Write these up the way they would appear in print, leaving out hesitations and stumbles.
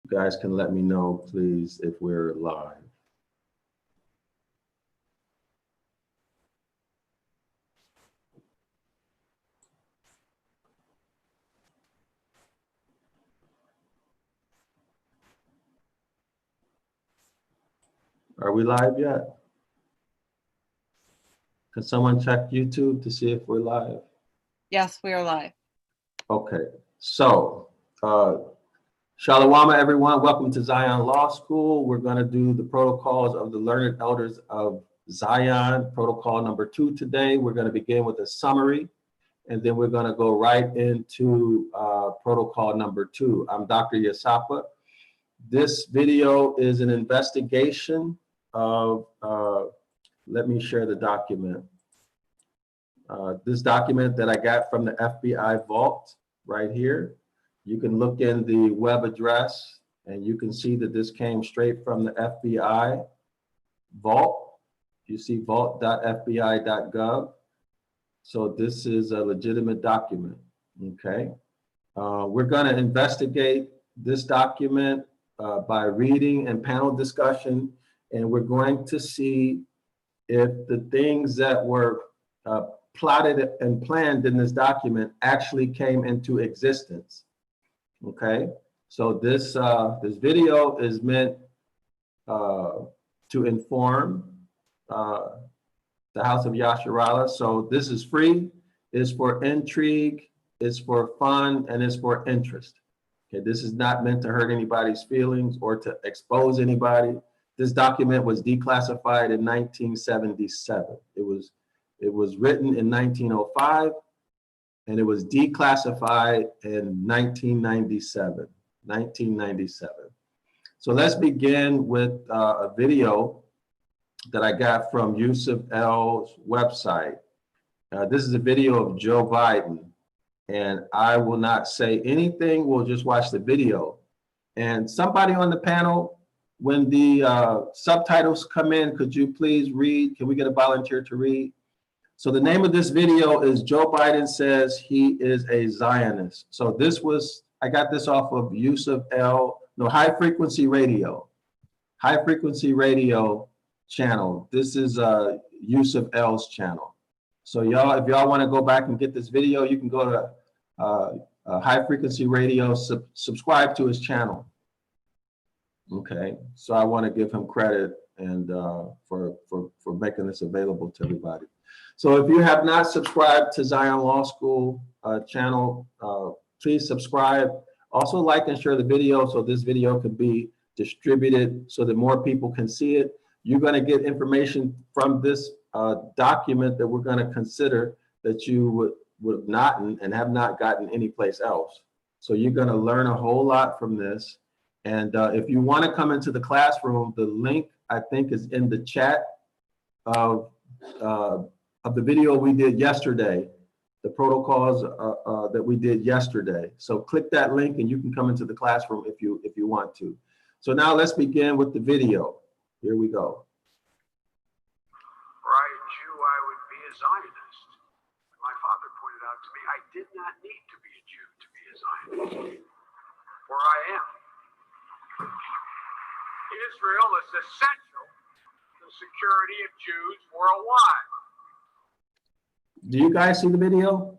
You guys can let me know, please, if we're live. Are we live yet? Can someone check YouTube to see if we're live? Yes, we are live. Okay, so Shalom, everyone. Welcome to Zion Law School. We're going to do the protocols of the learned elders of Zion, protocol number 2 today. We're going to begin with a summary, and then we're going to go right into protocol number 2. I'm Dr. Yasapa. This video is an investigation of, let me share the document. This document that I got from the FBI vault right here. You can look in the web address and you can see that this came straight from the FBI vault. You see vault.fbi.gov. So this is a legitimate document, okay? We're gonna investigate this document by reading and panel discussion, and we're going to see if the things that were plotted and planned in this document actually came into existence. Okay, so this this video is meant to inform the House of Yasharallah. So this is free, it's for intrigue, it's for fun, and it's for interest. Okay, this is not meant to hurt anybody's feelings or to expose anybody. This document was declassified in 1977. It was written in 1905. And it was declassified in 1997. So let's begin with a video that I got from Darrell-El's website. This is a video of Joe Biden, and I will not say anything. We'll just watch the video. And somebody on the panel, when the subtitles come in, could you please read? Can we get a volunteer to read? So the name of this video is Joe Biden Says He is a Zionist. So this was, I got this off of High Frequency Radio channel. This is Darrell-El's channel. So y'all, if y'all want to go back and get this video, you can go to High Frequency Radio, subscribe to his channel. Okay, so I want to give him credit and for making this available to everybody. So if you have not subscribed to Zion Law School channel, please subscribe. Also like and share the video so this video can be distributed so that more people can see it. You're going to get information from this document that we're going to consider that you would not and have not gotten anyplace else. So you're going to learn a whole lot from this. And if you want to come into the classroom, the link I think is in the chat of the video we did yesterday, the protocols that we did yesterday. So click that link and you can come into the classroom if you want to. So now let's begin with the video. Here we go. Were I a Jew, I would be a Zionist. My father pointed out to me, I did not need to be a Jew to be a Zionist. For I am. Israel is essential to the security of Jews worldwide. Do you guys see the video?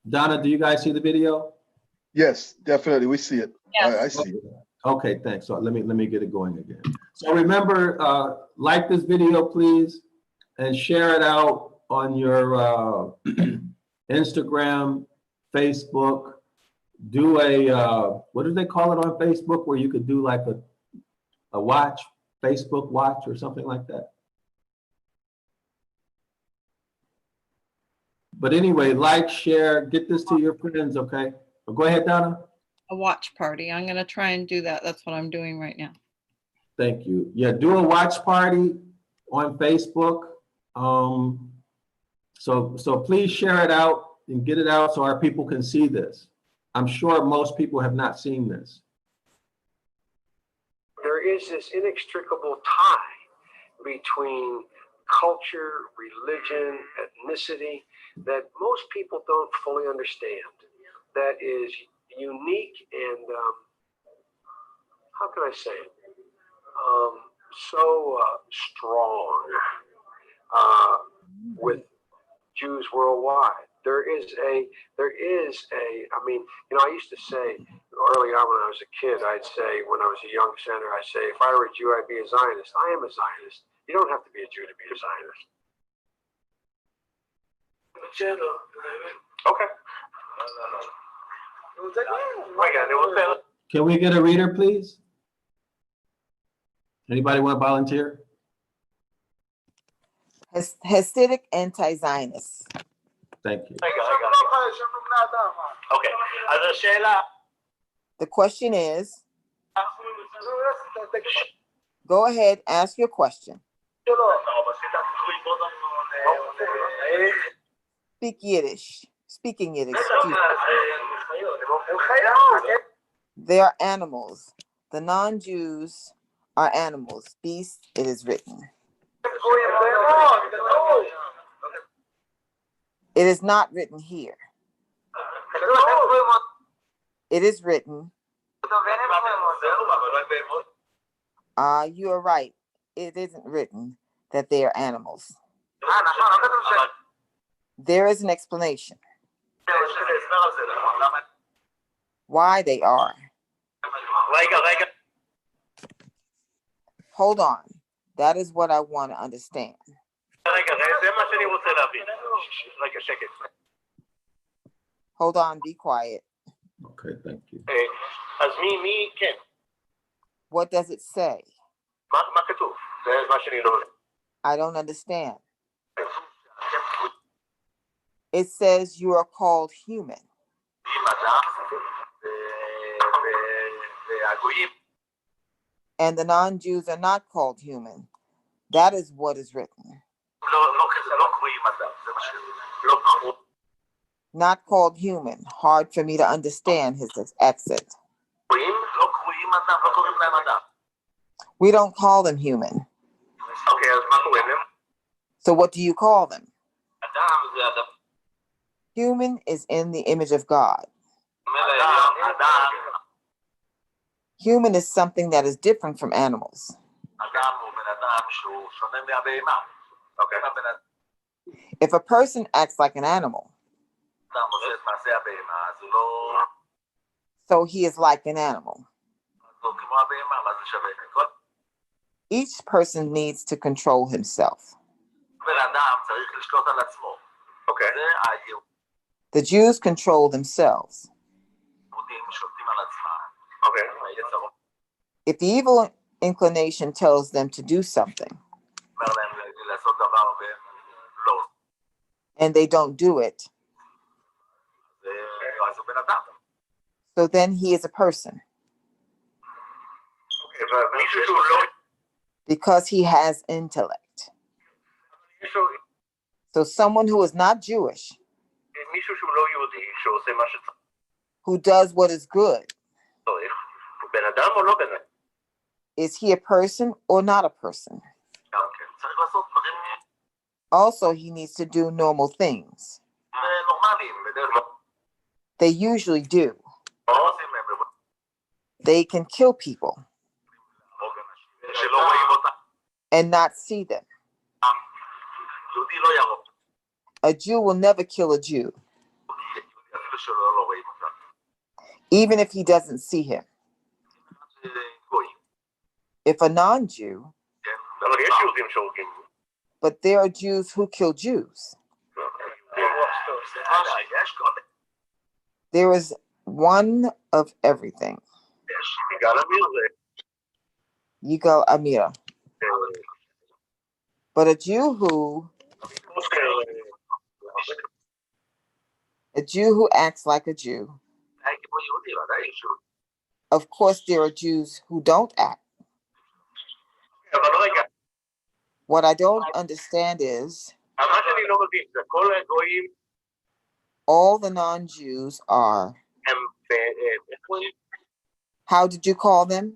Donna, do you guys see the video? Yes, definitely. We see it. Yes. I see it. Okay, thanks. So let me get it going again. So remember, like this video, please, and share it out on your Instagram, Facebook. Do a, what do they call it on Facebook, where you could do like a watch, Facebook watch or something like that? But anyway, like, share, get this to your friends, okay? Go ahead, Donna. A watch party. I'm going to try and do that. That's what I'm doing right now. Thank you. Yeah, do a watch party on Facebook. So please share it out and get it out so our people can see this. I'm sure most people have not seen this. There is this inextricable tie between culture, religion, ethnicity that most people don't fully understand. That is, unique and how can I say it? So strong with Jews worldwide. There is a, I mean, you know, I used to say early on when I was a kid, I'd say when I was a young senator, I'd say, if I were a Jew, I'd be a Zionist. I am a Zionist. You don't have to be a Jew to be a Zionist. Okay. Can we get a reader, please? Anybody want to volunteer? Hasidic anti-Zionists. Thank you. Okay. אז השאלה, The question is, go ahead, ask your question. Speaking Yiddish. Excuse me. They are animals. The non-Jews are animals. Beasts, it is written. It is not written here. It is written. You are right. It isn't written that they are animals. There is an explanation why they are. Hold on. That is what I want to understand. Hold on, be quiet. Okay, thank you. אז מי כן? What does it say? מה כתוב? זה מה שאני לא יודע. I don't understand. It says you are called human. And the non-Jews are not called human. That is what is written. Not called human. Hard for me to understand his accent. We don't call them human. So what do you call them? Human is in the image of God. Human is something that is different from animals. If a person acts like an animal, so he is like an animal. Each person needs to control himself. Okay. The Jews control themselves. Okay. If the evil inclination tells them to do something and they don't do it, so then he is a person because he has intellect. So someone who is not Jewish, who does what is good, is he a person or not a person? Also, he needs to do normal things. They usually do. They can kill people and not see them. A Jew will never kill a Jew, even if he doesn't see him. If a non-Jew, but there are Jews who kill Jews. There is one of everything. Yigal Amira. But a Jew who acts like a Jew. Of course, there are Jews who don't act. What I don't understand is all the non-Jews are. How did you call them?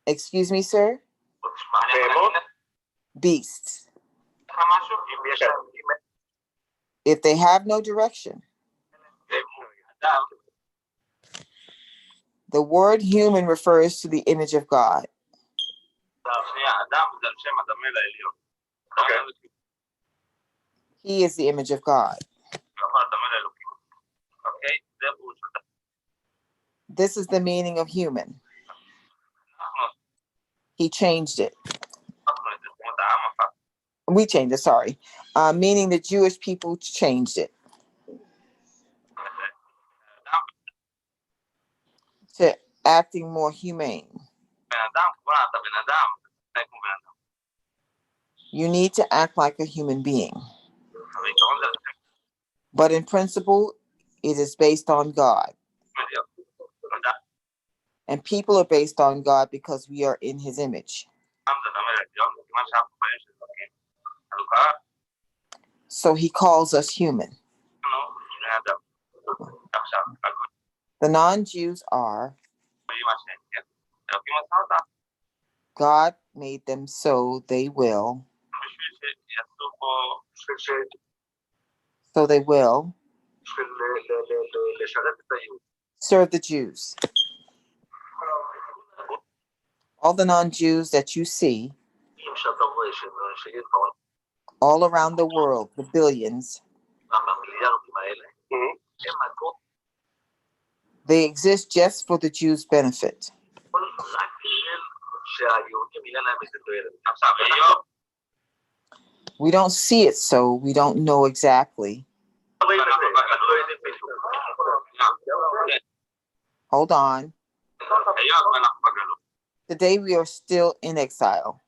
Excuse me, sir? Beasts. If they have no direction, The word human refers to the image of God. Okay. He is the image of God. This is the meaning of human. He changed it. We changed it, sorry. Meaning the Jewish people changed it to acting more humane. You need to act like a human being. But in principle, it is based on God. And people are based on God because we are in his image. So he calls us human. The non-Jews are, God made them so they will. So they will serve the Jews. All the non-Jews that you see all around the world, the billions, they exist just for the Jews' benefit. We don't see it, so we don't know exactly. Hold on. Today we are still in exile.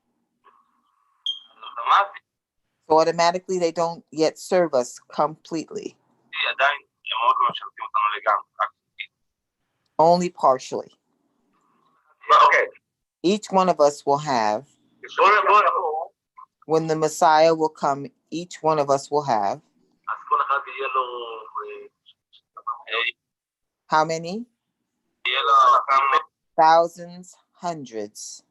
So automatically they don't yet serve us completely. Only partially. Okay. Each one of us will have, when the Messiah will come, each one of us will have. How many? Thousands, hundreds.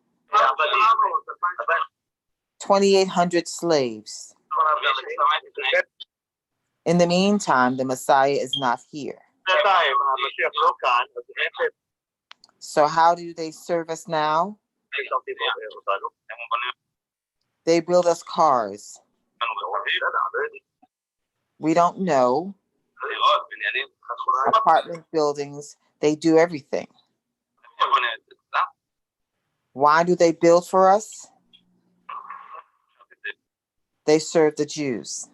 2,800 slaves. In the meantime, the Messiah is not here. So how do they serve us now? They build us cars. We don't know. Apartment buildings, they do everything. Why do they build for us? They serve the Jews.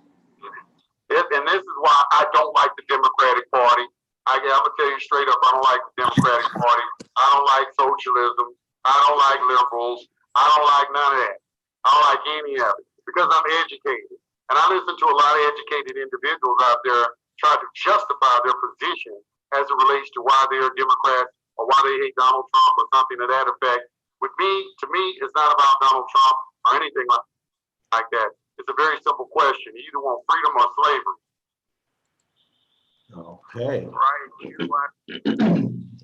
And this is why I don't like the Democratic Party. I'm gonna tell you straight up, I don't like the Democratic Party. I don't like socialism. I don't like liberals. I don't like none of that. I don't like any of it because I'm educated. And I listen to a lot of educated individuals out there try to justify their position as it relates to why they're Democrats or why they hate Donald Trump or something to that effect. With me, to me, it's not about Donald Trump or anything like that. It's a very simple question. You either want freedom or slavery. Okay. Right.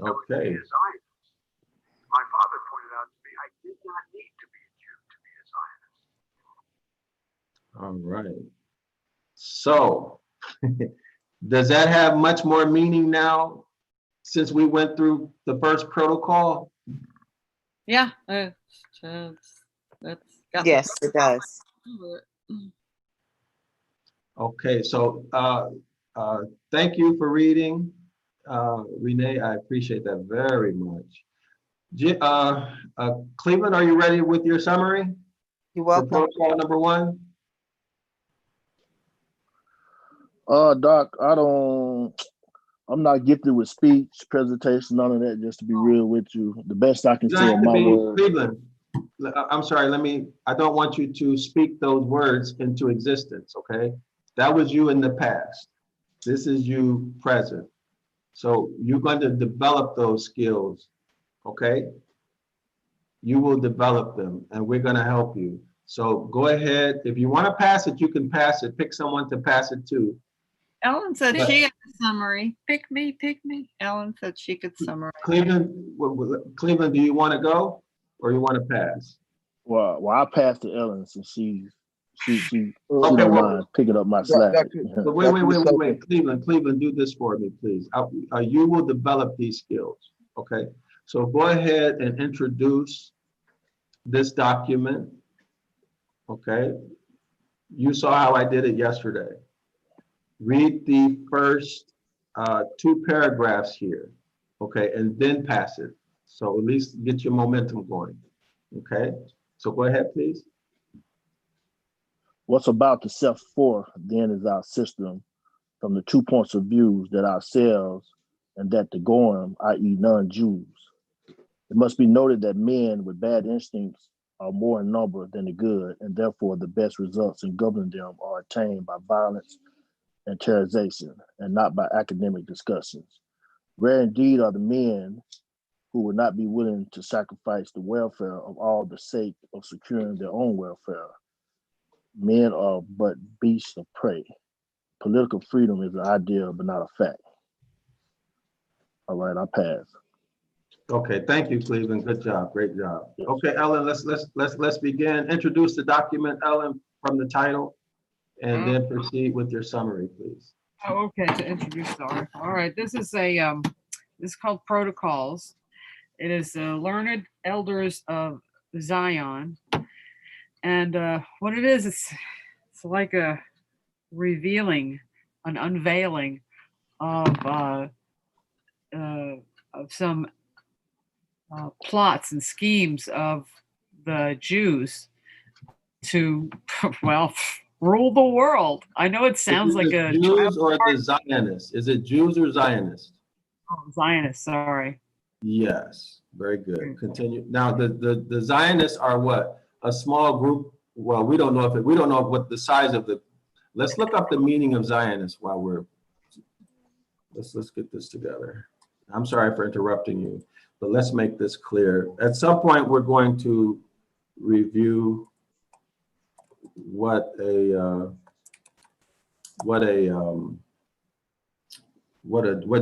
Okay. My father pointed out to me, I did not need to be a Jew to be a Zionist. All right. So, does that have much more meaning now since we went through the first protocol? Yeah. That's got the Yes, it does. over it. Okay, so thank you for reading, Renee. I appreciate that very much. Cleveland, are you ready with your summary You're for welcome. protocol number 1? Doc, I'm not gifted with speech, presentation, none of that, just to be real with you. The best I can You say don't have in to my be words. Cleveland. I'm sorry, I don't want you to speak those words into existence, okay? That was you in the past. This is you present. So you're going to develop those skills, okay? You will develop them and we're going to help you. So go ahead. If you want to pass it, you can pass it. Pick someone to pass it to. Ellen said But- she had a summary. Pick me, pick me. Ellen said she could summarize. Cleveland, do you want to go or you want to pass? Well, I passed to Ellen, so she Okay, don't well- mind picking up my slack. But wait. Cleveland, do this for me, please. You will develop these skills, Okay, so go ahead and introduce this document. Okay, you saw how I did it yesterday. Read the first 2 paragraphs here, okay, and then pass it. So at least get your momentum going, okay? So go ahead, please. What's about to set forth then is our system from the 2 points of view that ourselves and that the Goyim, i.e. non-Jews. It must be noted that men with bad instincts are more in number than the good, and therefore the best results in governing them are attained by violence and terrorization, and not by academic discussions. Rare indeed are the men who would not be willing to sacrifice the welfare of all the sake of securing their own welfare. Men are but beasts of prey. Political freedom is an ideal, but not a fact. All right, I pass. Okay, thank you, Cleveland. Good job, great job. Okay, Ellen, let's begin. Introduce the document, Ellen, from the title, and then proceed with your summary, please. Oh, okay, to introduce the article. All right, this is this is called Protocols. It is the Learned Elders of Zion. And what it is, it's like a revealing, an unveiling of some plots and schemes of the Jews to, well, rule the world. I know it sounds like a Jews or the Zionists? Is it Jews or Zionists? Zionist, sorry. Yes, very good. Continue. Now, the Zionists are what? A small group. Well, we don't know what the size of the. Let's look up the meaning of Zionist while we're. Let's get this together. I'm sorry for interrupting you, but let's make this clear. At some point, we're going to review what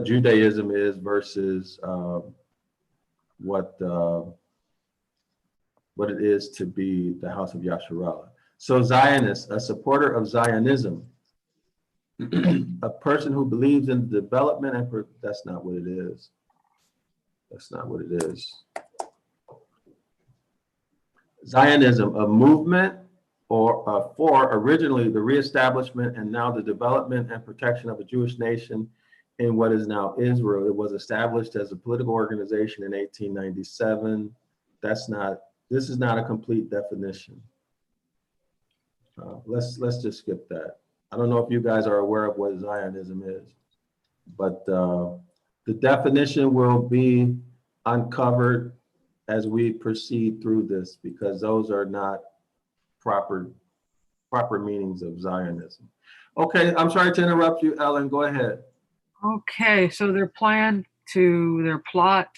Judaism is versus what it is to be the house of Yasharallah. So Zionist, a supporter of Zionism, a person who believes in the development and that's not what it is. That's not what it is. Zionism, a movement or for originally the reestablishment and now the development and protection of a Jewish nation in what is now Israel. It was established as a political organization in 1897. This is not a complete definition. Let's just skip that. I don't know if you guys are aware of what Zionism is, but the definition will be uncovered as we proceed through this, because those are not proper meanings of Zionism. Okay, I'm sorry to interrupt you, Ellen. Go ahead. Okay, so their plot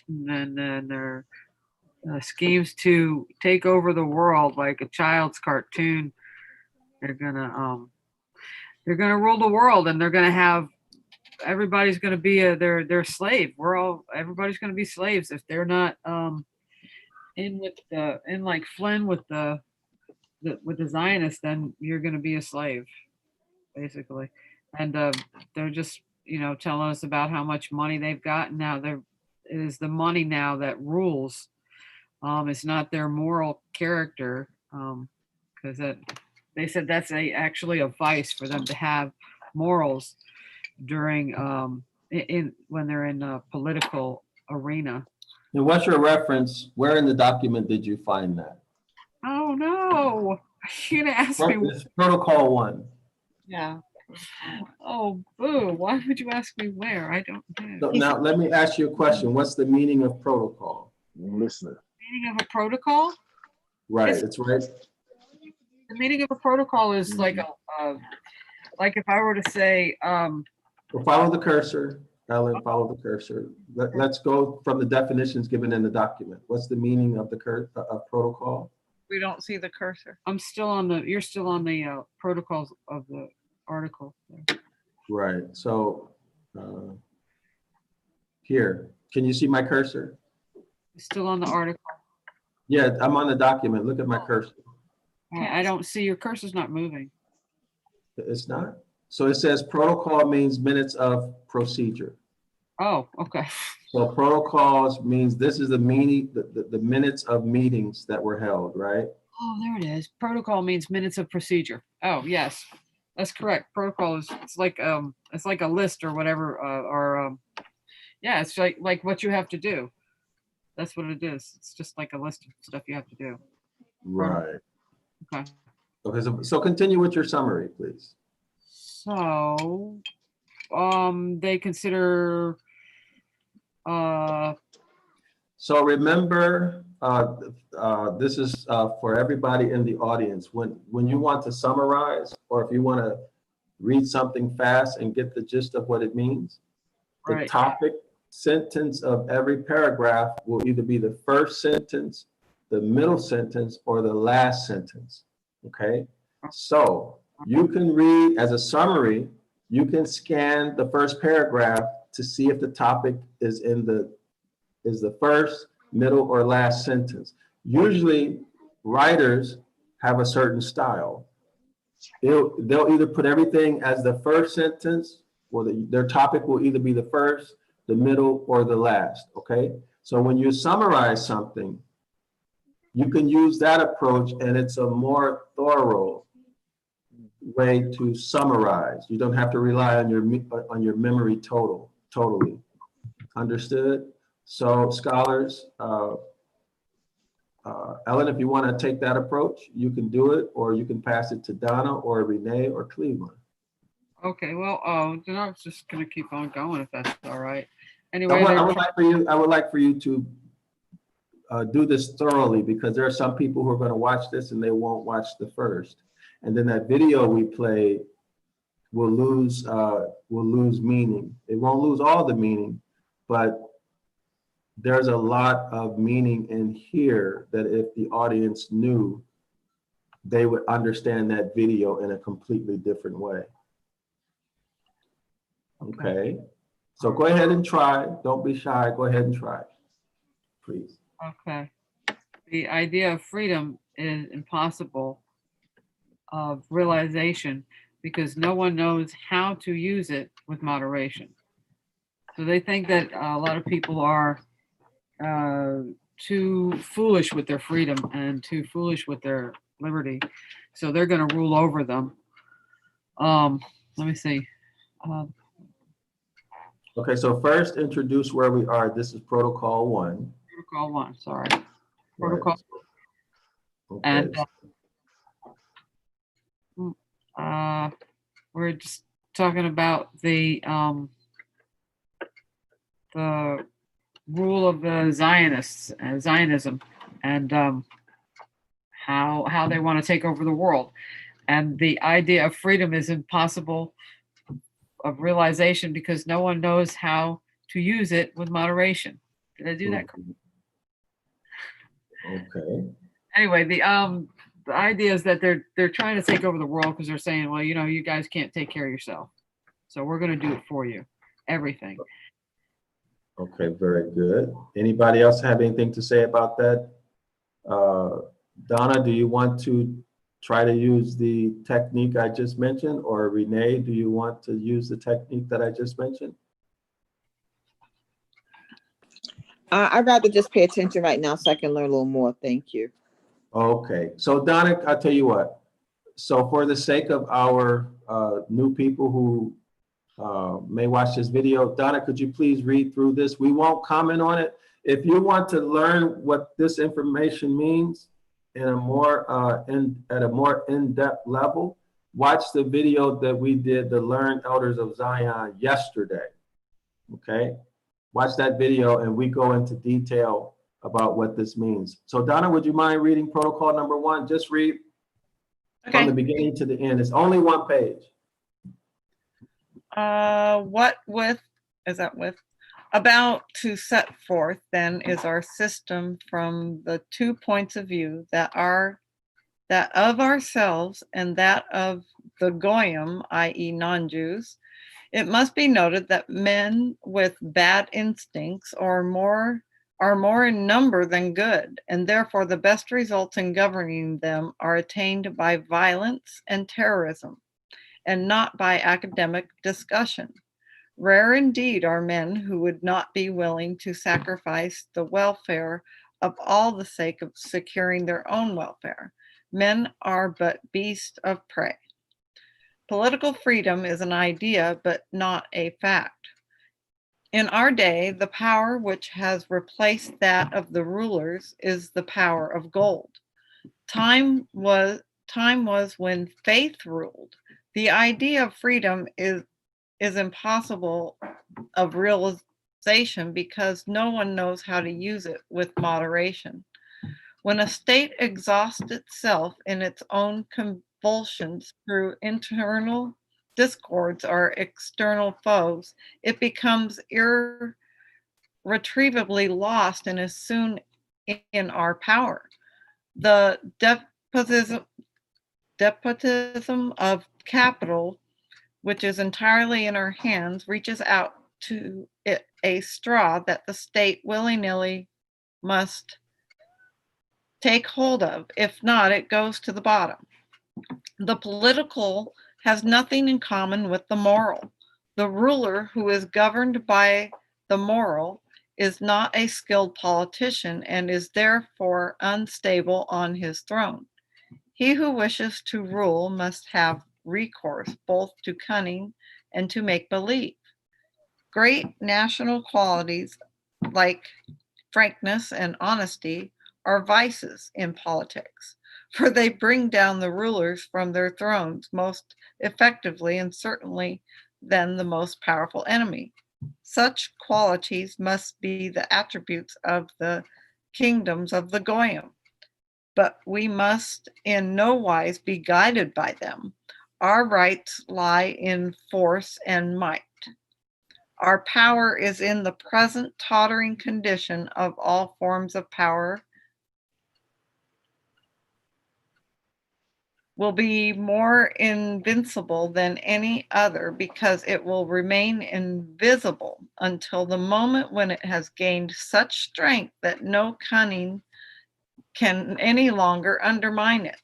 and then their schemes to take over the world like a child's cartoon. They're gonna rule the world, and they're gonna have everybody's gonna be their slave. Everybody's gonna be slaves if they're not in like Flynn with the Zionists. Then you're gonna be a slave, basically. And they're just telling us about how much money they've got. Now it is the money now that rules. It's not their moral character, because they said that's actually a vice for them to have morals during when they're in a political arena. And what's your reference? Where in the document did you find that? Oh no! You're gonna ask me. It's Protocol 1. Yeah. Oh, boo. Why would you ask me where? I don't know. So now let me ask you a question. What's the meaning of protocol? Listener. Meaning of a protocol? Right, it's right. The meaning of a protocol is like like if I were to say, Well, follow the cursor, Ellen, follow the cursor. Let's go from the definitions given in the document. What's the meaning of the of protocol? we don't see the cursor. You're still on the protocols of the article. Right, so here, can you see my cursor? Still on the article. Yeah, I'm on the document. Look at my cursor. I don't see your cursor's not moving. It's not? So it says protocol means minutes of procedure. Oh, okay. So protocols means this is the meeting, the minutes of meetings that were held, right? Oh, there it is. Protocol means minutes of procedure. Oh, yes, that's correct. Protocol is it's like a list or whatever, yeah, it's like what you have to do. That's what it is. It's just like a list of stuff you have to do. Right. Okay. Okay, so continue with your summary, please. So, they consider, uh, So remember, this is for everybody in the audience. When you want to summarize, or if you want to read something fast and get the gist of what it means, the right. topic sentence of every paragraph will either be the first sentence, the middle sentence, or the last sentence. Okay, so you can read as a summary. You can scan the first paragraph to see if the topic is the first, middle, or last sentence. Usually, writers have a certain style. They'll either put everything as the first sentence, or their topic will either be the first, the middle, or the last, okay? So when you summarize something, you can use that approach, and it's a more thorough way to summarize. You don't have to rely on your memory totally. Understood? So scholars, Ellen, if you want to take that approach, you can do it, or you can pass it to Donna or Renee or Cleveland. Okay, well, then I was just gonna keep on going if that's all right. I Anyway, would like for you to do this thoroughly, because there are some people who are going to watch this and they won't watch the first, and then that video we play will lose meaning. It won't lose all the meaning, but there's a lot of meaning in here that if the audience knew, they would understand that video in a completely different way. Okay, so go ahead and try. Don't be shy. Go ahead and try, please. okay. The idea of freedom is impossible of realization because no one knows how to use it with moderation. So they think that a lot of people are too foolish with their freedom and too foolish with their liberty. So they're going to rule over them. Let me see. Okay, so first introduce where we are. This is protocol 1. Protocol 1, sorry. Right. Protocol. Okay. And we're just talking about the rule of the Zionists, Zionism, and how they want to take over the world. And the idea of freedom is impossible of realization because no one knows how to use it with moderation. Did I do that correctly? Okay. Anyway, the idea is that they're trying to take over the world because they're saying, well, you guys can't take care of yourself, so we're going to do it for you, everything. Okay, very good. Anybody else have anything to say about that? Donna, do you want to try to use the technique I just mentioned, or Renee, do you want to use the technique that I just mentioned? I'd rather just pay attention right now so I can learn a little more. Thank you. Okay, so Donna, I'll tell you what. So for the sake of our new people who may watch this video, Donna, could you please read through this? We won't comment on it. If you want to learn what this information means in a more at a more in-depth level, watch the video that we did, the Learned Elders of Zion, yesterday. Okay, watch that video and we go into detail about what this means. So Donna, would you mind reading protocol number 1? Just read from the beginning to the end. It's only 1 page. What with is that with about to set forth then is our system from the 2 points of view that are that of ourselves and that of the Goyim, i.e. non-Jews. It must be noted that men with bad instincts are more in number than good, and therefore the best results in governing them are attained by violence and terrorism, and not by academic discussion. Rare indeed are men who would not be willing to sacrifice the welfare of all the sake of securing their own welfare. Men are but beasts of prey. Political freedom is an idea, but not a fact. In our day, the power which has replaced that of the rulers is the power of gold. Time was when faith ruled. The idea of freedom is impossible of realization because no one knows how to use it with moderation. When a state exhausts itself in its own convulsions through internal discords or external foes, it becomes irretrievably lost and is soon in our power. The despotism of capital, which is entirely in our hands, reaches out to it a straw that the state willy-nilly must take hold of. If not, it goes to the bottom. The political has nothing in common with the moral. The ruler who is governed by the moral is not a skilled politician and is therefore unstable on his throne. He who wishes to rule must have recourse both to cunning and to make believe. Great national qualities like frankness and honesty are vices in politics, for they bring down the rulers from their thrones most effectively and certainly than the most powerful enemy. Such qualities must be the attributes of the kingdoms of the Goyim, but we must in no wise be guided by them. Our rights lie in force and might. Our power is in the present tottering condition of all forms of power, will be more invincible than any other because it will remain invisible until the moment when it has gained such strength that no cunning can any longer undermine it.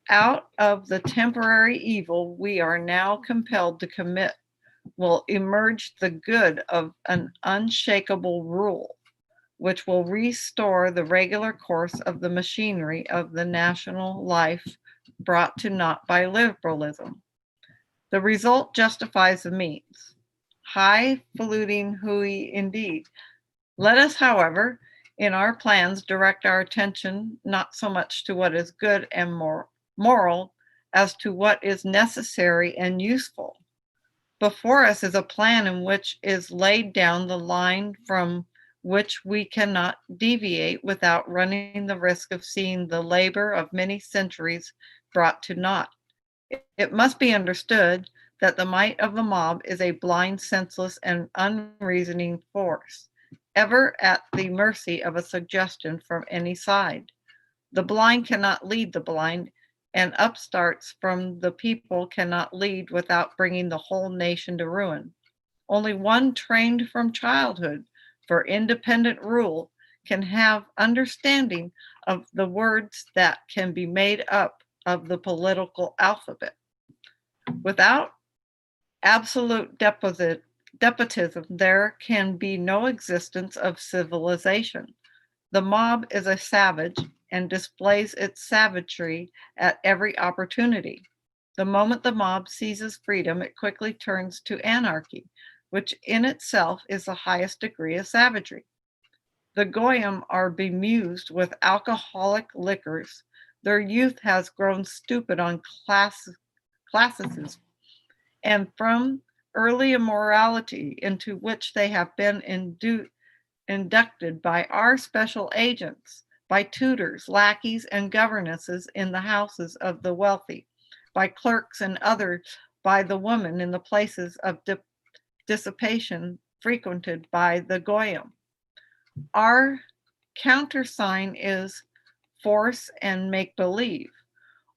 Out of the temporary evil we are now compelled to commit will emerge the good of an unshakable rule, which will restore the regular course of the machinery of the national life brought to naught by liberalism. The result justifies the means. Highfalutin hooey indeed. Let us, however, in our plans direct our attention not so much to what is good and moral as to what is necessary and useful. Before us is a plan in which is laid down the line from which we cannot deviate without running the risk of seeing the labor of many centuries brought to naught. It must be understood that the might of the mob is a blind, senseless, and unreasoning force, ever at the mercy of a suggestion from any side. The blind cannot lead the blind, and upstarts from the people cannot lead without bringing the whole nation to ruin. Only one trained from childhood for independent rule can have understanding of the words that can be made up of the political alphabet. Without absolute despotism, there can be no existence of civilization. The mob is a savage and displays its savagery at every opportunity. The moment the mob seizes freedom, it quickly turns to anarchy, which in itself is the highest degree of savagery. The Goyim are bemused with alcoholic liquors. Their youth has grown stupid on classicism, and from early immorality into which they have been inducted by our special agents, by tutors, lackeys, and governesses in the houses of the wealthy, by clerks and others, by the women in the places of dissipation frequented by the Goyim. Our countersign is force and make believe.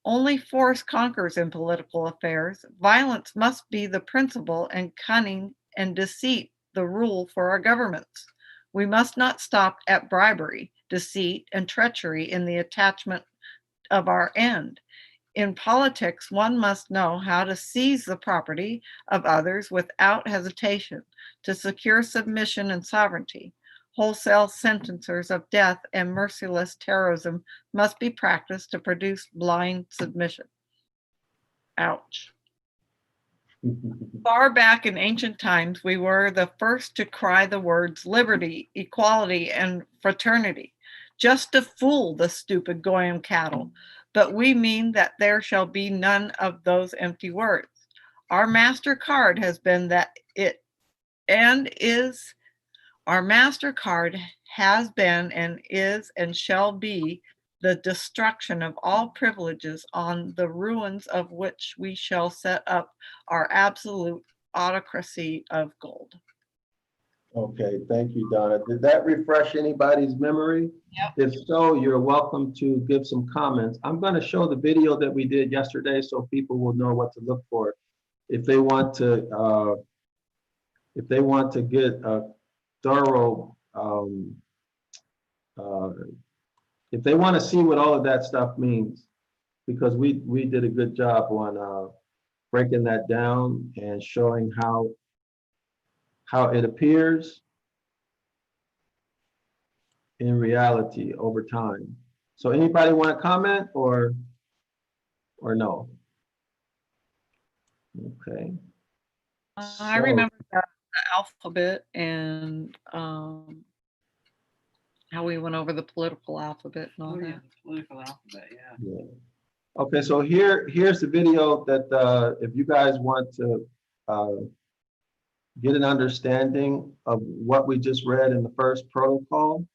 Only force conquers in political affairs. Violence must be the principle, and cunning and deceit the rule for our governments. We must not stop at bribery, deceit, and treachery in the attachment of our end. In politics, one must know how to seize the property of others without hesitation to secure submission and sovereignty. Wholesale sentences of death and merciless terrorism must be practiced to produce blind submission. Ouch. Far back in ancient times, we were the first to cry the words liberty, equality, and fraternity, just to fool the stupid Goyim cattle. But we mean that there shall be none of those empty words. Our MasterCard has been that it and is, our MasterCard has been and is and shall be the destruction of all privileges, on the ruins of which we shall set up our absolute autocracy of gold. Okay, thank you, Donna. Did that refresh anybody's memory? Yep. If so, you're welcome to give some comments. I'm going to show the video that we did yesterday so people will know what to look for. If they want to get a thorough, if they want to see what all of that stuff means, because we did a good job on breaking that down and showing how it appears in reality over time. So anybody want to comment or no? Okay. I remember the alphabet and how we went over the political alphabet and all that. Political alphabet, yeah. Yeah. Okay, so here's the video that if you guys want to get an understanding of what we just read in the first protocol,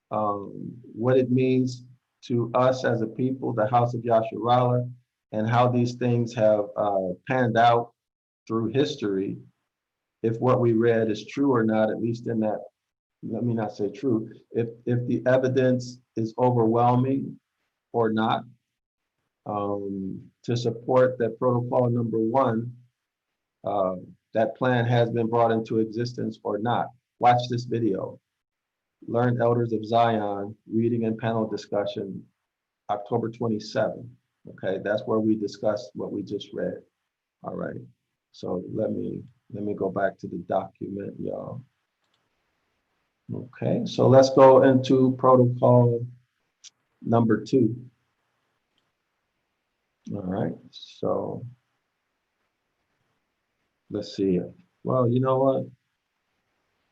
what it means to us as a people, the House of Yasharallah, and how these things have panned out through history, if what we read is true or not, at least in that, let me not say true, if the evidence is overwhelming or not, to support that protocol number 1, that plan has been brought into existence or not. Watch this video. Learned Elders of Zion, reading and panel discussion, October 27. Okay, that's where we discussed what we just read. All right, so let me go back to the document, y'all. Okay, so let's go into protocol number 2. All right, so let's see. Well, you know what?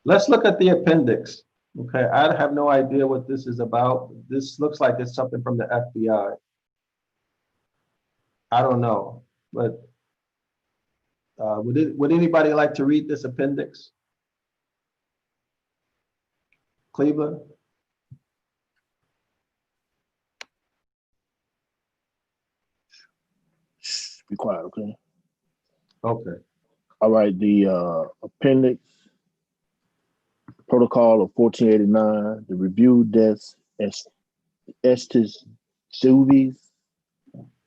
Let's look at the appendix. Okay, I have no idea what this is about. This looks like it's something from the FBI. I don't know, but would anybody like to read this appendix? Cleveland? Shh, be quiet, okay? Okay. All right, the appendix, protocol of 1489, the review des Estes Juvies,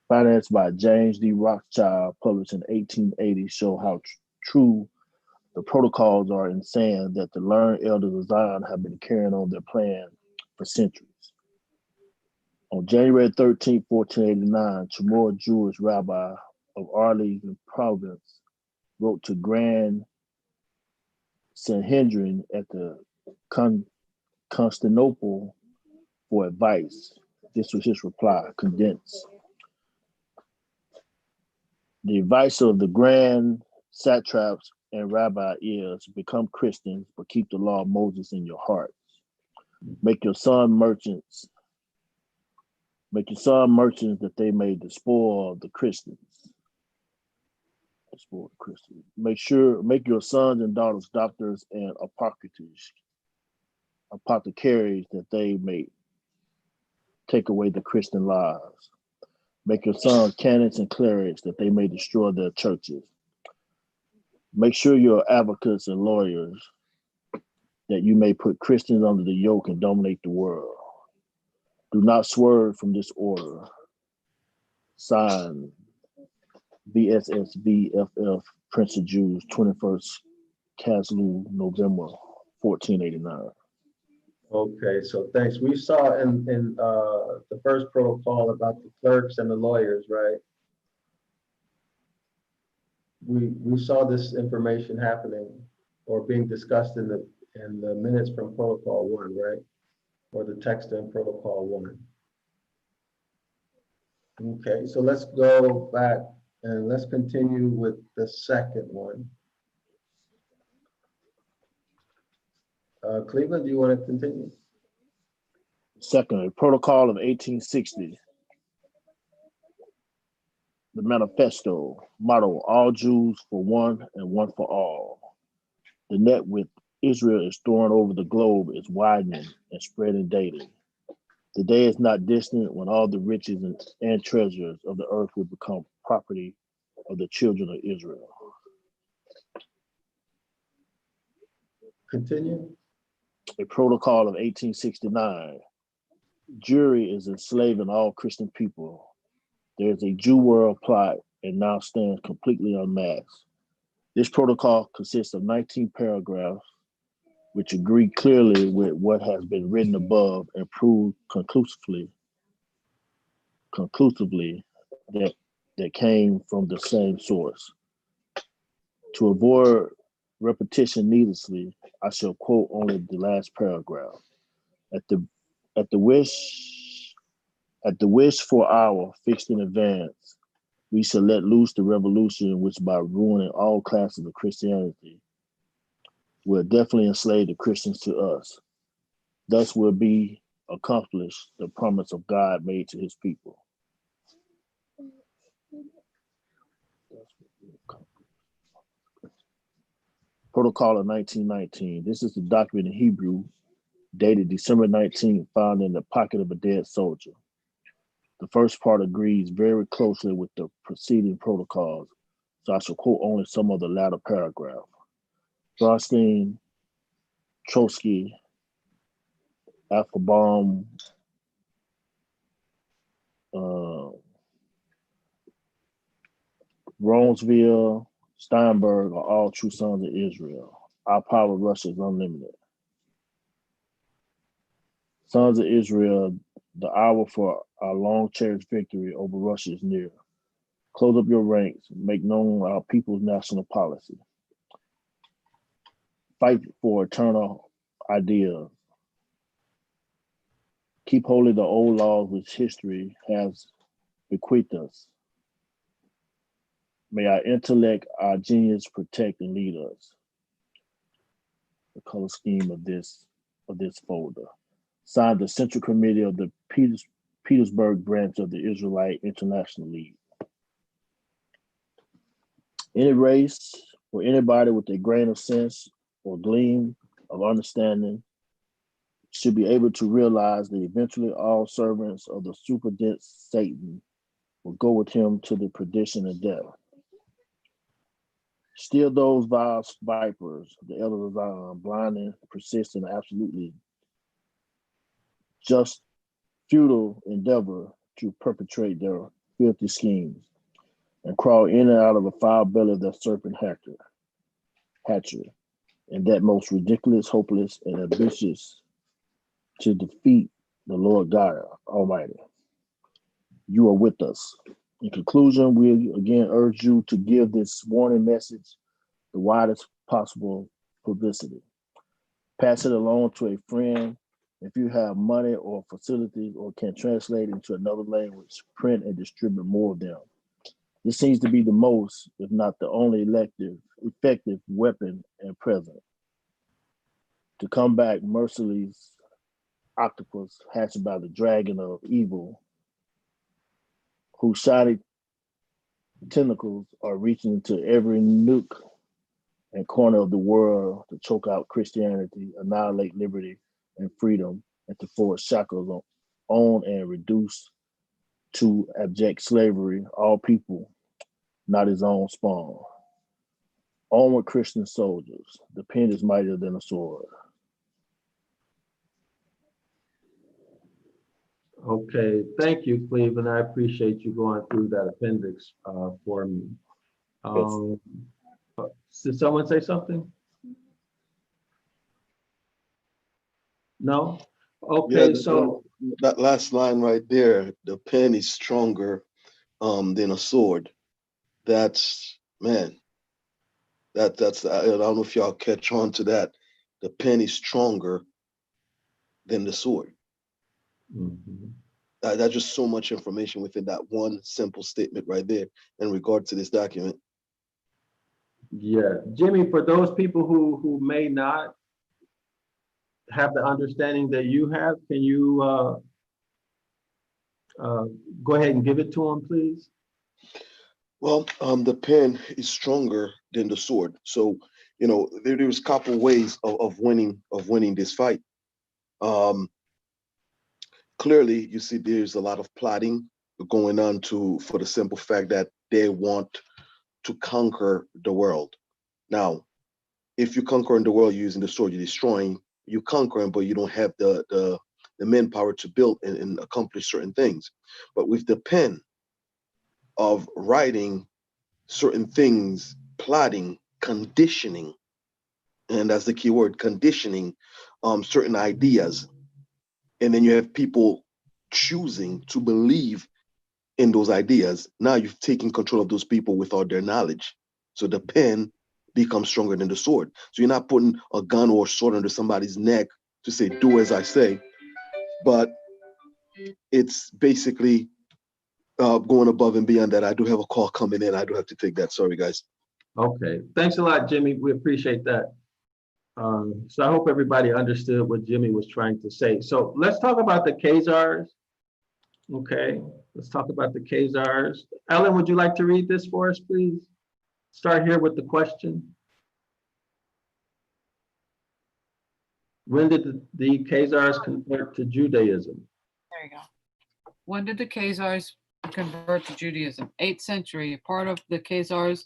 financed by James D. Rothschild, published in 1880, show how true the protocols are in saying that the learned elders of Zion have been carrying on their plan for centuries. On January 13, 1489, Chamorro Jewish rabbi of Arlington province wrote to Grand Sanhedrin at the Constantinople for advice. This was his reply, condensed. The advice of the grand satraps and rabbi is become Christians, but keep the law of Moses in your hearts. Make your son merchants that they may despoil the Christians. Make your sons and daughters doctors and apothecaries that they may take away the Christian lives. Make your sons canons and clerics that they may destroy their churches. Make sure you're advocates and lawyers that you may put Christians under the yoke and dominate the world. Do not swerve from this order. Signed, BSSVFF, Prince of Jews, 21st Caslu, November 1489. Okay, so thanks. We saw in the first protocol about the clerks and the lawyers, right? We saw this information happening or being discussed in the minutes from protocol one, right? Or the text in protocol one. Okay, so let's go back and let's continue with the second one. Cleveland, do you want to continue? Secondly, Protocol of 1860, the manifesto, motto, all Jews for one and one for all. The net with Israel is thrown over the globe is widening and spreading daily. The day is not distant when all the riches and treasures of the earth will become property of the children of Israel. Continue. A protocol of 1869. Jewry is enslaving all Christian people. There is a Jew world plot and now stands completely unmasked. This protocol consists of 19 paragraphs which agree clearly with what has been written above and prove conclusively that came from the same source. To avoid repetition needlessly, I shall quote only the last paragraph. At the wish for hour fixed in advance, we shall let loose the revolution which by ruining all classes of Christianity will definitely enslave the Christians to us. Thus will be accomplished the promise of God made to his people. Protocol of 1919. This is the document in Hebrew dated December 19th, found in the pocket of a dead soldier. The first part agrees very closely with the preceding protocols, so I shall quote only some of the latter paragraph. Brodsky, Trotsky, Applebaum, Roseville, Steinberg are all true sons of Israel. Our power of Russia is unlimited. Sons of Israel, the hour for our long cherished victory over Russia is near. Close up your ranks, make known our people's national policy. Fight for eternal ideas. Keep holy the old laws which history has bequeathed us. May our intellect, our genius protect and lead us. The color scheme of this folder. Signed the Central Committee of the Petersburg branch of the Israelite International League. Any race or anybody with a grain of sense or gleam of understanding should be able to realize that eventually all servants of the super dense Satan will go with him to the perdition and death. Still those vile vipers, the elders of Zion, blinding, persistent, absolutely just futile endeavor to perpetrate their filthy schemes and crawl in and out of the foul belly of that serpent hatcher, and that most ridiculous, hopeless, and ambitious to defeat the Lord God Almighty. You are with us. In conclusion, we again urge you to give this warning message the widest possible publicity. Pass it along to a friend. If you have money or facilities or can translate into another language, print and distribute more of them. This seems to be the most, if not the only effective weapon at present to combat merciless octopus hatched by the dragon of evil, whose shiny tentacles are reaching into every nook and corner of the world to choke out Christianity, annihilate liberty and freedom, and to force shackles on and reduce to abject slavery all people, not his own spawn. Onward, Christian soldiers. The pen is mightier than a sword. Okay, thank you, Cleveland. I appreciate you going through that appendix for me. Did someone say something? No? Yeah, Okay, so, that last line right there, the pen is stronger than a sword. That's, man, that's I don't know if y'all catch on to that. The pen is stronger than the sword. mhm. That's just so much information within that one simple statement right there in regard to this document. Yeah, Jimmy, for those people who may not have the understanding that you have, can you uh, go ahead and give it to them, please? Well, the pen is stronger than the sword. So, there's a couple ways of winning this fight. Um, Clearly, you see, there's a lot of plotting going on for the simple fact that they want to conquer the world. Now, if you're conquering the world using the sword, you're destroying. You're conquering, but you don't have the manpower to build and accomplish certain things. But with the pen of writing certain things, plotting, conditioning, and that's the key word, conditioning certain ideas. And then you have people choosing to believe in those ideas. Now you've taken control of those people without their knowledge. So the pen becomes stronger than the sword. So you're not putting a gun or a sword under somebody's neck to say, do as I say, but it's basically going above and beyond that. I do have a call coming in. I do have to take that. Sorry, guys. Okay, thanks a lot, Jimmy. We appreciate that. So I hope everybody understood what Jimmy was trying to say. So let's talk about the Khazars. Okay, let's talk about the Khazars. Ellen, would you like to read this for us, please? Start here with the question. When did the Khazars convert to Judaism? There you go. When did the Khazars convert to Judaism? 8th century. Part of the Khazars,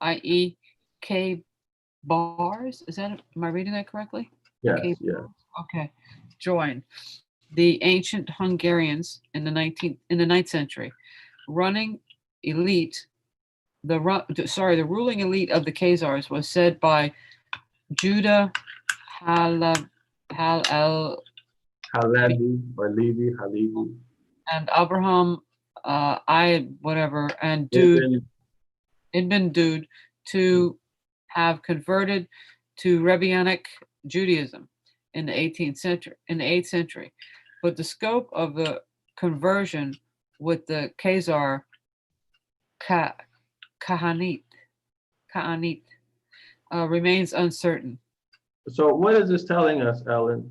i.e., K-bars. Am I reading that correctly? Yes, K- yeah. Okay. Joined the ancient Hungarians in the 9th century. Running elite, the ruling elite of the Khazars was said by Judah Halevi Halevi or Levi, Halevi. and Abraham and Ibn Dud to have converted to Rabbinic Judaism in the 8th century. But the scope of the conversion with the Khazar Kahanit remains uncertain. So what is this telling us, Ellen?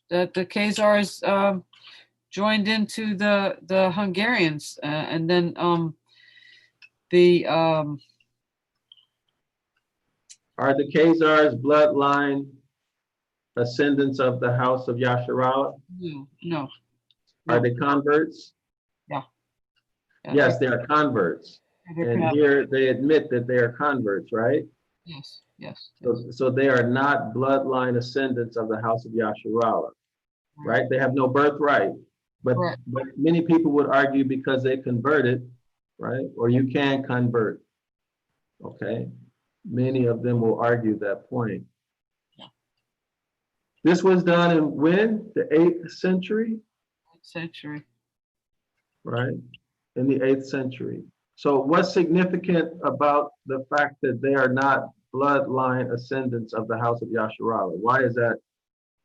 That the Khazars joined into the Hungarians, and then the Are the Khazars bloodline ascendants of the house of Yasharallah? no. Are they converts? Yeah. Yes, they are converts. And here they admit that they are converts, right? Yes. So they are not bloodline ascendants of the house of Yasharallah, right? They have no birthright. But many people would argue because they converted, right? Or you can convert, okay? Many of them will argue that point. This was done in when? The 8th century? 8th century. Right? In the 8th century. So what's significant about the fact that they are not bloodline ascendants of the house of Yasharallah? Why is that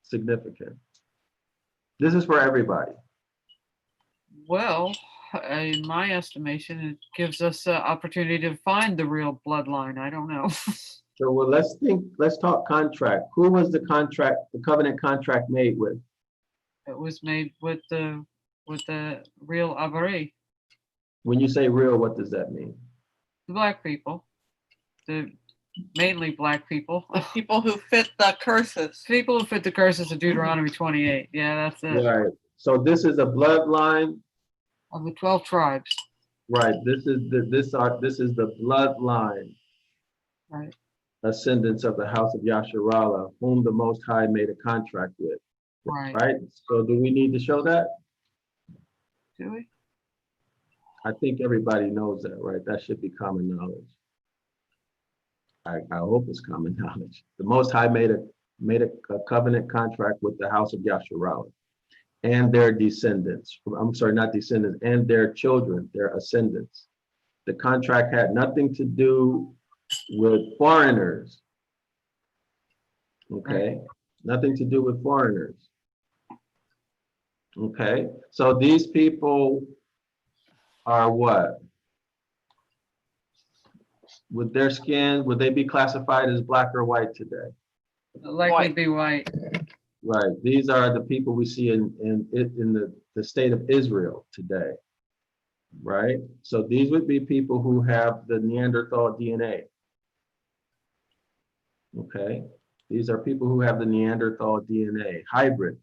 significant? This is for everybody. Well, in my estimation, it gives us an opportunity to find the real bloodline. I don't know. So well, let's talk contract. Who was the covenant contract made with? It was made with the real Avari, When you say real, what does that mean? the black people, mainly black people. The people who fit the curses. People who fit the curses of Deuteronomy 28. Yeah, that's it. Right. So this is a bloodline Of the 12 tribes. Right. This is the bloodline. Right. Ascendants of the house of Yasharallah, whom the Most High made a contract with. Right. Right. So do we need to show that? Do we? I think everybody knows that, right? That should be common knowledge. I hope it's common knowledge. The Most High made a covenant contract with the house of Yasharallah and their descendants. I'm sorry, not descendants, and their children, their ascendants. The contract had nothing to do with foreigners. Okay, nothing to do with foreigners. Okay, so these people are what? With their skin, would they be classified as black or white today? Likely be white. Right. These are the people we see in the state of Israel today. Right. So these would be people who have the Neanderthal DNA. Okay. These are people who have the Neanderthal DNA hybrid.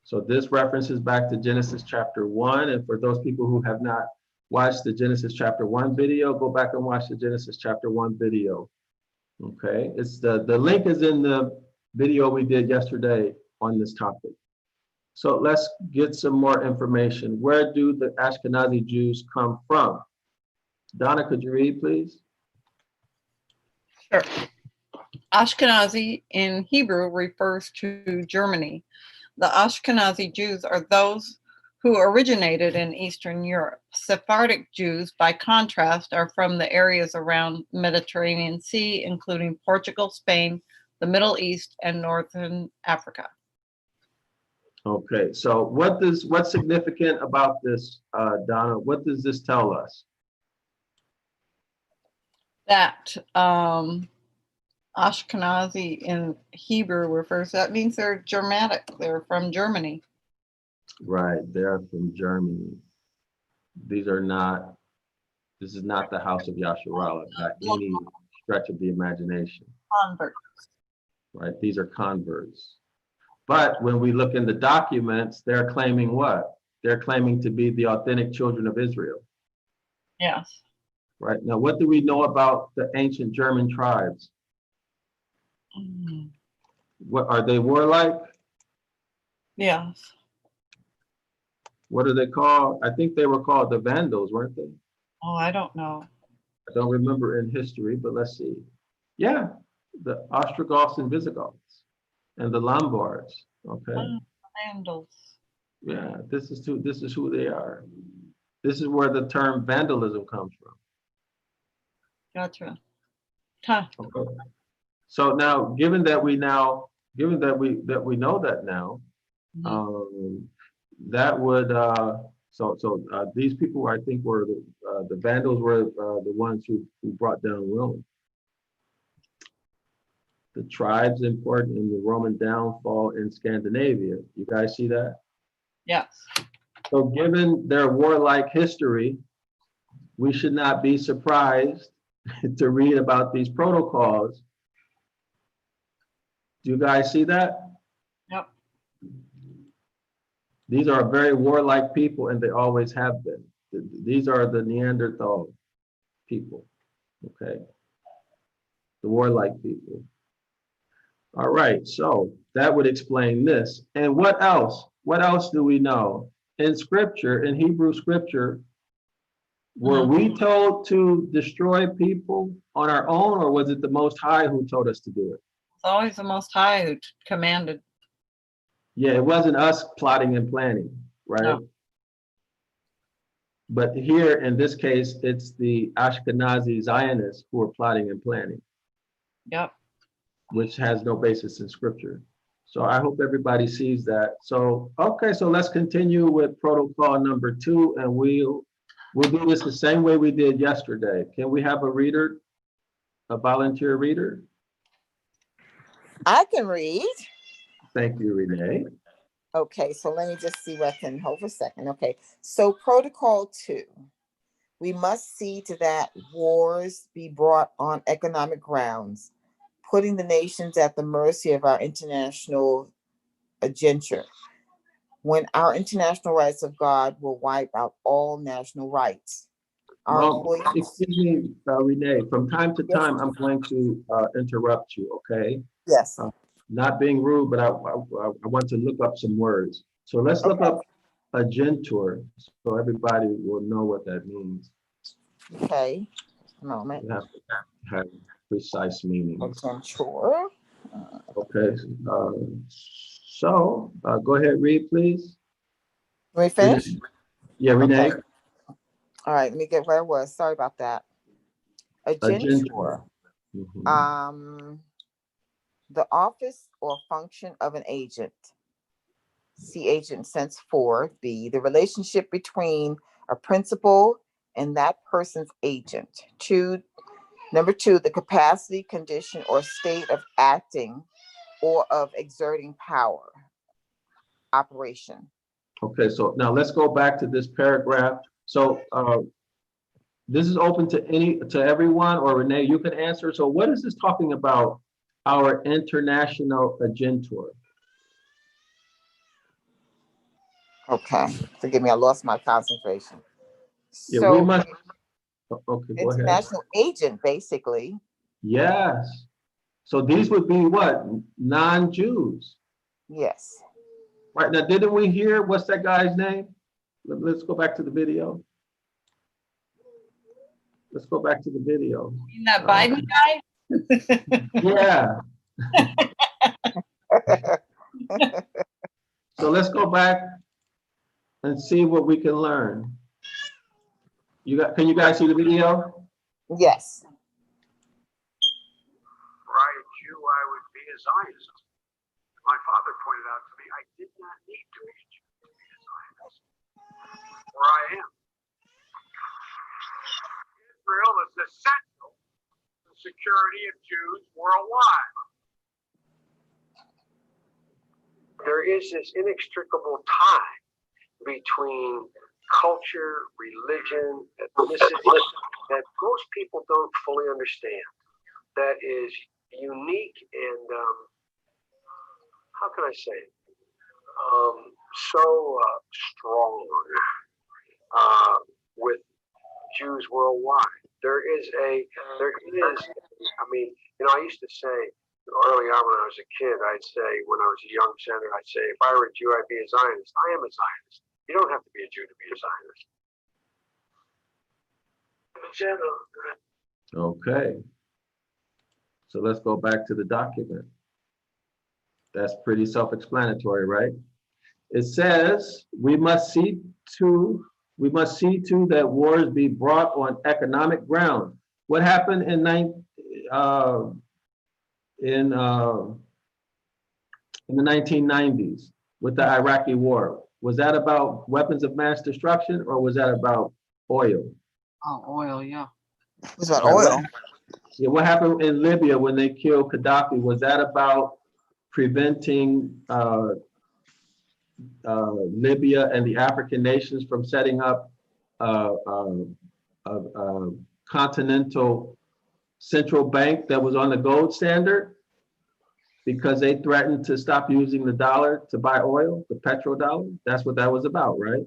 So this references back to Genesis chapter 1. And for those people who have not watched the Genesis chapter 1 video, go back and watch the Genesis chapter 1 video. Okay. It's the link is in the video we did yesterday on this topic. So let's get some more information. Where do the Ashkenazi Jews come from? Donna, could you read, please? Sure. Ashkenazi in Hebrew refers to Germany. The Ashkenazi Jews are those who originated in Eastern Europe. Sephardic Jews, by contrast, are from the areas around Mediterranean Sea, including Portugal, Spain, the Middle East, and Northern Africa. Okay, so what's significant about this, Donna? What does this tell us? That Ashkenazi in Hebrew refers, that means they're Germanic, they're from Germany. Right, they're from Germany. This is not the house of Yasharallah by any stretch of the imagination. Converts. Right, these are converts. But when we look in the documents, they're claiming what? They're claiming to be the authentic children of Israel. Yes. Right, now what do we know about the ancient German tribes? What are they, warlike? Yes. What are they called? I think they were called the Vandals, weren't they? Oh, I don't know. I don't remember in history, but let's see. Yeah, the Ostrogoths and Visigoths and the Lombards. Okay. Vandals. Yeah, this is who they are. This is where the term vandalism comes from. Gotcha. Huh. Okay. So now, given that we know that now, that would these people I think were the Vandals were the ones who brought down Rome. The tribes important in the Roman downfall in Scandinavia. You guys see that? Yes. So given their warlike history, we should not be surprised to read about these protocols. Do you guys see that? Yep. These are very warlike people, and they always have been. These are the Neanderthal people, okay? The warlike people. All right, so that would explain this. And what else? What else do we know? In scripture, in Hebrew scripture, were we told to destroy people on our own, or was it the Most High who told us to do it? It's always the Most High who commanded. Yeah, it wasn't us plotting and planning, right? No. But here, in this case, it's the Ashkenazi Zionists who are plotting and planning. Yep. Which has no basis in scripture. So I hope everybody sees that. So, okay, so let's continue with protocol number 2, and we'll do this the same way we did yesterday. Can we have a reader, a volunteer reader? I can read. Thank you, Renee. Okay, so let me just see what I can hold for a second. Okay, so protocol 2. We must see to that wars be brought on economic grounds, putting the nations at the mercy of our international agenda, when our international rights of God will wipe out all national rights. Excuse me, Renee, from time to time, I'm going to interrupt you, okay? Yes. Not being rude, but I want to look up some words. So let's look up agentur, so everybody will know what that means. Okay, just a moment. precise meaning. Agentur. Okay, go ahead, read, please. Let me finish. Yeah, Renee. Okay. All right, let me get where I was. Sorry about that. Agentur. Mhm. The office or function of an agent. See agent sense 4. B, the relationship between a principal and that person's agent. Number 2, the capacity, condition, or state of acting or of exerting power. Operation. Okay, so now let's go back to this paragraph. So this is open to everyone, or Renee, you can answer. So what is this talking about? Our international agentur. Okay, forgive me, I lost my concentration. Yeah, we So, must. Okay, go ahead. international agent, basically. Yes. So these would be what? Non-Jews. Yes. Right now, didn't we hear, what's that guy's name? Let's go back to the video. Let's go back to the video. In that Biden guy? Yeah. So let's go back and see what we can learn. Can you guys see the video? Yes. Were I a Jew, I would be a Zionist. My father pointed out to me, I did not need to be a Jew to be a Zionist. Where I am. Israel is essential to the security of Jews worldwide. There is this inextricable tie between culture, religion, ethnicity that most people don't fully understand. That is unique and how can I say it? So strong with Jews worldwide. I mean, I used to say early on when I was a kid, I'd say when I was a young senator, I'd say, if I were a Jew, I'd be a Zionist. I am a Zionist. You don't have to be a Jew to be a Zionist. Okay. So let's go back to the document. That's pretty self-explanatory, right? It says we must see to that wars be brought on economic ground. What happened in the 1990s with the Iraqi war? Was that about weapons of mass destruction, or was that about oil? Oh, oil, yeah. It was about oil. Yeah, what happened in Libya when they killed Gaddafi? Was that about preventing Libya and the African nations from setting up a continental central bank that was on the gold standard because they threatened to stop using the dollar to buy oil, the petrodollar? That's what that was about, right?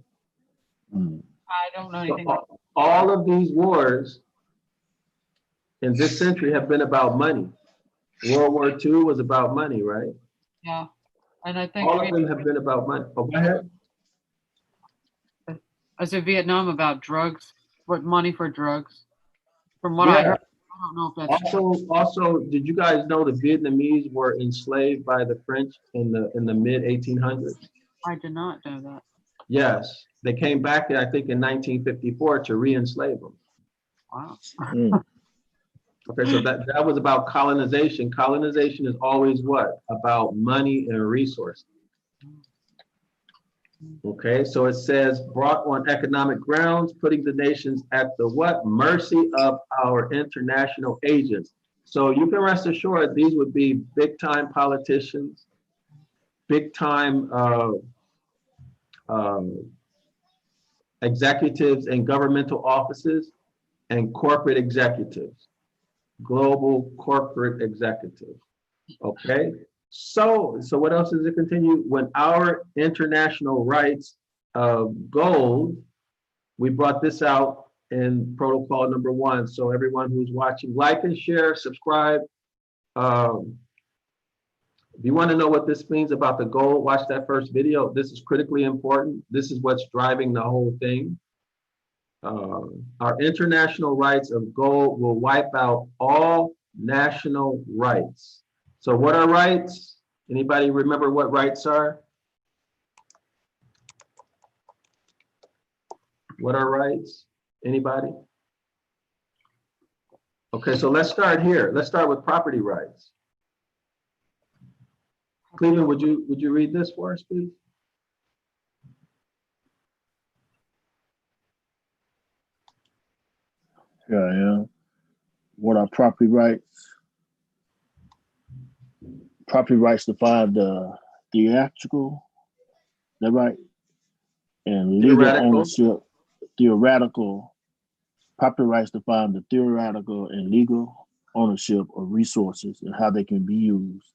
I don't know anything. So all of these wars in this century have been about money. World War II was about money, right? Yeah. And I think all of them have been about money. Oh, go ahead. I said Vietnam about drugs, what money for drugs. From what Yeah. I heard, I don't know if that's Also, did you guys know the Vietnamese were enslaved by the French in the mid 1800s? I did not know that. Yes, they came back, I think, in 1954 to re-enslave them. Wow. Okay, so that was about colonization. Colonization is always what? About money and resources. Okay, so it says brought on economic grounds, putting the nations at the what? Mercy of our international agents. So you can rest assured these would be big time politicians, big time executives in governmental offices, and corporate executives, global corporate executives. Okay, so what else does it continue? When our international rights of gold, we brought this out in protocol number 1. So everyone who's watching, like and share, subscribe. If you want to know what this means about the gold, watch that first video. This is critically important. This is what's driving the whole thing. Our international rights of gold will wipe out all national rights. So what are rights? Anybody remember what rights are? What are rights? Anybody? Okay, so let's start here. Let's start with property rights. Cleveland, would you read this for us, please? Here I am. What are property rights? Property rights define the theatrical, is that right? And legal Theoretical. ownership, theoretical. Property rights define the theoretical and legal ownership of resources and how they can be used.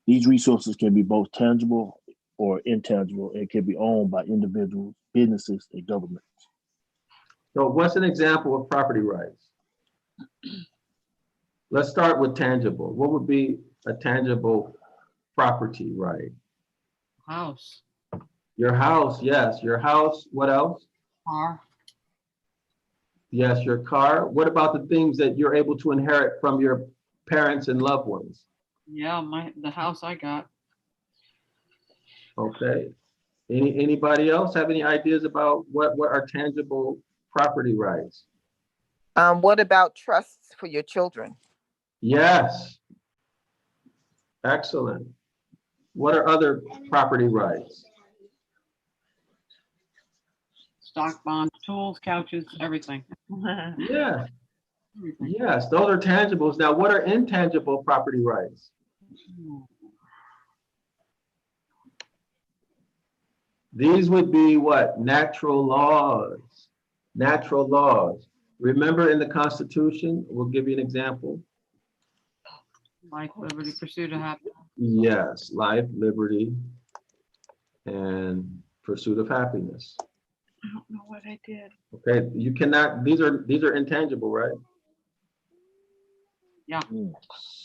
These resources can be both tangible or intangible and can be owned by individuals, businesses, and governments. So what's an example of property rights? Let's start with tangible. What would be a tangible property right? House, Your house, yes, your house. What else? car, Yes, your car. What about the things that you're able to inherit from your parents and loved ones? yeah, the house I got. Okay. Anybody else have any ideas about what are tangible property rights? What about trusts for your children? Yes. Excellent. What are other property rights? Stock, bonds, tools, couches, everything. Yeah. Everything. Yes, those are tangibles. Now, what are intangible property rights? These would be what? Natural laws. Natural laws. Remember in the Constitution, we'll give you an example. Life, liberty, pursuit of happiness. Yes, life, liberty, and pursuit of happiness. I don't know what I did. Okay, you cannot, these are intangible, right? Yeah.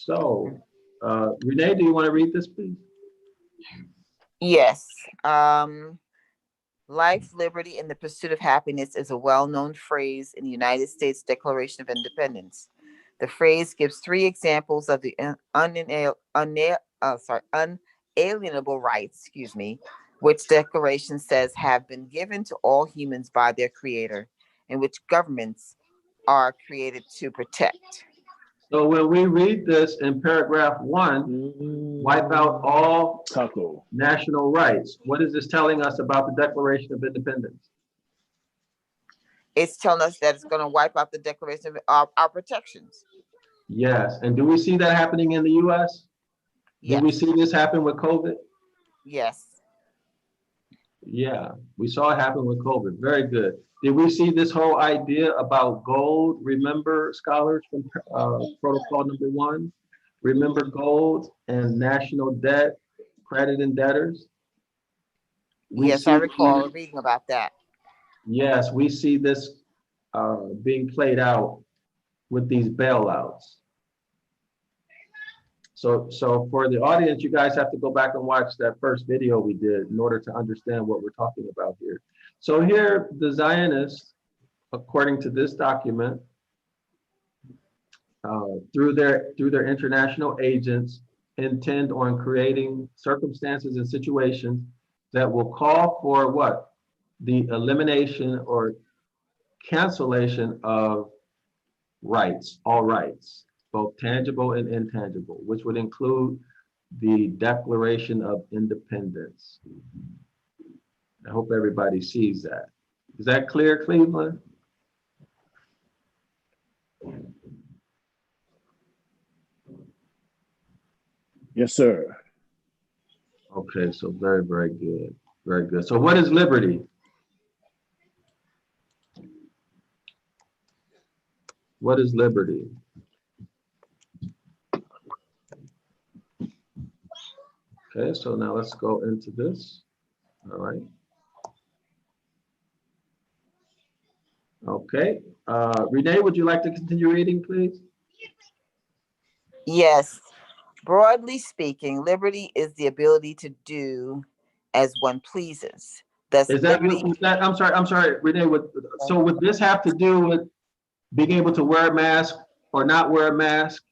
So, Renee, do you want to read this, please? Yes. Life, liberty, and the pursuit of happiness is a well-known phrase in the United States Declaration of Independence. The phrase gives three examples of the unalienable rights, which declaration says have been given to all humans by their creator, and which governments are created to protect. So when we read this in paragraph 1, wipe out all national rights. What is this telling us about the Declaration of Independence? It's telling us that it's going to wipe out the Declaration of our protections. Yes. And do we see that happening in the US? Yes. Did we see this happen with COVID? Yes. Yeah, we saw it happen with COVID. Very good. Did we see this whole idea about gold? Remember, scholars, from protocol number 1? Remember gold and national debt, credit and debtors? Yes, I recall reading about that. Yes, we see this being played out with these bailouts. So for the audience, you guys have to go back and watch that first video we did in order to understand what we're talking about here. So here, the Zionists, according to this document, through their international agents, intend on creating circumstances and situations that will call for what? The elimination or cancellation of rights, all rights, both tangible and intangible, which would include the Declaration of Independence. I hope everybody sees that. Is that clear, Cleveland? Yes, sir. Okay, so very, very good. Very good. So what is liberty? What is liberty? Okay, so now let's go into this. All right. Okay, Renee, would you like to continue reading, please? Yes. Broadly speaking, liberty is the ability to do as one pleases. Thus, Is that, liberty, I'm sorry, Renee, so would this have to do with being able to wear a mask or not wear a mask?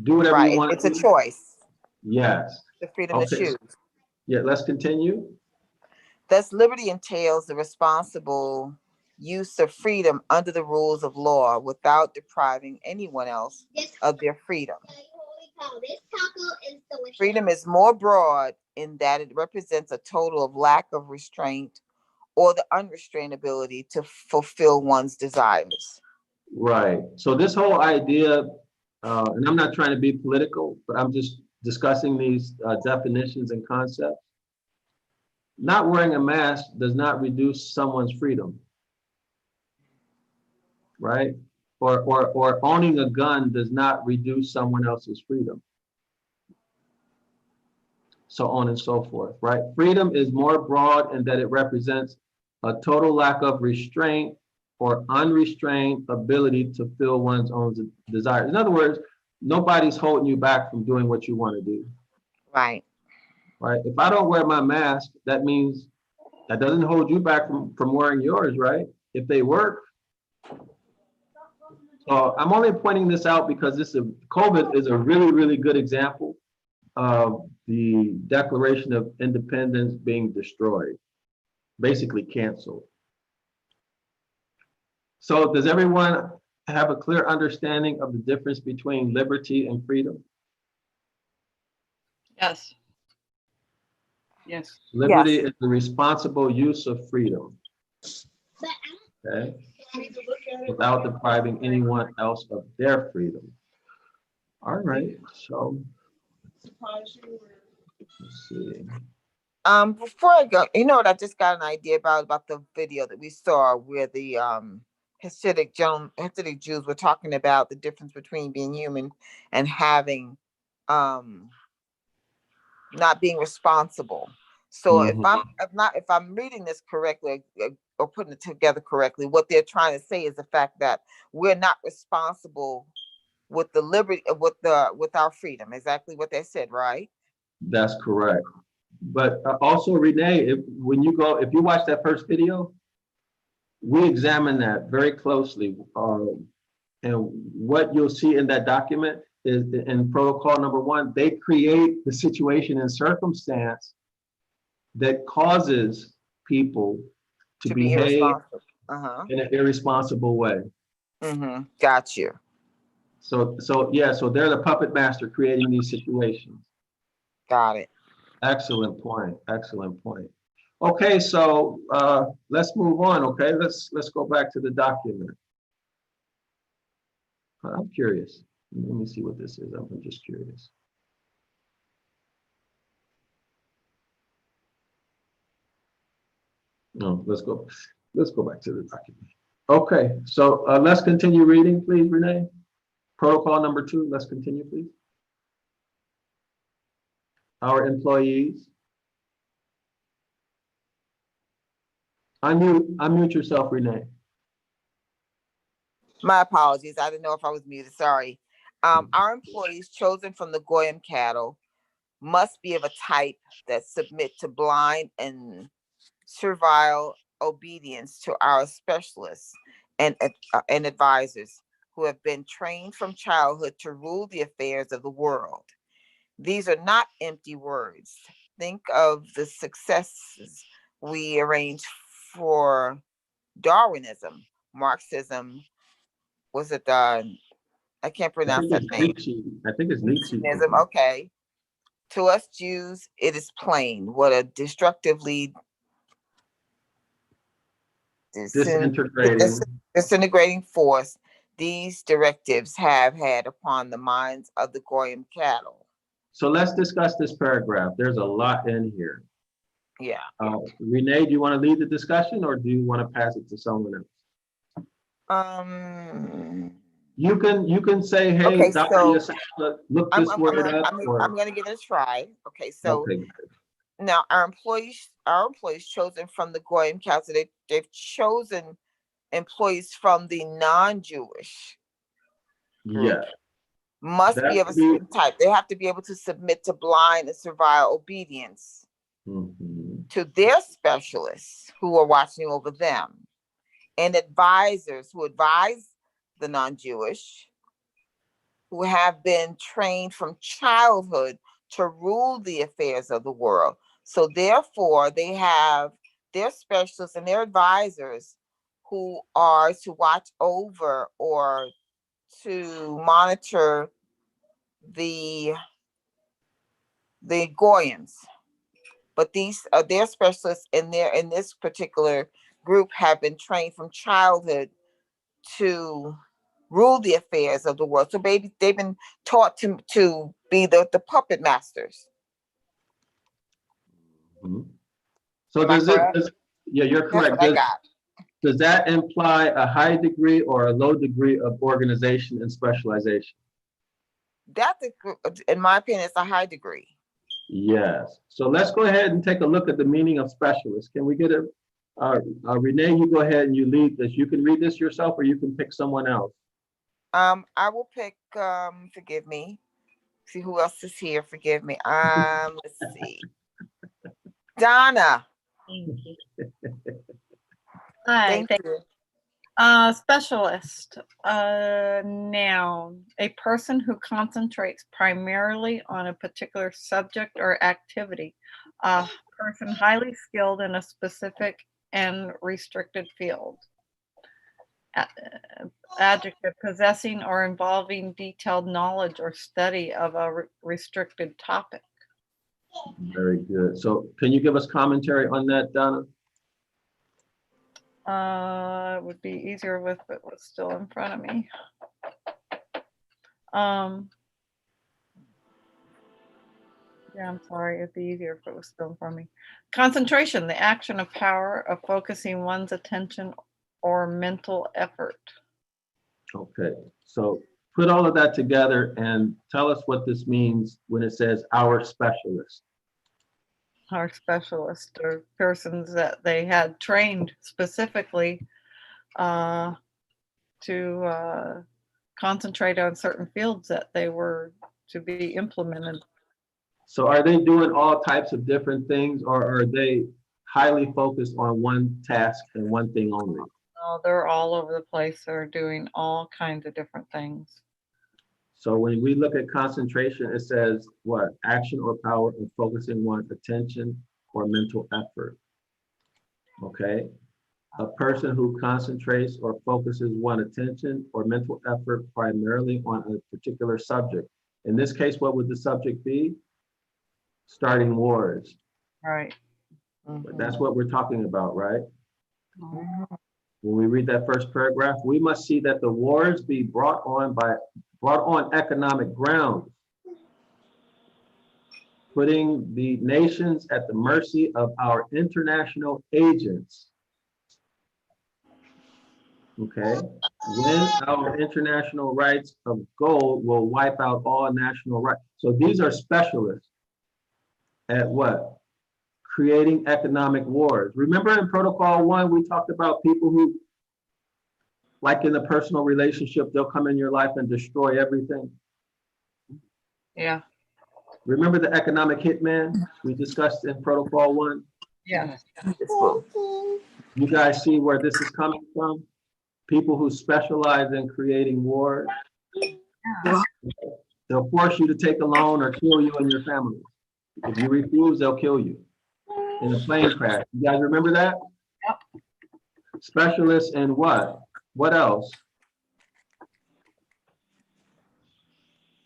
do whatever you Right. want It's to a do. choice, Yes. the freedom to Okay. choose. Yeah, let's continue. Thus, liberty entails the responsible use of freedom under the rules of law without depriving anyone else of their freedom. Freedom is more broad in that it represents a total of lack of restraint or the unrestrained ability to fulfill one's desires. Right. So this whole idea, and I'm not trying to be political, but I'm just discussing these definitions and concepts. Not wearing a mask does not reduce someone's freedom, right? Or owning a gun does not reduce someone else's freedom. So on and so forth, right? Freedom is more broad in that it represents a total lack of restraint or unrestrained ability to fill one's own desires. In other words, nobody's holding you back from doing what you want to do, Right. right? If I don't wear my mask, that means that doesn't hold you back from wearing yours, right? If they work. So I'm only pointing this out because COVID is a really, really good example of the Declaration of Independence being destroyed, basically canceled. So does everyone have a clear understanding of the difference between liberty and freedom? Yes. Yes. Liberty Yes. is the responsible use of freedom, okay, without depriving anyone else of their freedom. All right, so let's see. Before I go, you know what? I just got an idea about the video that we saw where the Hasidic Jews were talking about the difference between being human and having um not being responsible. So Mhm. if I'm reading this correctly or putting it together correctly, what they're trying to say is the fact that we're not responsible with the liberty with our freedom. Exactly what they said, right? That's correct. But also, Renee, if you watch that first video, we examine that very closely. And what you'll see in that document is in protocol number 1, they create the situation and circumstance that causes people to Be behave irresponsible. Uh-huh. in an irresponsible way. Mm-hmm. Got you. So they're the puppet master creating these situations. Got it. Excellent point. Excellent point. Okay, so let's move on. Okay, let's go back to the document. I'm curious. Let me see what this is. I'm just curious. No, let's go. Let's go back to the document. Okay, so let's continue reading, please, Renee. Protocol number 2. Let's continue, please. Our employees. Unmute yourself, Renee. My apologies. I didn't know if I was muted. Sorry. Our employees chosen from the Goyim cattle must be of a type that submit to blind and servile obedience to our specialists and advisors who have been trained from childhood to rule the affairs of the world. These are not empty words. Think of the successes we arranged for Darwinism, Marxism. Was it I can't I pronounce think that it's name. Nietzsche. I think it's Nietzsche. Nietzscheanism. Okay. To us Jews, it is plain what a destructively Disintegrating. disintegrating force these directives have had upon the minds of the Goyim cattle. So let's discuss this paragraph. There's a lot in here. Yeah. Renee, do you want to lead the discussion or do you want to pass it to someone else? You can say, hey, Okay, Dr. so Yasala, look this word up. I'm gonna give it a try. Okay, so Okay. now our employees chosen from the Goyim cattle, they've chosen employees from the non-Jewish group. Yeah. Must be of a certain type. They have to be able to submit to blind and servile obedience to their specialists who are watching over them, and advisors who advise the non-Jewish who have been trained from childhood to rule the affairs of the world. So therefore, they have their specialists and their advisors who are to watch over or to monitor the Goyans. But these their specialists in this particular group have been trained from childhood to rule the affairs of the world. So baby, they've been taught to be the puppet masters. Mhm. So Am I does it, correct? yeah, you're That's correct. what I got. Does that imply a high degree or a low degree of organization and specialization? That, in my opinion, is a high degree. Yes. So let's go ahead and take a look at the meaning of specialist. Can we get a, Renee, you go ahead and you lead this. You can read this yourself or you can pick someone else. I will pick, forgive me. See who else is here. Forgive me. Let's see. Donna. Hi, Thank you. specialist, noun, a person who concentrates primarily on a particular subject or activity, a person highly skilled in a specific and restricted field. Adjective, possessing or involving detailed knowledge or study of a restricted topic. Very good. So can you give us commentary on that, Donna? It would be easier if it was still in front of me. Yeah, I'm sorry. It'd be easier if it was still in front of me. Concentration, the action of power of focusing one's attention or mental effort. Okay. So put all of that together and tell us what this means when it says our specialist. Our specialists are persons that they had trained specifically to concentrate on certain fields that they were to be implemented. So are they doing all types of different things or are they highly focused on one task and one thing only? Oh, they're all over the place. They're doing all kinds of different things. So when we look at concentration, it says what? Action or power of focusing one's attention or mental effort. Okay. A person who concentrates or focuses one's attention or mental effort primarily on a particular subject. In this case, what would the subject be? Starting wars. Right. But that's what we're talking about, right? Mhm. When we read that first paragraph, we must see that the wars be brought on economic grounds, putting the nations at the mercy of our international agents. Okay, when our international rights of gold will wipe out all national rights. So these are specialists at what? Creating economic wars. Remember in Protocol 1, we talked about people who, like in a personal relationship, they'll come in your life and destroy everything. Yeah. Remember the economic hitman we discussed in Protocol 1? Yeah. You guys see where this is coming from? People who specialize in creating wars. They'll force you to take a loan or kill you and your family. If you refuse, they'll kill you in a plane crash. You guys remember that? Yep. Specialists in what? What else?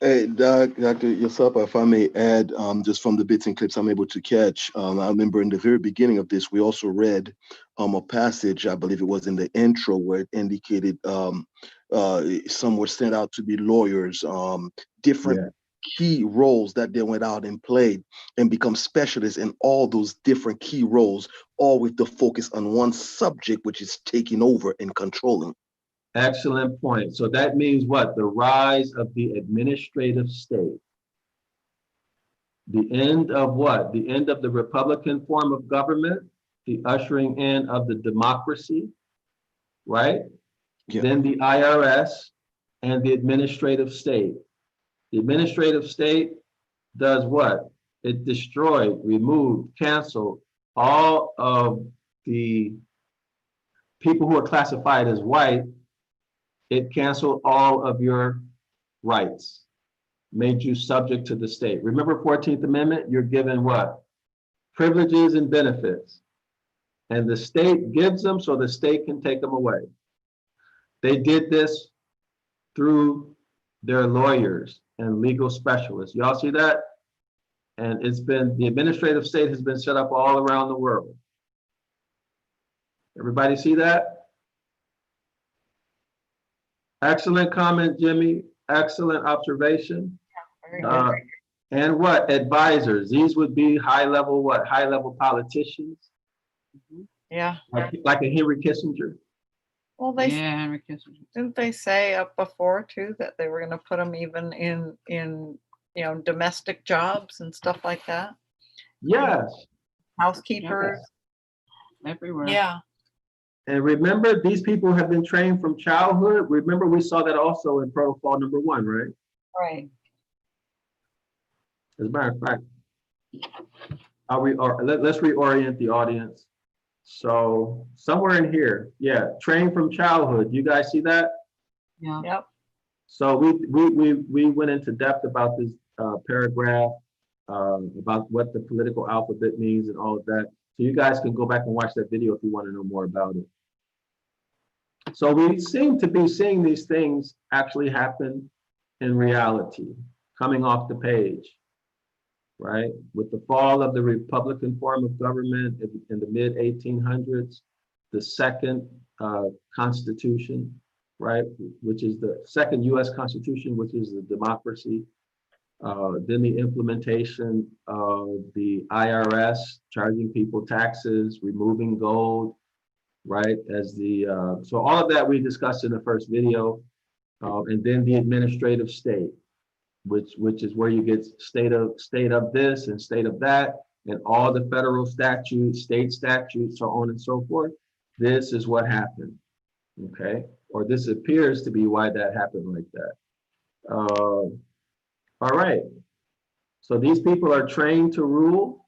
Hey, Dr. Yosapa, if I may add, just from the bits and clips I'm able to catch, I remember in the very beginning of this, we also read a passage, I believe it was in the intro, where it indicated some were sent out to be lawyers, different key roles that they went out and played and become specialists in all those different key roles, all with the focus on one subject, which is taking over and controlling. Excellent point. So that means what? The rise of the administrative state. The end of what? The end of the Republican form of government, the ushering in of the democracy, right? Yeah. Then the IRS and the administrative state. The administrative state does what? It destroyed, removed, canceled all of the people who are classified as white. It canceled all of your rights, made you subject to the state. Remember 14th Amendment, you're given what? Privileges and benefits. And the state gives them so the state can take them away. They did this through their lawyers and legal specialists. Y'all see that? And it's been, the administrative state has been set up all around the world. Everybody see that? Excellent comment, Jimmy. Excellent observation. Very good. And what? Advisors. These would be high-level what? High-level politicians, Yeah. like a Henry Kissinger. Well, they Yeah, Henry Kissinger. didn't they say up before too that they were going to put them even in domestic jobs and stuff like that, Yes. housekeepers. Everywhere. Yeah. And remember, these people have been trained from childhood. Remember, we saw that also in protocol number 1, right? Right. As a matter of fact, let's reorient the audience. So somewhere in here, yeah, trained from childhood. You guys see that? Yeah. Yep. So we went into depth about this paragraph, about what the political alphabet means and all of that. So you guys can go back and watch that video if you want to know more about it. So we seem to be seeing these things actually happen in reality, coming off the page, right? With the fall of the Republican form of government in the mid 1800s, the second Constitution, right? Which is the second US Constitution, which is the democracy. Then the implementation of the IRS, charging people taxes, removing gold, right? So all of that we discussed in the first video. And then the administrative state, which is where you get state of this and state of that, and all the federal statutes, state statutes, so on and so forth. This is what happened, okay? Or this appears to be why that happened like that. All right, so these people are trained to rule.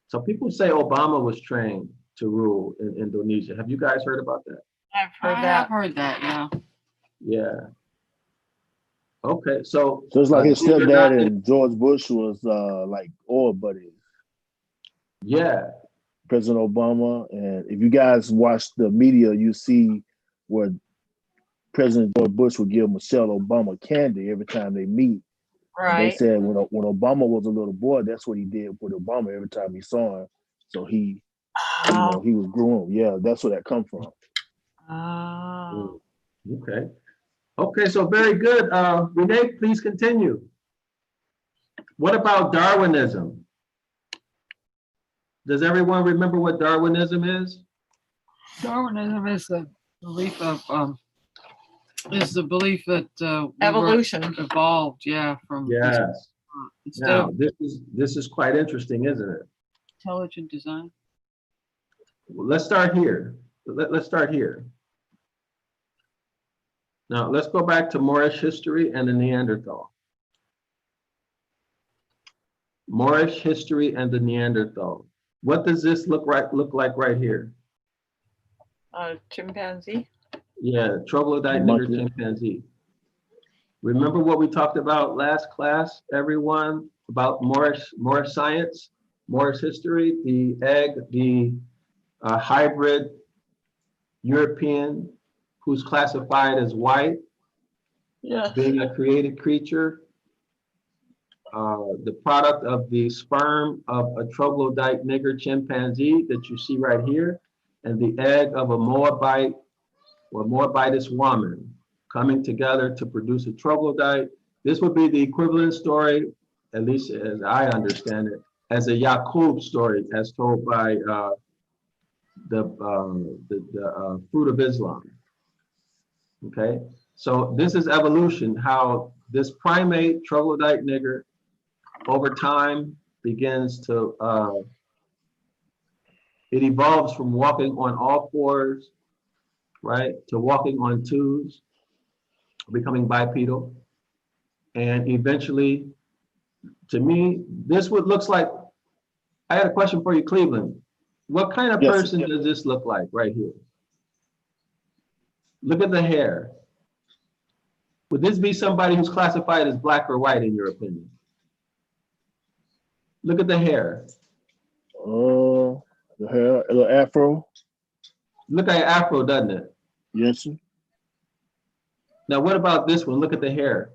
So people say Obama was trained to rule in Indonesia. Have you guys heard about that? I've heard I that. have heard that, yeah. Yeah. Okay, so it's like his these are stepdad not- and George Bush was like oil buddies. yeah, President Obama. And if you guys watch the media, you see where President George Bush would give Michelle Obama candy every time they meet. And they Right. said when Obama was a little boy, that's what he did with Obama every time he saw him. So he was groomed. Yeah, that's where that comes from. Oh. okay. Okay, so very good. Renee, please continue. What about Darwinism? Does everyone remember what Darwinism is? Darwinism is the belief of that we were Evolution. evolved, yeah, from Yes. instead Now, of this is quite interesting, isn't it? intelligent design. Well, let's start here. Let's start here. Now, let's go back to Moorish history and the Neanderthal. Moorish history and the Neanderthal. What does this look like right here? Chimpanzee. Yeah, troglodyte nigger Monkey. chimpanzee. Remember what we talked about last class, everyone, about Moorish science, Moorish history, the egg, the hybrid European who's classified as white, Yeah. being a created creature, the product of the sperm of a troglodyte nigger chimpanzee that you see right here, and the egg of a Moabite or Moabitess woman coming together to produce a troglodyte. This would be the equivalent story, at least as I understand it, as a Yaqub story as told by the Fruit of Islam. Okay, so this is evolution, how this primate troglodyte nigger over time begins to, it evolves from walking on all fours, right, to walking on twos, becoming bipedal. And eventually, to me, this what looks like, I had a question for you, Cleveland. What kind of Yes. person does this look like right here? Look at the hair. Would this be somebody who's classified as black or white in your opinion? Look at the hair. The hair, the afro. Look at afro, doesn't it? Yes, sir. Now, what about this one? Look at the hair.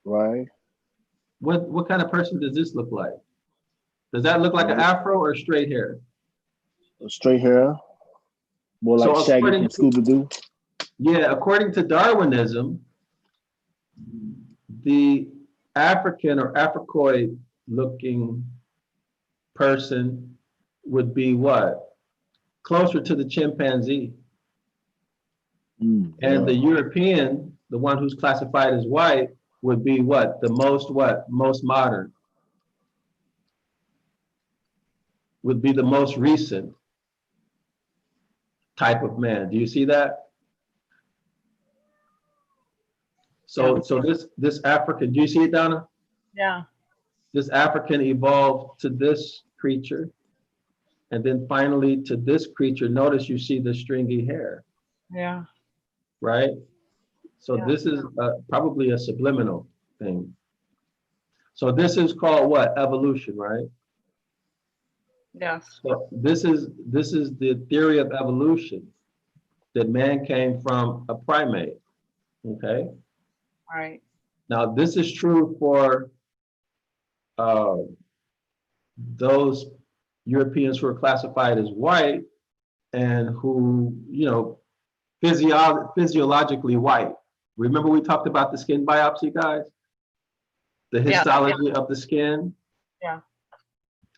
Right. What kind of person does this look like? Does that look like an afro or straight hair? Straight hair. More like So Shaggy from according to, Scooby-Doo. yeah, according to Darwinism, the African or Africoid looking person would be what? Closer to the chimpanzee. And the European, the one who's classified as white, would be what? The most what? Most modern. Would be the most recent type of man. Do you see that? So this African, do you see it, Donna? Yeah. This African evolved to this creature, and then finally to this creature. Notice you see the stringy hair, Yeah. right? So Yeah. this is probably a subliminal thing. So this is called what? Evolution, right? Yes. So this is the theory of evolution, that man came from a primate. Okay. Right. Now this is true for those Europeans who are classified as white and who, you know, physiologically white. Remember we talked about the skin biopsy, guys? The histology of the skin? Yeah.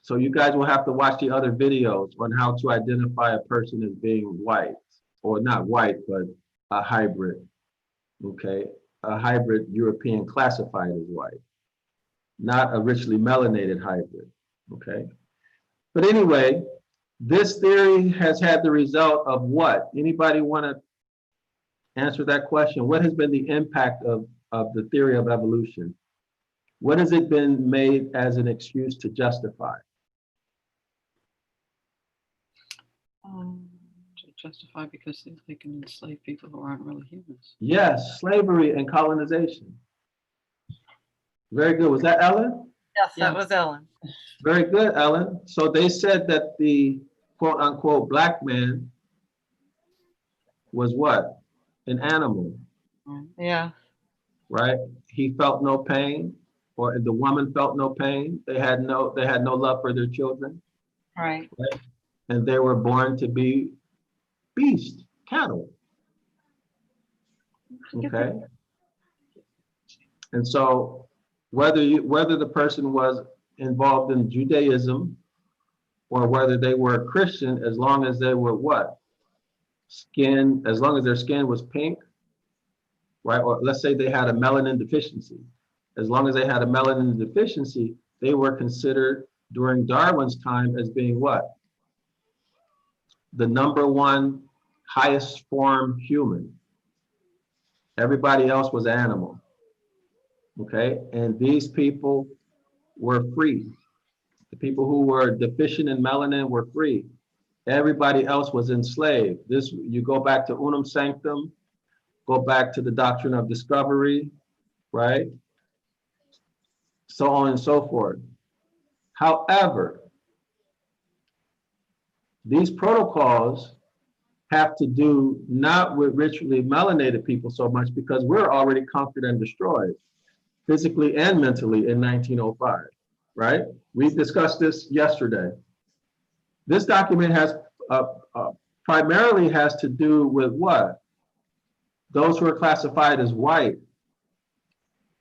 So you guys will have to watch the other videos on how to identify a person as being white, or not white, but a hybrid, okay? A hybrid European classified as white, not a richly melanated hybrid, okay? But anyway, this theory has had the result of what? Anybody want to answer that question? What has been the impact of the theory of evolution? What has it been made as an excuse to justify? To justify because they can enslave people who aren't really humans. Yes, slavery and colonization. Very good. Was that Ellen? Yes, Yeah. that was Ellen. Very good, Ellen. So they said that the quote unquote black man was what? An animal, Yeah. right? He felt no pain, or the woman felt no pain. They had no love for their children, Right. right? And they were born to be beasts, cattle. Okay. And so whether the person was involved in Judaism or whether they were a Christian, as long as they were what? As long as their skin was pink, right? Or let's say they had a melanin deficiency. As long as they had a melanin deficiency, they were considered during Darwin's time as being what? The #1 highest form human. Everybody else was animal. Okay, and these people were free. The people who were deficient in melanin were free. Everybody else was enslaved. This, you go back to Unum Sanctum, go back to the doctrine of discovery, right? So on and so forth. However, these protocols have to do not with richly melanated people so much, because we're already conquered and destroyed, physically and mentally, in 1905, right? We discussed this yesterday. This document has primarily has to do with what? Those who are classified as white,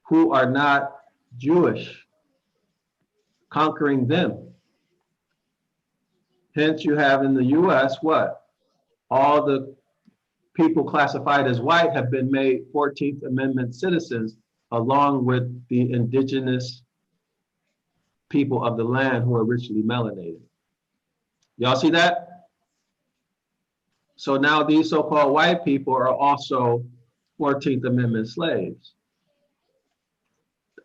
who are not Jewish, conquering them. Hence you have in the US what? All the people classified as white have been made 14th Amendment citizens, along with the indigenous people of the land who are richly melanated. Y'all see that? So now these so-called white people are also 14th Amendment slaves,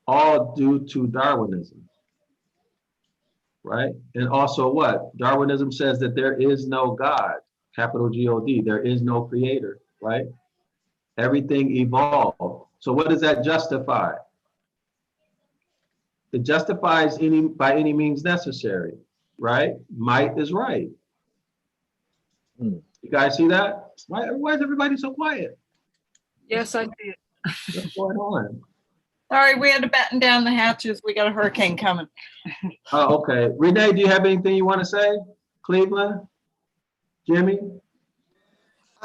all due to Darwinism, right? And also what? Darwinism says that there is no God, capital G-O-D, there is no creator, right? Everything evolved. So what does that justify? It justifies by any means necessary, right? Might is right. Hmm. You guys see that? Why is everybody so quiet? Yes, I see it. What's going on? Sorry, we had to batten down the hatches. We got a hurricane coming. Oh, okay. Renee, do you have anything you want to say? Cleveland? Jimmy?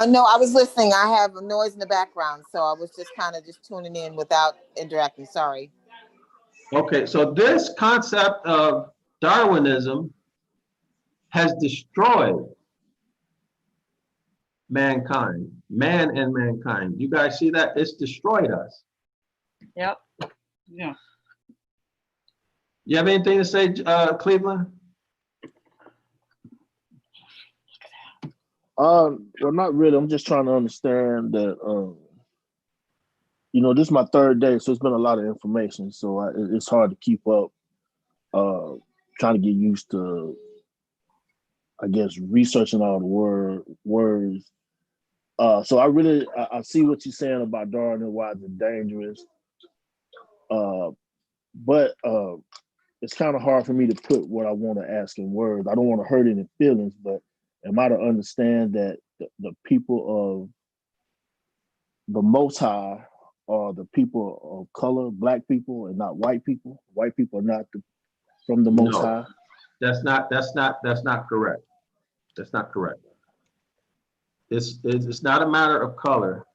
No, I was listening. I have a noise in the background, so I was just kind of just tuning in without interacting. Sorry. Okay, so this concept of Darwinism has destroyed mankind, man and mankind. You guys see that? It's destroyed us. Yep. Yeah. You have anything to say, Cleveland? Well, not really. I'm just trying to understand that. This is my third day, so it's been a lot of information. So it's hard to keep up. Trying to get used to, I guess, researching all the words. So I see what you're saying about Darwin and why it's dangerous. But it's kind of hard for me to put what I want to ask in words. I don't want to hurt any feelings, but am I to understand that the people of the Most High are the people of color, Black people, and not white people? White people are not from the Most High? That's not correct. That's not correct. It's not a matter of color.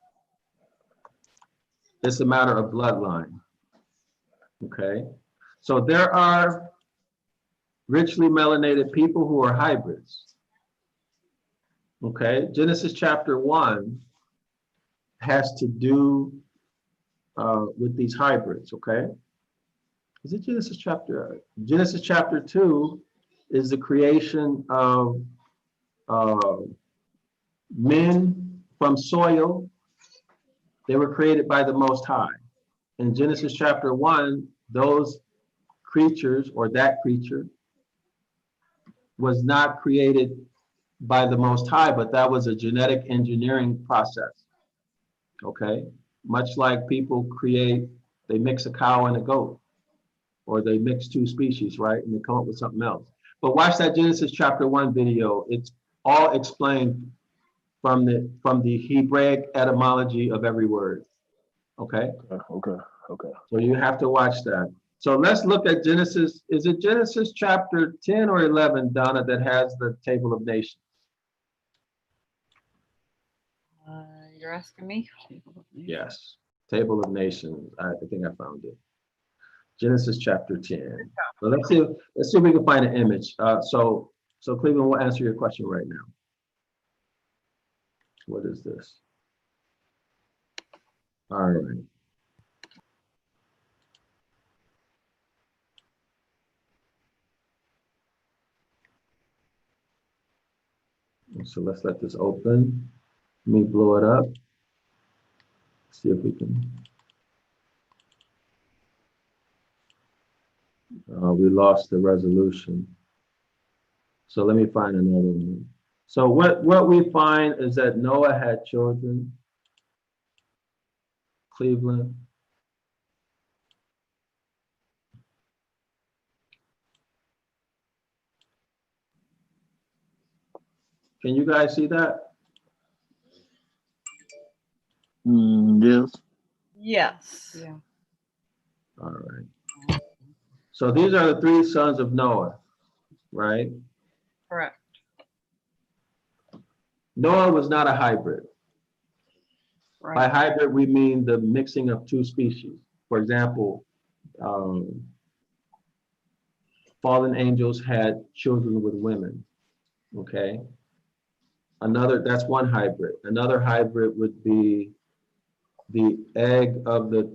It's a matter of bloodline. Okay? So there are richly melanated people who are hybrids. Okay? Genesis chapter 1 has to do with these hybrids, okay? Is it Genesis chapter? Genesis chapter 2 is the creation of men from soil. They were created by the Most High. In Genesis chapter 1, those creatures, or that creature, was not created by the Most High, but that was a genetic engineering process. Okay? Much like people they mix a cow and a goat, or they mix two species, right? And they come up with something else. But watch that Genesis chapter 1 video. It's all explained from the Hebraic etymology of every word. Okay? Okay. So you have to watch that. So let's look at Genesis. Is it Genesis chapter 10 or 11, Donna, that has the table of nations? You're asking me? Yes. Table of nations. I think I found it. Genesis chapter 10. So let's see if we can find an image. So Cleveland will answer your question right now. What is this? All right. So let's let this open. Let me blow it up. See if we can. We lost the resolution. So let me find another one. So what we find is that Noah had children. Cleveland. Can you guys see that? Yes. Yes. Yeah. All right. So these are the three sons of Noah, right? Correct. Noah was not a hybrid. Right. By hybrid, we mean the mixing of two species. For example, fallen angels had children with women, okay? That's one hybrid. Another hybrid would be the egg of the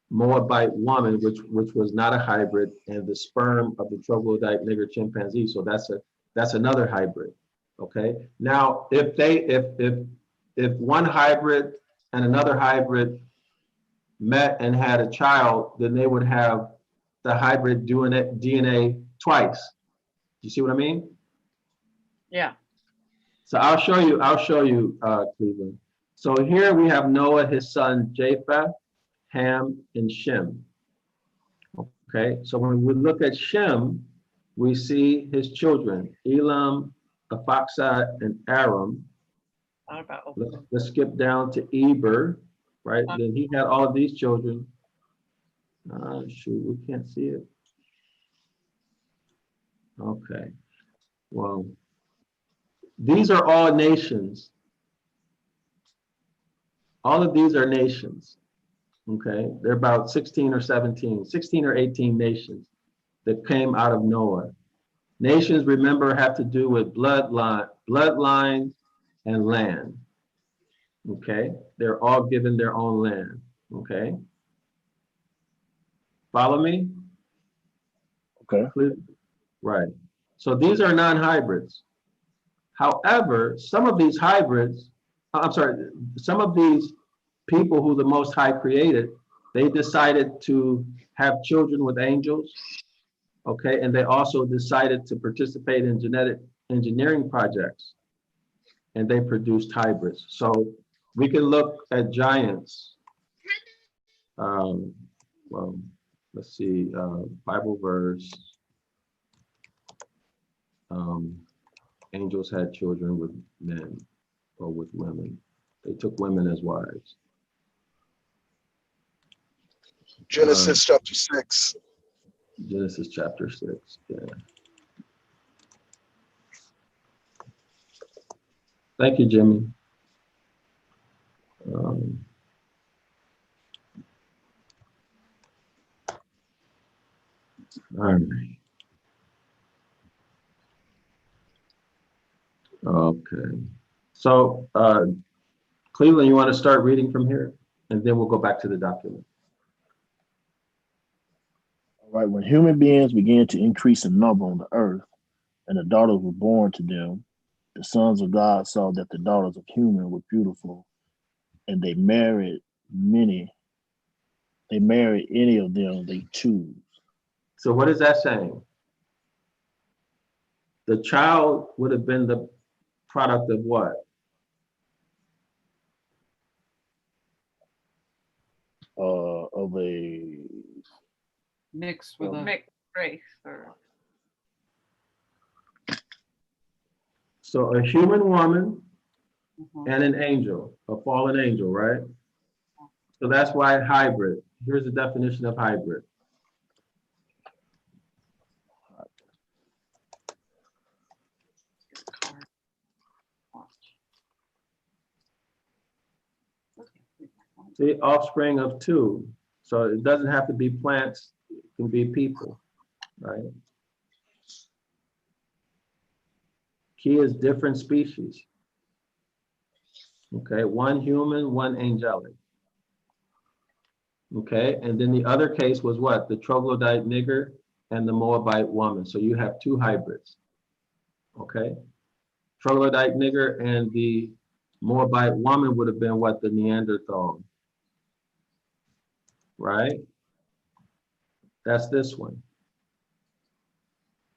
Moabite woman, which was not a hybrid, and the sperm of the troglodyte nigger chimpanzee. So that's another hybrid. Okay. Now, if one hybrid and another hybrid met and had a child, then they would have the hybrid doing DNA twice. You see what I mean? Yeah. So I'll show you, Cleveland. So here we have Noah, his son Japheth, Ham, and Shem. Okay, so when we look at Shem, we see his children, Elam, Aphoxad, and Aram. Not about Let's skip down to Eber, right? Then he had all these children. Shoot, we can't see it. Okay, well, these are all nations. All of these are nations, okay? They're about 16 or 18 nations that came out of Noah. Nations, remember, have to do with bloodline and land, okay? They're all given their own land, okay? Follow me? Okay. Right. So these are non-hybrids. However, some of these hybrids, some of these people who the Most High created, they decided to have children with angels, okay? And they also decided to participate in genetic engineering projects, and they produced hybrids. So we can look at giants. Well, let's see, Bible verse. Angels had children with men or with women. They took women as wives. Genesis chapter 6. Genesis chapter 6, yeah. Thank you, Jimmy. All right. Okay. So, Cleveland, you want to start reading from here? And then we'll go back to the document. All right. When human beings began to increase in number on the earth, and the daughters were born to them, the sons of God saw that the daughters of human were beautiful, and they married many. They married any of them they choose. So what is that saying? The child would have been the product of what? Of a Mixed with a mixed race or So a human woman Mhm. and an angel, a fallen angel, right? So that's why hybrid. Here's the definition of hybrid. card. Watch. See, offspring of two. So it doesn't have to be plants, it can be people, right? Key is different species. Okay, one human, one angelic. Okay, and then the other case was what? The troglodyte nigger and the Moabite woman. So you have two hybrids. Okay, troglodyte nigger and the Moabite woman would have been what? The Neanderthal. Right? That's this one.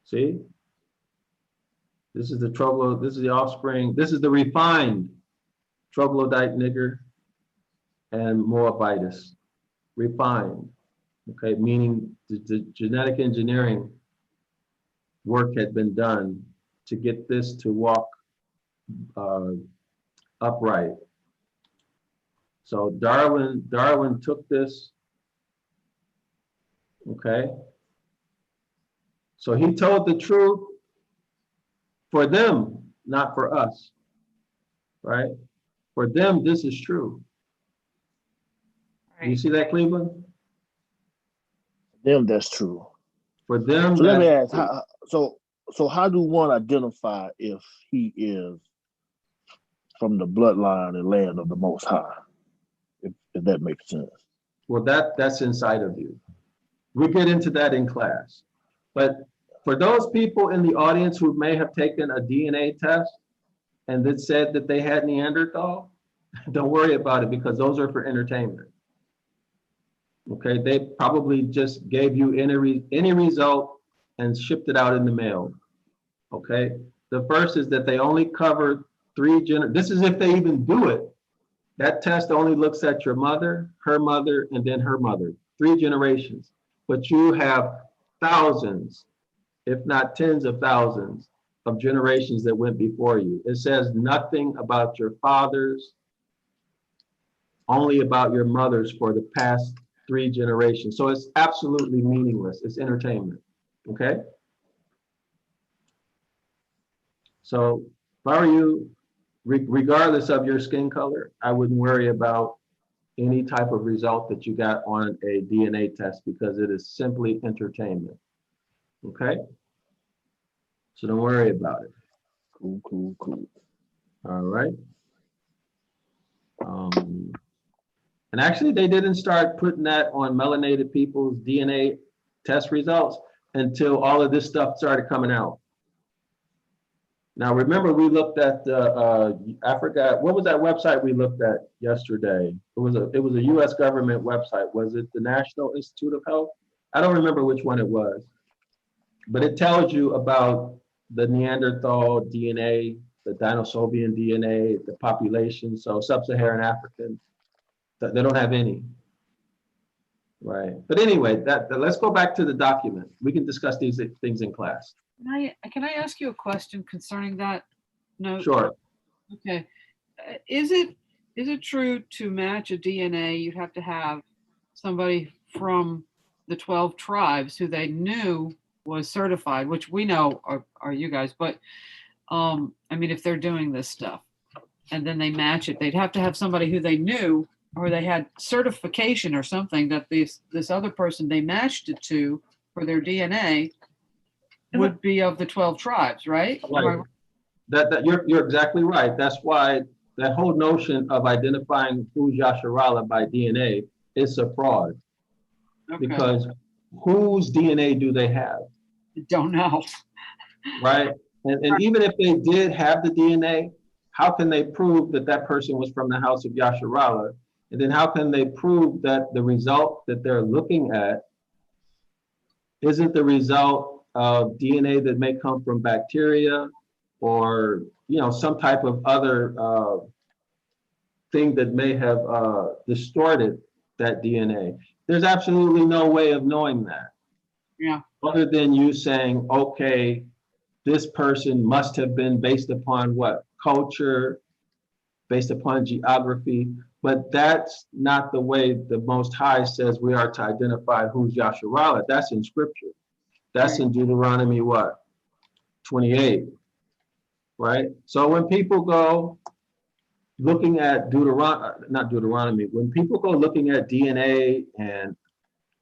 See? This is the offspring, this is the refined troglodyte nigger and Moabitess. Refined. Okay, meaning the genetic engineering work had been done to get this to walk upright. So Darwin took this, okay? So he told the truth for them, not for us, right? For them, this is true. You see that, Cleveland? them, that's true. For them, So let me that's ask, so how do one identify if he is from the bloodline and land of the Most High? If that makes sense. well, that's inside of you. We get into that in class. But for those people in the audience who may have taken a DNA test and that said that they had Neanderthal, don't worry about it because those are for entertainment. Okay, they probably just gave you any result and shipped it out in the mail. Okay, the first is that they only covered this is if they even do it. That test only looks at your mother, and then her mother, 3 generations. But you have thousands, if not tens of thousands, of generations that went before you. It says nothing about your fathers, only about your mothers for the past 3 generations. So it's absolutely meaningless. It's entertainment. Okay? So if I were you, regardless of your skin color, I wouldn't worry about any type of result that you got on a DNA test because it is simply entertainment. Okay? So don't worry about it. Cool. All right. And actually, they didn't start putting that on melanated people's DNA test results until all of this stuff started coming out. Now, remember, we looked at I forgot, what was that website we looked at yesterday? It was a U.S. government website. Was it the National Institute of Health? I don't remember which one it was, but it tells you about the Neanderthal DNA, the Denisovian DNA, the population. So sub-Saharan Africans, they don't have any. Right. But anyway, let's go back to the document. We can discuss these things in class. Can I ask you a question concerning that note? Sure. Okay. Is it true to match a DNA, you have to have somebody from the 12 tribes who they knew was certified, which we know are you guys, but I mean, if they're doing this stuff and then they match it, they'd have to have somebody who they knew or they had certification or something that this other person they matched it to for their DNA would be of the 12 tribes, right? Right. That you're exactly right. That's why that whole notion of identifying who's Yasharala by DNA is a fraud. Okay. Because whose DNA do they have? Don't know. Right. And even if they did have the DNA, how can they prove that that person was from the house of Yasharala? And then how can they prove that the result that they're looking at isn't the result of DNA that may come from bacteria or, some type of other thing that may have distorted that DNA? There's absolutely no way of knowing that. Yeah. Other than you saying, okay, this person must have been based upon what? Culture, based upon geography. But that's not the way the Most High says we are to identify who's Yasharala. That's in Scripture. That's in Deuteronomy what? 28, right? So when people go looking at when people go looking at DNA and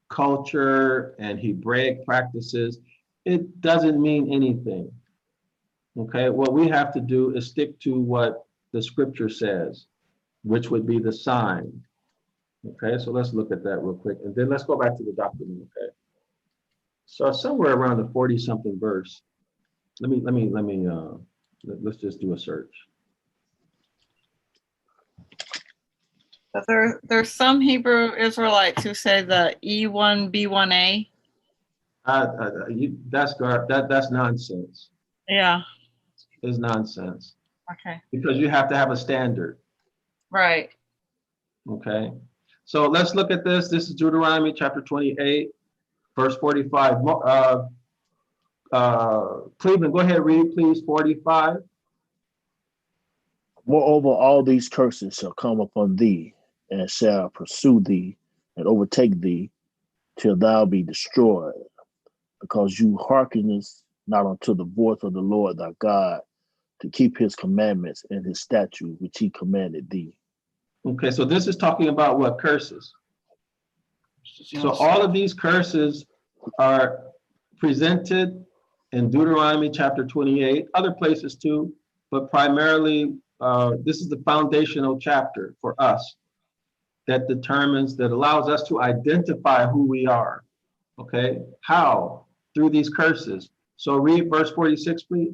culture and Hebraic practices, it doesn't mean anything. Okay, what we have to do is stick to what the Scripture says, which would be the sign. Okay, so let's look at that real quick, and then let's go back to the document. Okay, so somewhere around the 40-something verse. Let's just do a search. But there's some Hebrew Israelites who say the E1B1A. That's nonsense. Yeah. It's nonsense. Okay. Because you have to have a standard. Right. Okay. So let's look at this. This is Deuteronomy chapter 28, verse 45. Cleveland, go ahead, read, please, 45. Moreover, all these curses shall come upon thee, and shall pursue thee, and overtake thee, till thou be destroyed, because you hearkenest not unto the voice of the Lord thy God, to keep his commandments and his statutes, which he commanded thee. Okay, so this is talking about what? Curses. So all of these curses are presented in Deuteronomy chapter 28, other places too, but primarily this is the foundational chapter for us that allows us to identify who we are. Okay, how? Through these curses. So read verse 46, please.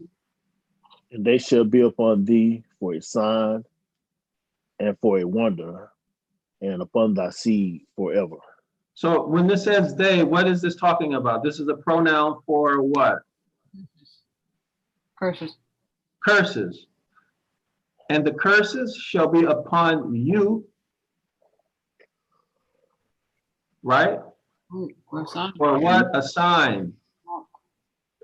And they shall be upon thee for a sign and for a wonder, and upon thy seed forever. So when this says they, what is this talking about? This is a pronoun for what? Curses. Curses. And the curses shall be upon you, right? Or what? A sign.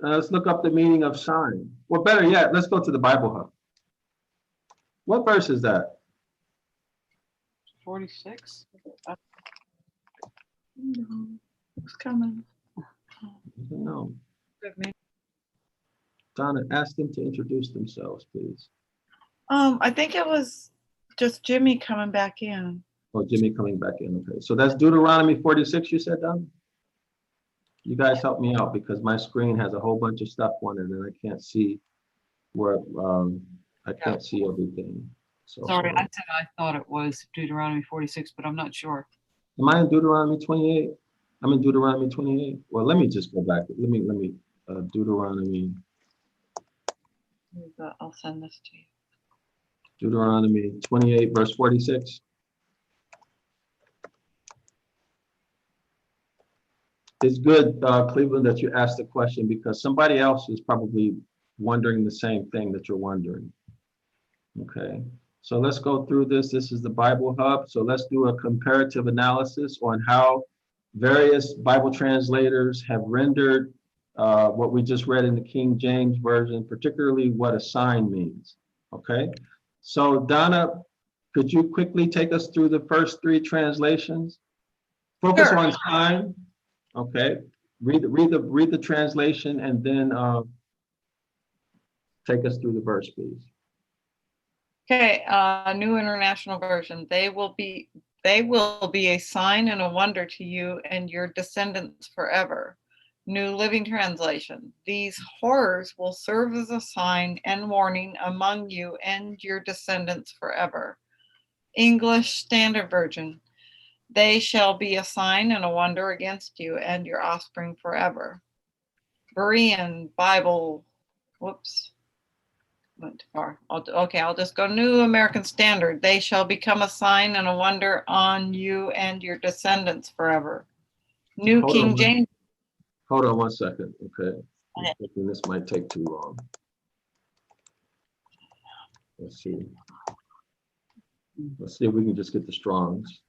Let's look up the meaning of sign. Well, better yet, let's go to the Bible Hub. What verse is that? 46. It's coming. I don't know. Good man. Donna, ask them to introduce themselves, please. I think it was just Jimmy coming back in. Oh, Jimmy coming back in. Okay, so that's Deuteronomy 46, you said, Donna? You guys help me out because my screen has a whole bunch of stuff on it and I can't see where, I can't see everything. So, Sorry, I said I thought it was Deuteronomy 46, but I'm not sure. am I in Deuteronomy 28? I'm in Deuteronomy 28. Well, let me just go back. Let me Deuteronomy. I'll send this to you. Deuteronomy 28, verse 46. It's good, Cleveland, that you asked the question because somebody else is probably wondering the same thing that you're wondering. Okay, so let's go through this. This is the Bible Hub. So let's do a comparative analysis on how various Bible translators have rendered what we just read in the King James Version, particularly what a sign means. Okay, so Donna, could you quickly take us through the first three translations? Focus Sure. on sign. Okay, read the translation and then take us through the verse, please. Okay, New International Version. They will be a sign and a wonder to you and your descendants forever. New Living Translation. These horrors will serve as a sign and warning among you and your descendants forever. English Standard Version. They shall be a sign and a wonder against you and your offspring forever. Berean Bible. Whoops. Went too far. I'll just go New American Standard. They shall become a sign and a wonder on you and your descendants forever. New King James. Hold on 1 second, okay? Okay. I'm thinking this might take too long. Let's see. Let's see if we can just get the Strongs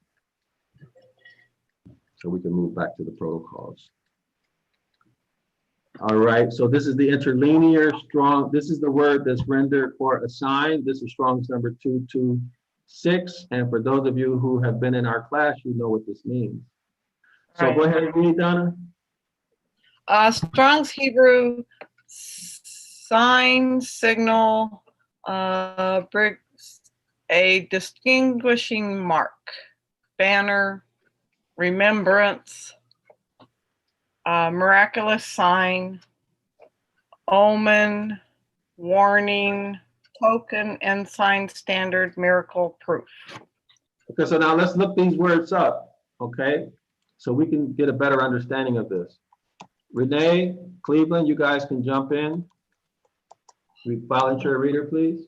so we can move back to the protocols. All right, so this is the interlinear strong. This is the word that's rendered for a sign. This is Strong's number 226. And for those of you who have been in our class, you know what this means. So Right. go ahead and read, Donna. Strong's Hebrew sign, signal, a distinguishing mark, banner, remembrance, miraculous sign, omen, warning, token, and sign, standard, miracle, proof. Okay, so now let's look these words up, okay? So we can get a better understanding of this. Renee, Cleveland, you guys can jump in. Volunteer reader, please.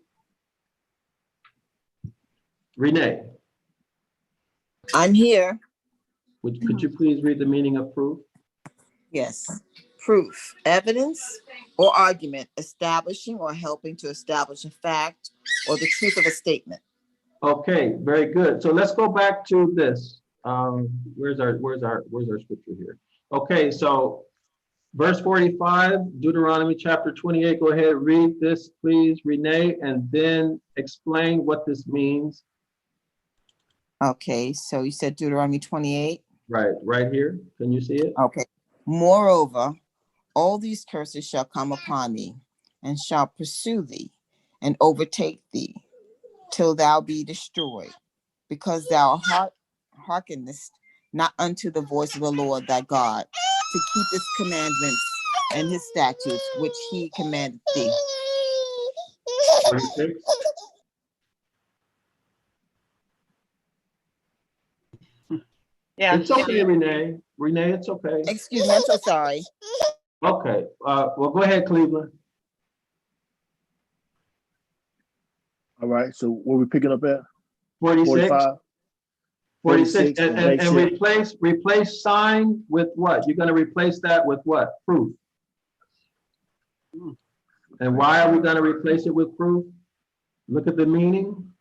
Renee, I'm here. could you please read the meaning of proof? Yes. Proof, evidence or argument establishing or helping to establish a fact or the truth of a statement. Okay, very good. So let's go back to this. Where's our scripture here? Okay, so verse 45, Deuteronomy chapter 28. Go ahead, read this, please, Renee, and then explain what this means. Okay, so you said Deuteronomy 28. Right here. Can you see it? Okay. Moreover, all these curses shall come upon thee, and shall pursue thee, and overtake thee, till thou be destroyed, because thou hearkenest not unto the voice of the Lord thy God, to keep his commandments and his statutes, which he commanded thee. 46. Yeah. It's okay, Renee. Renee, it's okay. Excuse me, I'm so sorry. Okay. Well, go ahead, Cleveland. All right. So what we picking up at? 46. 45. 46. And makes it- replace sign with what? You're going to replace that with what? Proof. And why are we going to replace it with proof? Look at the meaning.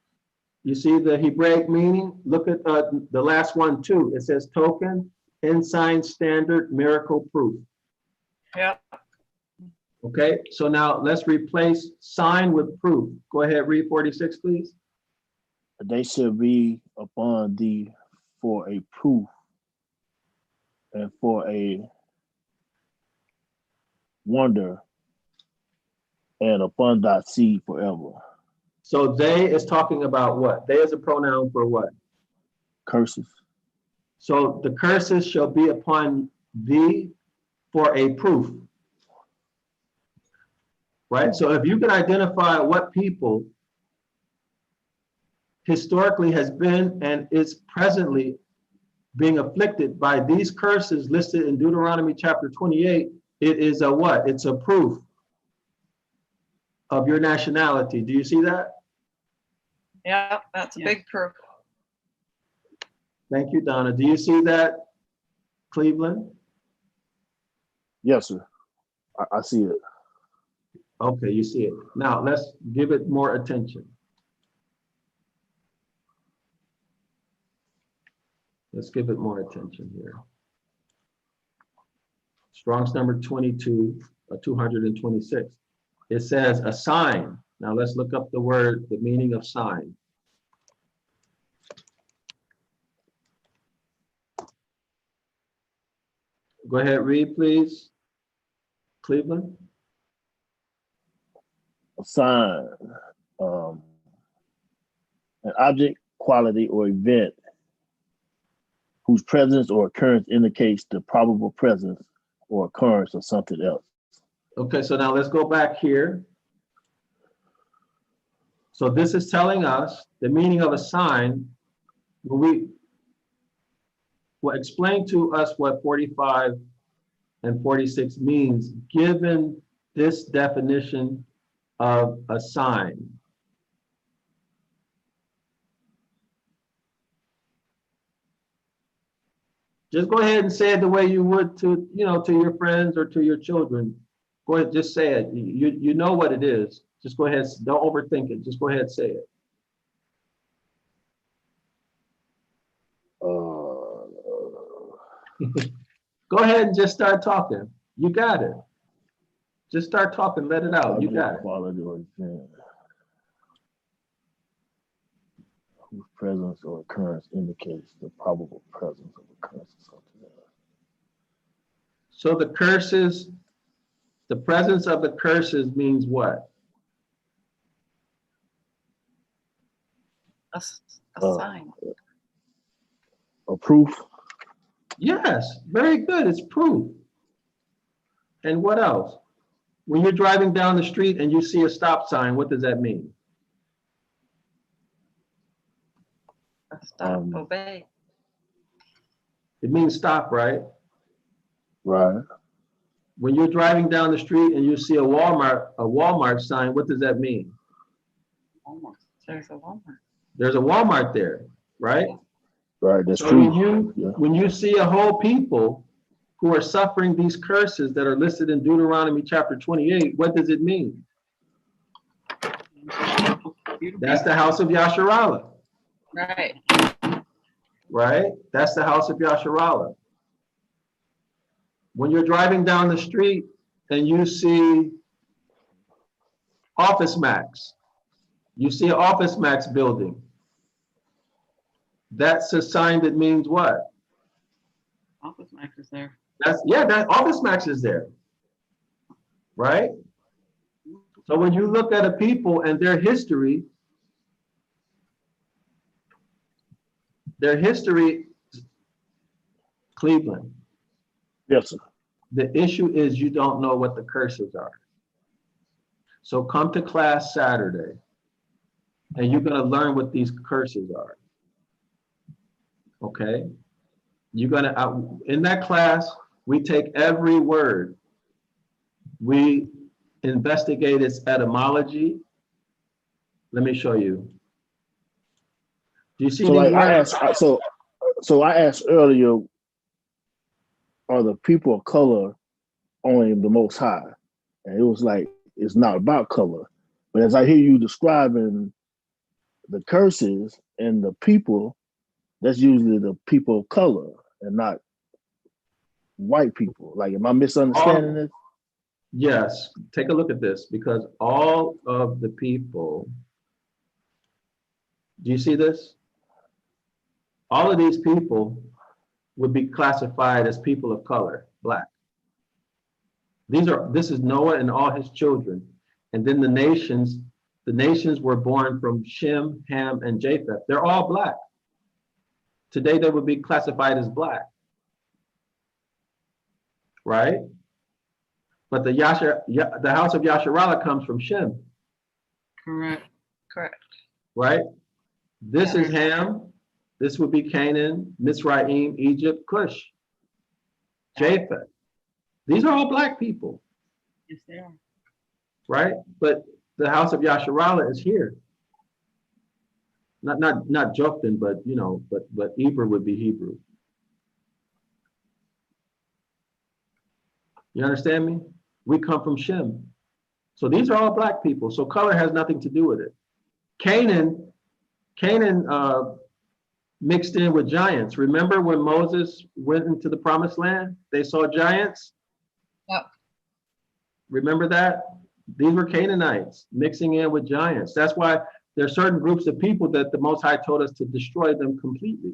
You see the Hebraic meaning? Look at the last one too. It says token, ensign, standard, miracle, proof. Yeah. Okay, so now let's replace sign with proof. Go ahead, read 46, please. They shall be upon thee for a proof and for a wonder, and upon thy seed forever. So they is talking about what? They is a pronoun for what? Curses. So the curses shall be upon thee for a proof. Right? So if you can identify what people historically has been and is presently being afflicted by these curses listed in Deuteronomy chapter 28, it is a what? It's a proof of your nationality. Do you see that? Yeah, that's a big proof. Thank you, Donna. Do you see that, Cleveland? Yes, sir. I see it. Okay, you see it. Now let's give it more attention. Let's give it more attention here. Strong's number 22, 226. It says a sign. Now let's look up the word, the meaning of sign. Go ahead, read, please. Cleveland. A sign, an object, quality, or event whose presence or occurrence indicates the probable presence or occurrence of something else. Okay, so now let's go back here. So this is telling us the meaning of a sign. Will explain to us what 45 and 46 means, given this definition of a sign. Just go ahead and say it the way you would to, to your friends or to your children. Go ahead, just say it. You know what it is. Just go ahead, don't overthink it. Just go ahead and say it. Go ahead and just start talking. You got it. Just start talking, let it out. You got it. Quality or event whose presence or occurrence indicates the probable presence of occurrence of something else. So the curses, the presence of the curses means what? A sign. A proof. Yes, very good. It's proof. And what else? When you're driving down the street and you see a stop sign, what does that mean? Stop, obey. It means stop, right? Right. When you're driving down the street and you see a Walmart sign, what does that mean? Walmart. There's a Walmart. There's a Walmart there, right? Right, that's so true. When you see a whole people who are suffering these curses that are listed in Deuteronomy chapter 28, what does it mean? That's the house of Yasharallah. Right. Right? That's the house of Yasharallah. When you're driving down the street and you see Office Max, you see an Office Max building, that's a sign that means what? Office Max is there. That Office Max is there, right? So when you look at a people and their history, Cleveland. Yes, sir. The issue is you don't know what the curses are. So come to class Saturday and you're going to learn what these curses are. Okay? You're going to, in that class, we take every word. We investigate its etymology. Let me show you. Do you see So these like words? so I asked earlier, are the people of color only the Most High? And it was like, it's not about color. But as I hear you describing the curses and the people, that's usually the people of color and not white people. Like, am I misunderstanding this? Yes, take a look at this, because all of the people, do you see this? All of these people would be classified as people of color, black. This is Noah and all his children. And then the nations were born from Shem, Ham, and Japheth. They're all black. Today they would be classified as black, right? But the house of Yasharallah comes from Shem, Correct. Correct. right? This is Ham. This would be Canaan, Mizraim, Egypt, Cush, Japheth. These are all black people, Yes, they are. right? But the house of Yasharallah is here. Not Joktan, but but Eber would be Hebrew. You understand me? We come from Shem. So these are all black people. So color has nothing to do with it. Canaan mixed in with giants. Remember when Moses went into the promised land? They saw giants. Yep. Remember that? These were Canaanites mixing in with giants. That's why there are certain groups of people that the Most High told us to destroy them completely.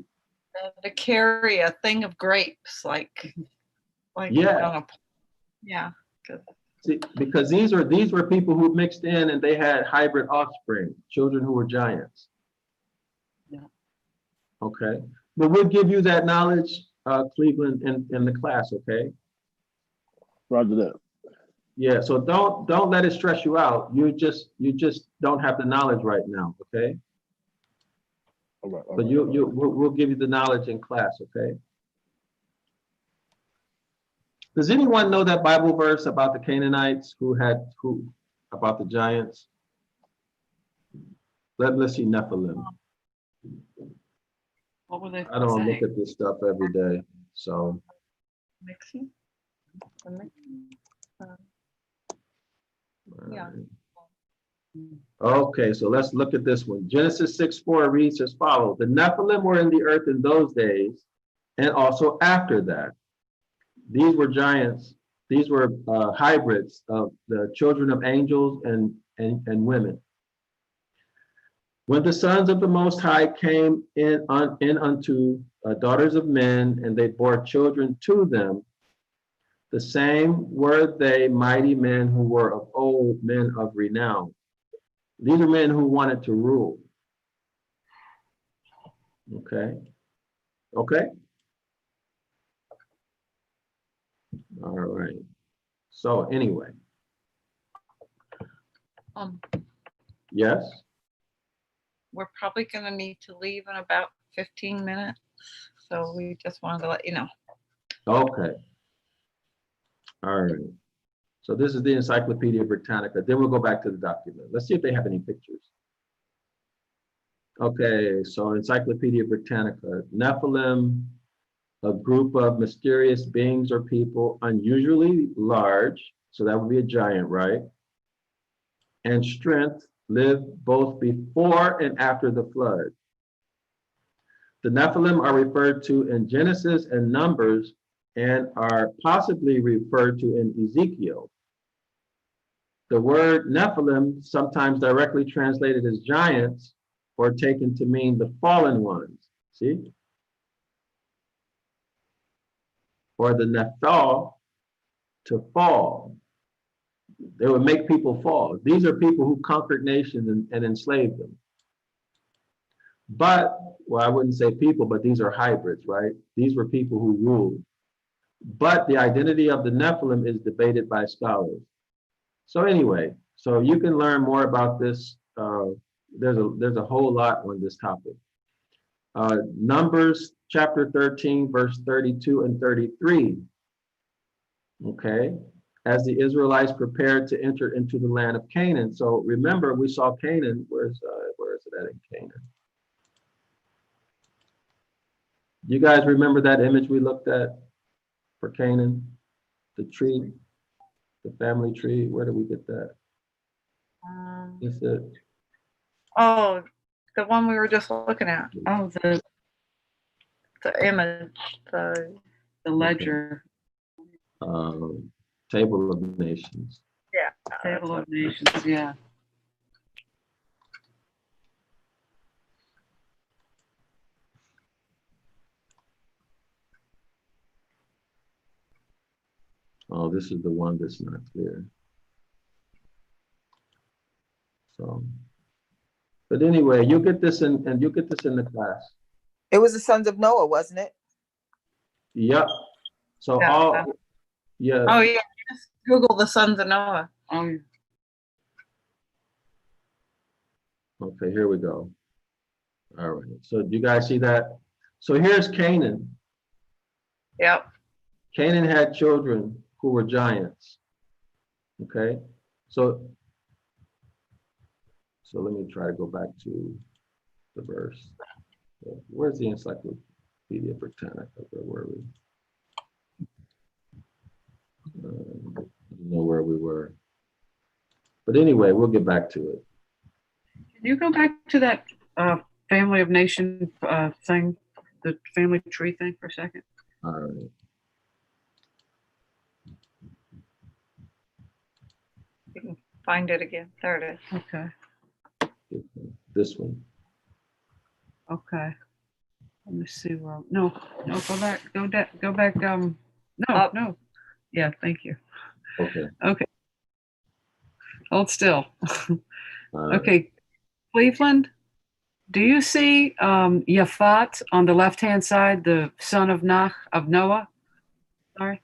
To carry a thing of grapes, like Yeah. Yeah. See, because these were people who mixed in and they had hybrid offspring, children who were giants. Yeah. Okay. But we'll give you that knowledge, Cleveland, in the class, okay? Roger that. Yeah, so don't let it stress you out. You just don't have the knowledge right now, okay? All right. But we'll give you the knowledge in class, okay? Does anyone know that Bible verse about the Canaanites about the giants? Let's see Nephilim. What were they I don't saying? look at this stuff every day, so. Mixing. Yeah. Okay, so let's look at this one. Genesis 6:4 reads as follows: the Nephilim were in the earth in those days, and also after that. These were giants. These were hybrids of the children of angels and women. When the sons of the Most High came in unto daughters of men, and they bore children to them, the same were they mighty men who were of old, men of renown. These are men who wanted to rule. Okay. Okay. All right. So anyway. Yes. We're probably going to need to leave in about 15 minutes. So we just wanted to let you know. Okay. All right. So this is the Encyclopedia Britannica. Then we'll go back to the document. Let's see if they have any pictures. Okay, so Encyclopedia Britannica. Nephilim, a group of mysterious beings or people unusually large, so that would be a giant, right? And strength, lived both before and after the flood. The Nephilim are referred to in Genesis and Numbers and are possibly referred to in Ezekiel. The word Nephilim, sometimes directly translated as giants, or taken to mean the fallen ones. See? Or the Nephal, to fall. They would make people fall. These are people who conquered nations and enslaved them. But, well, I wouldn't say people, but these are hybrids, right? These were people who ruled. But the identity of the Nephilim is debated by scholars. So anyway, so you can learn more about this. There's a whole lot on this topic. Numbers chapter 13, verse 32 and 33. Okay, as the Israelites prepared to enter into the land of Canaan. So remember, we saw Canaan. Where is it at in Canaan? You guys remember that image we looked at for Canaan? The tree, the family tree. Where did we get that? Is it? Oh, the one we were just looking at. Oh, The image. The the ledger, Table of Nations. yeah. table of nations, yeah. Oh, this is the one that's not clear. So, but anyway, you get this in, and you get this in the class. It was the sons of Noah, wasn't it? Yep. So Yeah. all, yeah. Oh yeah. Just Google the sons of Noah. Oh, Okay, here we go. All right. So do you guys see that? So here's Canaan. Yep. Canaan had children who were giants. Okay. So let me try to go back to the verse. Where's the Encyclopedia Britannica? Where were we? I don't know where we were. But anyway, we'll get back to it. can you go back to that family of nation thing, the family tree thing for a second? All right. You can find it again. There it is. Okay, This one. okay. Let me see where, no, go back, go back, no, Up. no. Yeah, thank you. Okay. Okay. Hold still. All right. Okay, Cleveland, do you see Yaphat on the left-hand side, the son of Noah? Sorry.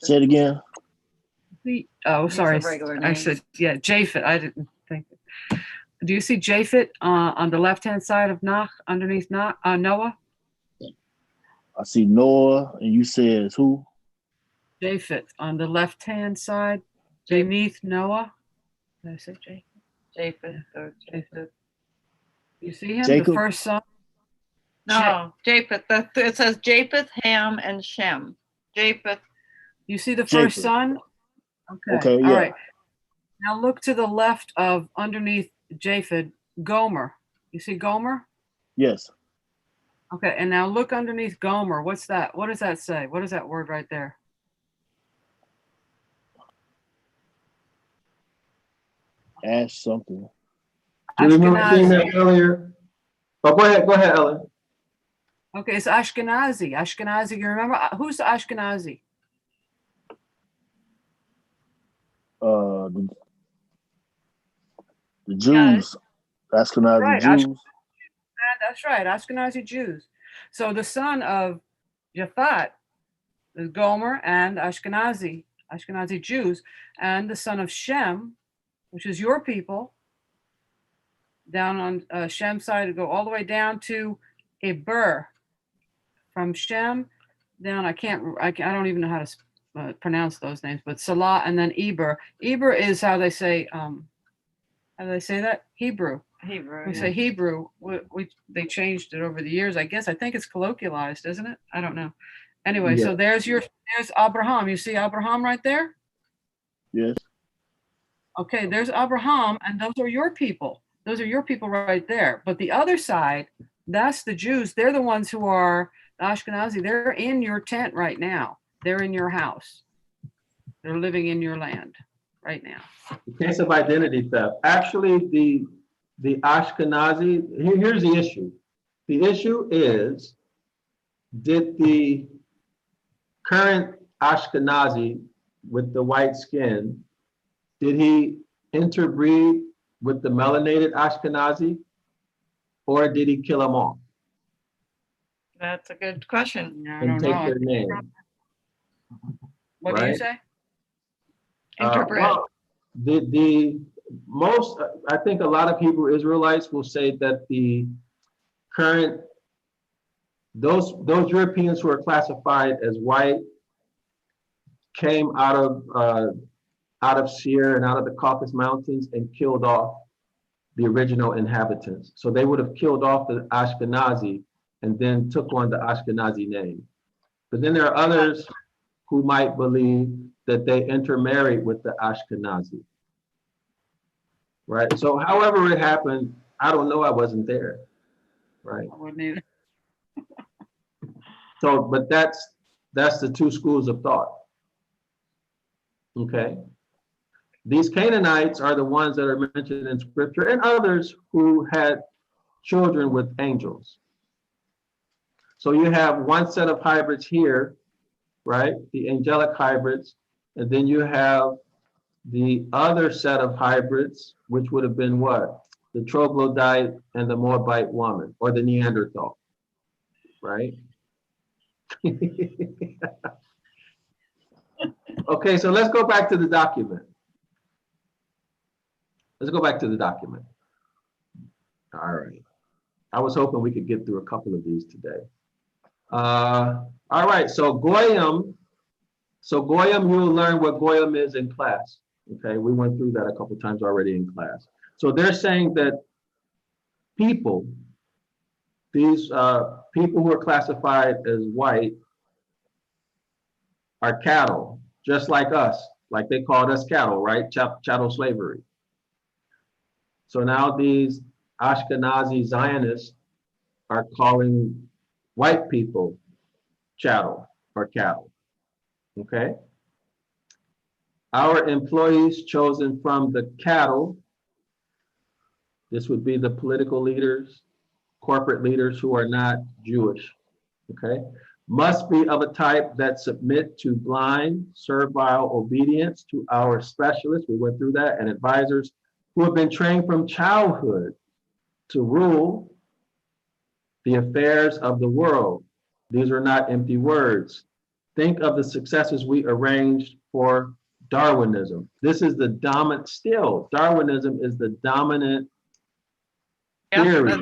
Say it again. Oh, These sorry. are regular I names. said, yeah, Japhet. I didn't think. Do you see Japhet on the left-hand side of underneath Noah? I see Noah, and you says who? Japhet on the left-hand side beneath Noah. Did I say Japhet? Japheth or Japheth. You see him, Jacob? the first son? No, Japheth. It says Japheth, Ham, and Shem. Japheth. You see the first Japheth. son? Okay. Okay, All yeah. right. Now look to the left of underneath Japhet, Gomer. You see Gomer? Yes. Okay. And now look underneath Gomer. What's that? What does that say? What is that word right there? Ash something. Do you remember seeing Ashkenazi. that earlier? Oh, go ahead, Ellen. Okay, it's Ashkenazi. Ashkenazi, you remember? Who's the Ashkenazi? The Jews. Ashkenazi Right, Jews. That's right, Ashkenazi Jews. So the son of Japhat is Gomer and Ashkenazi Jews, and the son of Shem, which is your people, down on Shem's side, to go all the way down to Eber. From Shem down, I don't even know how to pronounce those names, but Salah and then Eber. Eber is how they say that? Hebrew. Hebrew. We say Hebrew. They changed it over the years. I think it's colloquialized, isn't it? I don't know. Anyway, Yeah. so there's Abraham. You see Abraham right there? Yes. Okay, there's Abraham, and those are your people. Those are your people right there. But the other side, that's the Jews. They're the ones who are Ashkenazi. They're in your tent right now. They're in your house. They're living in your land right now. The case of identity theft. Actually, the Ashkenazi, here's the issue. The issue is, did the current Ashkenazi with the white skin, did he interbreed with the melanated Ashkenazi, or did he kill them all That's a good question. I and don't take know. their name? What do you right? say? Interbred. Well, the most, I think a lot of Hebrew Israelites will say that the current, those Europeans who are classified as white came out of Seir and out of the Caucasus Mountains and killed off the original inhabitants. So they would have killed off the Ashkenazi and then took on the Ashkenazi name. But then there are others who might believe that they intermarried with the Ashkenazi. right? So however it happened, I don't know, I wasn't there, right? I wouldn't either. So, but that's the two schools of thought, okay? These Canaanites are the ones that are mentioned in scripture, and others who had children with angels. So you have one set of hybrids here, right? The angelic hybrids, and then you have the other set of hybrids, which would have been what? The troglodyte and the Moabite woman, or the Neanderthal, right? Okay, so let's go back to the document. Let's go back to the document. All right. I was hoping we could get through a couple of these today. All right, so Goyim. So Goyim, you'll learn what Goyim is in class. Okay, we went through that a couple times already in class. So they're saying that people, these people who are classified as white are cattle, just like us, like they called us cattle, right? Chattel slavery. So now these Ashkenazi Zionists are calling white people chattel or cattle, okay? Our employees chosen from the cattle, this would be the political leaders, corporate leaders who are not Jewish, okay? Must be of a type that submit to blind, servile obedience to our specialists, we went through that, and advisors who have been trained from childhood to rule the affairs of the world. These are not empty words. Think of the successes we arranged for Darwinism. This is the dominant, still, Darwinism is the dominant theory.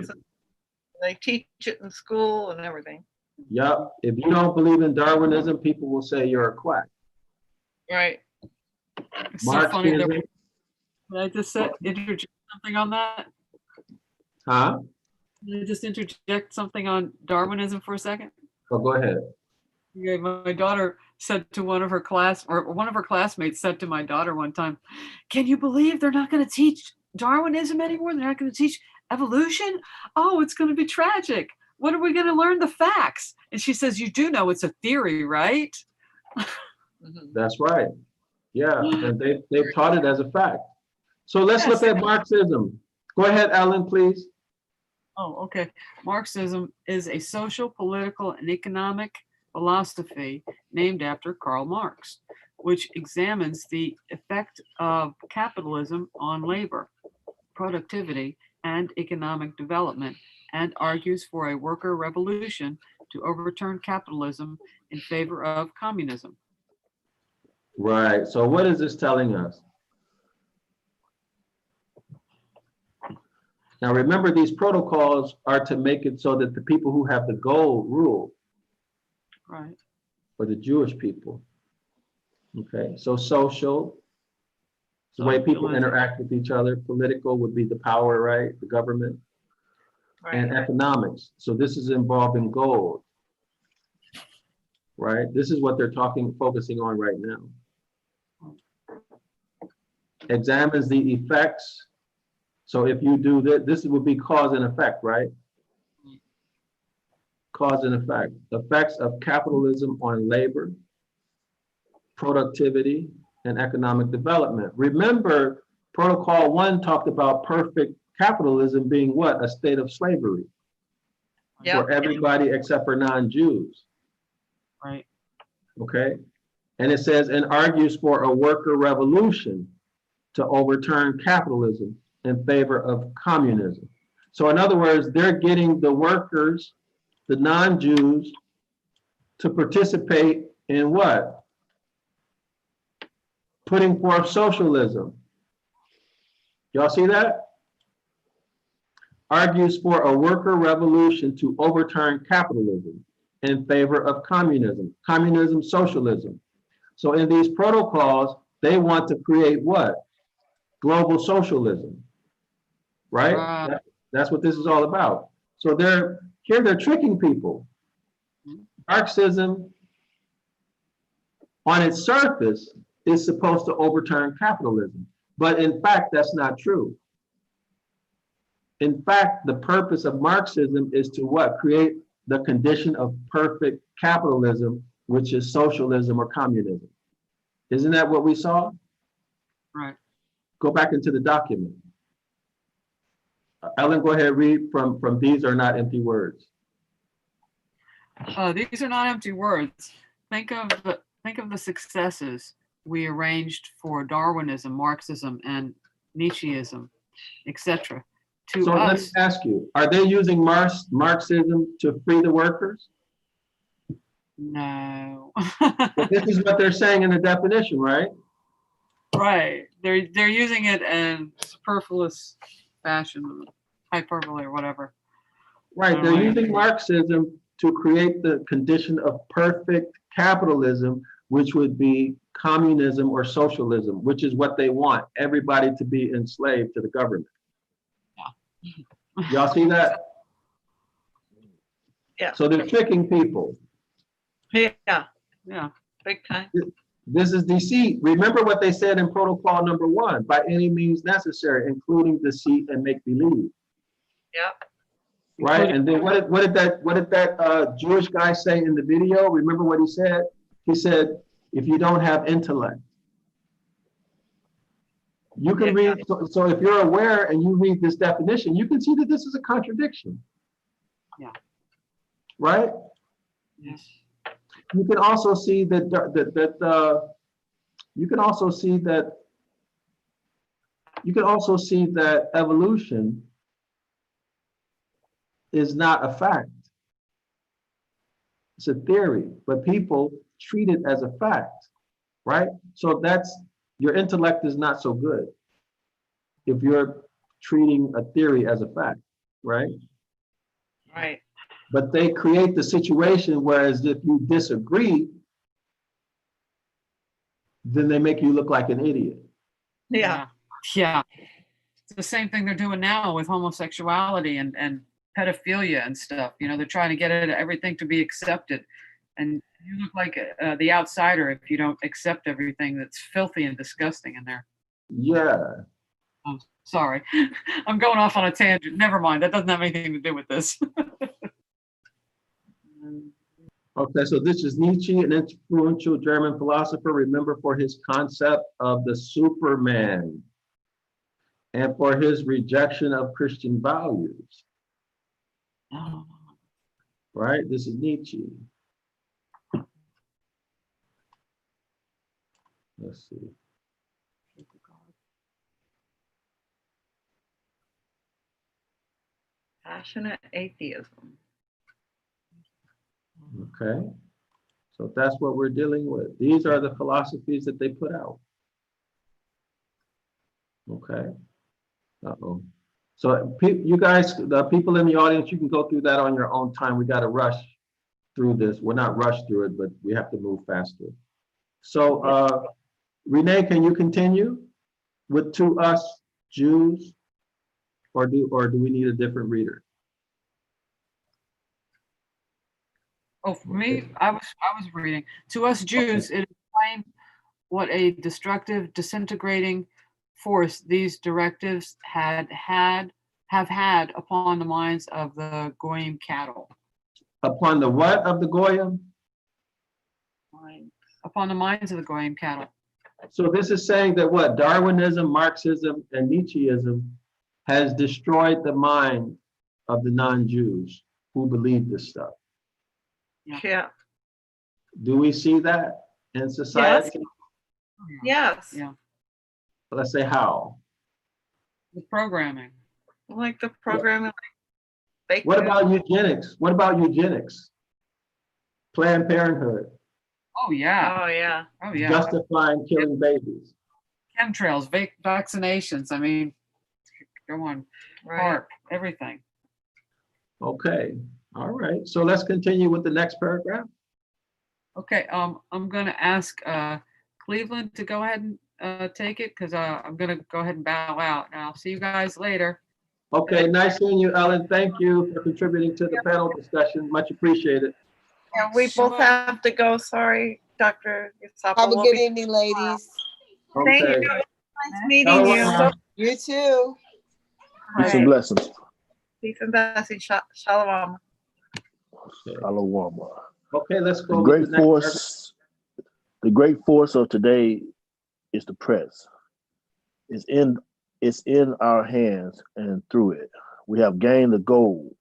They teach it in school and everything. Yep. If you don't believe in Darwinism, people will say you're a quack. Right. It's so funny that Marxism, Can I just interject something on that? huh? Can I just interject something on Darwinism for a second? Oh, go ahead. Yeah, my daughter said to one of her classmates said to my daughter one time, "Can you believe they're not going to teach Darwinism anymore? They're not going to teach evolution? Oh, it's going to be tragic. When are we going to learn the facts?" And she says, "You do know it's a theory, right?" That's right. Yeah, and they've taught it as a fact. So let's look at Marxism. Go ahead, Ellen, please. Oh, okay. Marxism is a social, political, and economic philosophy named after Karl Marx, which examines the effect of capitalism on labor, productivity, and economic development, and argues for a worker revolution to overturn capitalism in favor of communism. Right. So what is this telling us? Now, remember, these protocols are to make it so that the people who have the gold rule. Right. For the Jewish people. Okay, so social, the way people interact with each other. Political would be the power, right? The government. Right. And economics. So this is involving gold. Right? This is what they're focusing on right now. Examines the effects. So if you do that, this would be cause and effect, right? Cause and effect. Effects of capitalism on labor, productivity, and economic development. Remember, Protocol 1 talked about perfect capitalism being what? A state of slavery. Yep. For everybody except for non-Jews. Right. Okay. And it says, and argues for a worker revolution to overturn capitalism in favor of communism. So in other words, they're getting the workers, the non-Jews, to participate in what? Putting forth socialism. Y'all see that? Argues for a worker revolution to overturn capitalism in favor of communism. Communism, socialism. So in these protocols, they want to create what? Global socialism. Right? That's what this is all about. So they're tricking people. Marxism, on its surface, is supposed to overturn capitalism. But in fact, that's not true. In fact, the purpose of Marxism is to what? Create the condition of perfect capitalism, which is socialism or communism. Isn't that what we saw? Right. Go back into the document. Ellen, go ahead, read from These Are Not Empty Words. These are not empty words. Think of the successes we arranged for Darwinism, Marxism, and Nietzscheism, etc. To So let me us, ask you, are they using Marxism to free the workers? no. But this is what they're saying in the definition, right? Right. They're using it in superfluous fashion, hyperbole or whatever. Right, they're using Marxism to create the condition of perfect capitalism, which would be communism or socialism, which is what they want, everybody to be enslaved to the government. Yeah. Y'all see that? Yeah. So they're tricking people. Yeah, Yeah. big time. This is deceit. Remember what they said in protocol number 1, by any means necessary, including deceit and make believe. Yep. Right, and then what did that Jewish guy say in the video? Remember what he said? He said, if you don't have intellect, you can read. So if you're aware and you read this definition, you can see that this is a contradiction. Yeah. Right. Yes. You can also see that you can also see that evolution is not a fact. It's a theory, but people treat it as a fact, right? So that's, your intellect is not so good if you're treating a theory as a fact, right? Right. But they create the situation, whereas if you disagree, then they make you look like an idiot. Yeah. Yeah. It's the same thing they're doing now with homosexuality and pedophilia and stuff. You know, they're trying to get everything to be accepted. And you look like the outsider if you don't accept everything that's filthy and disgusting in there. Yeah. I'm sorry. I'm going off on a tangent. Never mind. That doesn't have anything to do with this. Okay, so this is Nietzsche, an influential German philosopher, remembered for his concept of the Superman and for his rejection of Christian values. Oh. Right? This is Nietzsche. Let's see. Passionate atheism. Okay. So that's what we're dealing with. These are the philosophies that they put out. Okay. Uh-oh. So you guys, the people in the audience, you can go through that on your own time. We got to rush through this. We're not rushed through it, but we have to move faster. So Renee, can you continue with To Us Jews, or do we need a different reader? Oh, for me, I was reading. To us Jews, it explained what a destructive, disintegrating force these directives have had upon the minds of the Goyim cattle. Upon the what of the Goyim? Upon the minds of the Goyim cattle. So this is saying that what? Darwinism, Marxism, and Nietzscheism has destroyed the mind of the non-Jews who believe this stuff. Yeah. Do we see that in society? Yes. Yeah. Let's say how? The programming. Like the programming. Like What about eugenics? What about eugenics? Planned Parenthood. Oh yeah. Oh yeah. Oh yeah. Justifying killing babies. Chemtrails, vaccinations. I mean, go on. Right. Park, everything. Okay. All right. So let's continue with the next paragraph. Okay. I'm gonna ask Cleveland to go ahead and take it because I'm gonna go ahead and bow out. And I'll see you guys later. Okay. Nice seeing you, Ellen. Thank you for contributing to the panel discussion. Much appreciated. Yeah, we both have to go. Sorry, Dr. Yusapa. Have a good evening, ladies. Thank Okay. you. Nice meeting you. Aloha. You too. Peace and blessings. Peace and blessings. Shalom. Shalom. Okay, let's The go with great the next paragraph. the great force of today is the press. It's in our hands, and through it, we have gained the gold.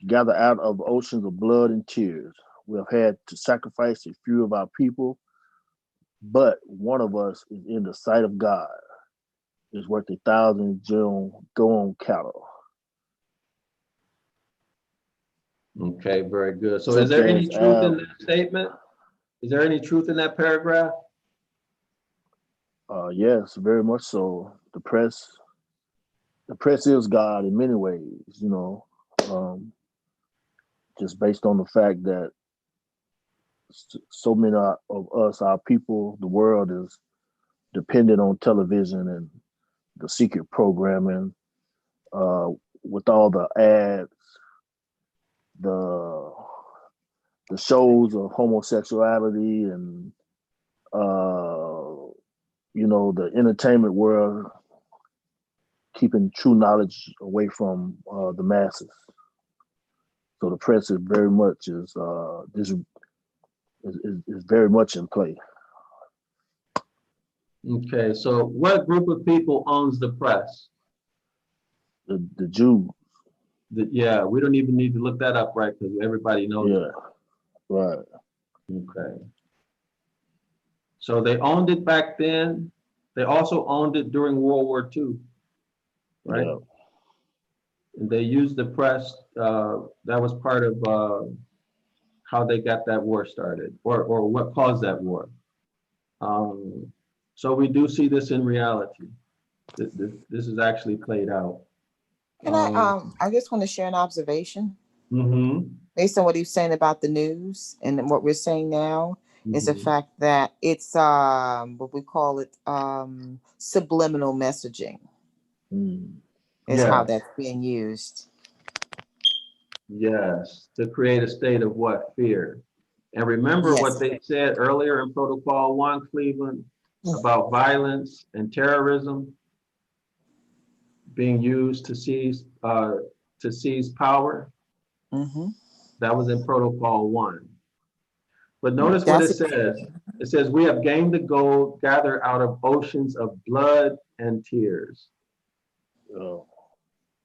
Gathered out of oceans of blood and tears, we have had to sacrifice a few of our people, but one of us is in the sight of God. Is worth 1,000 go-on cattle. Okay, very good. So Such is there any as truth in that statement? Is there any truth in that paragraph? Yes, very much so. The press is God in many ways, just based on the fact that so many of us, our people, the world is dependent on television and the secret programming, with all the ads, the shows of homosexuality and the entertainment world keeping true knowledge away from the masses. So the press is very much is very much in play. Okay, so what group of people owns the press? The Jews. Yeah, we don't even need to look that up, right? Because everybody knows. Yeah, right. Okay. So they owned it back then. They also owned it during World War II, right? Yeah. And they used the press. That was part of how they got that war started, or what caused that war. So we do see this in reality. This is actually played out. Can I just want to share an observation Mm-hmm. based on what he's saying about the news and what we're saying now is the fact that it's what we call it subliminal messaging is how that's being used. Yes, to create a state of what? Fear. And remember what they said earlier in Protocol 1, Cleveland, about violence and terrorism being used to seize power. Mm-hmm. That was in Protocol 1. But notice what it says. It says, we have gained the gold gathered out of oceans of blood and tears. Oh.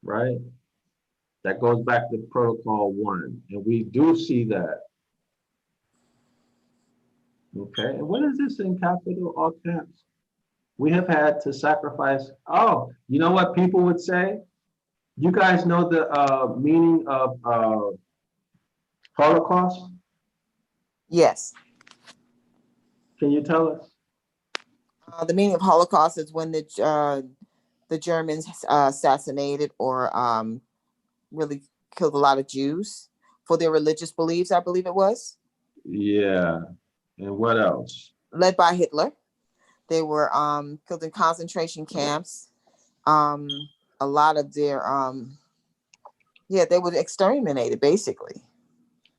Right? That goes back to Protocol 1. And we do see that. Okay, and what is this in capital all caps? We have had to sacrifice. Oh, you know what people would say? You guys know the meaning of Holocaust? Yes. Can you tell us? The meaning of Holocaust is when the Germans assassinated or really killed a lot of Jews for their religious beliefs, I believe it was. Yeah. And what else? Led by Hitler. They were killed in concentration camps. A lot of their they were exterminated basically.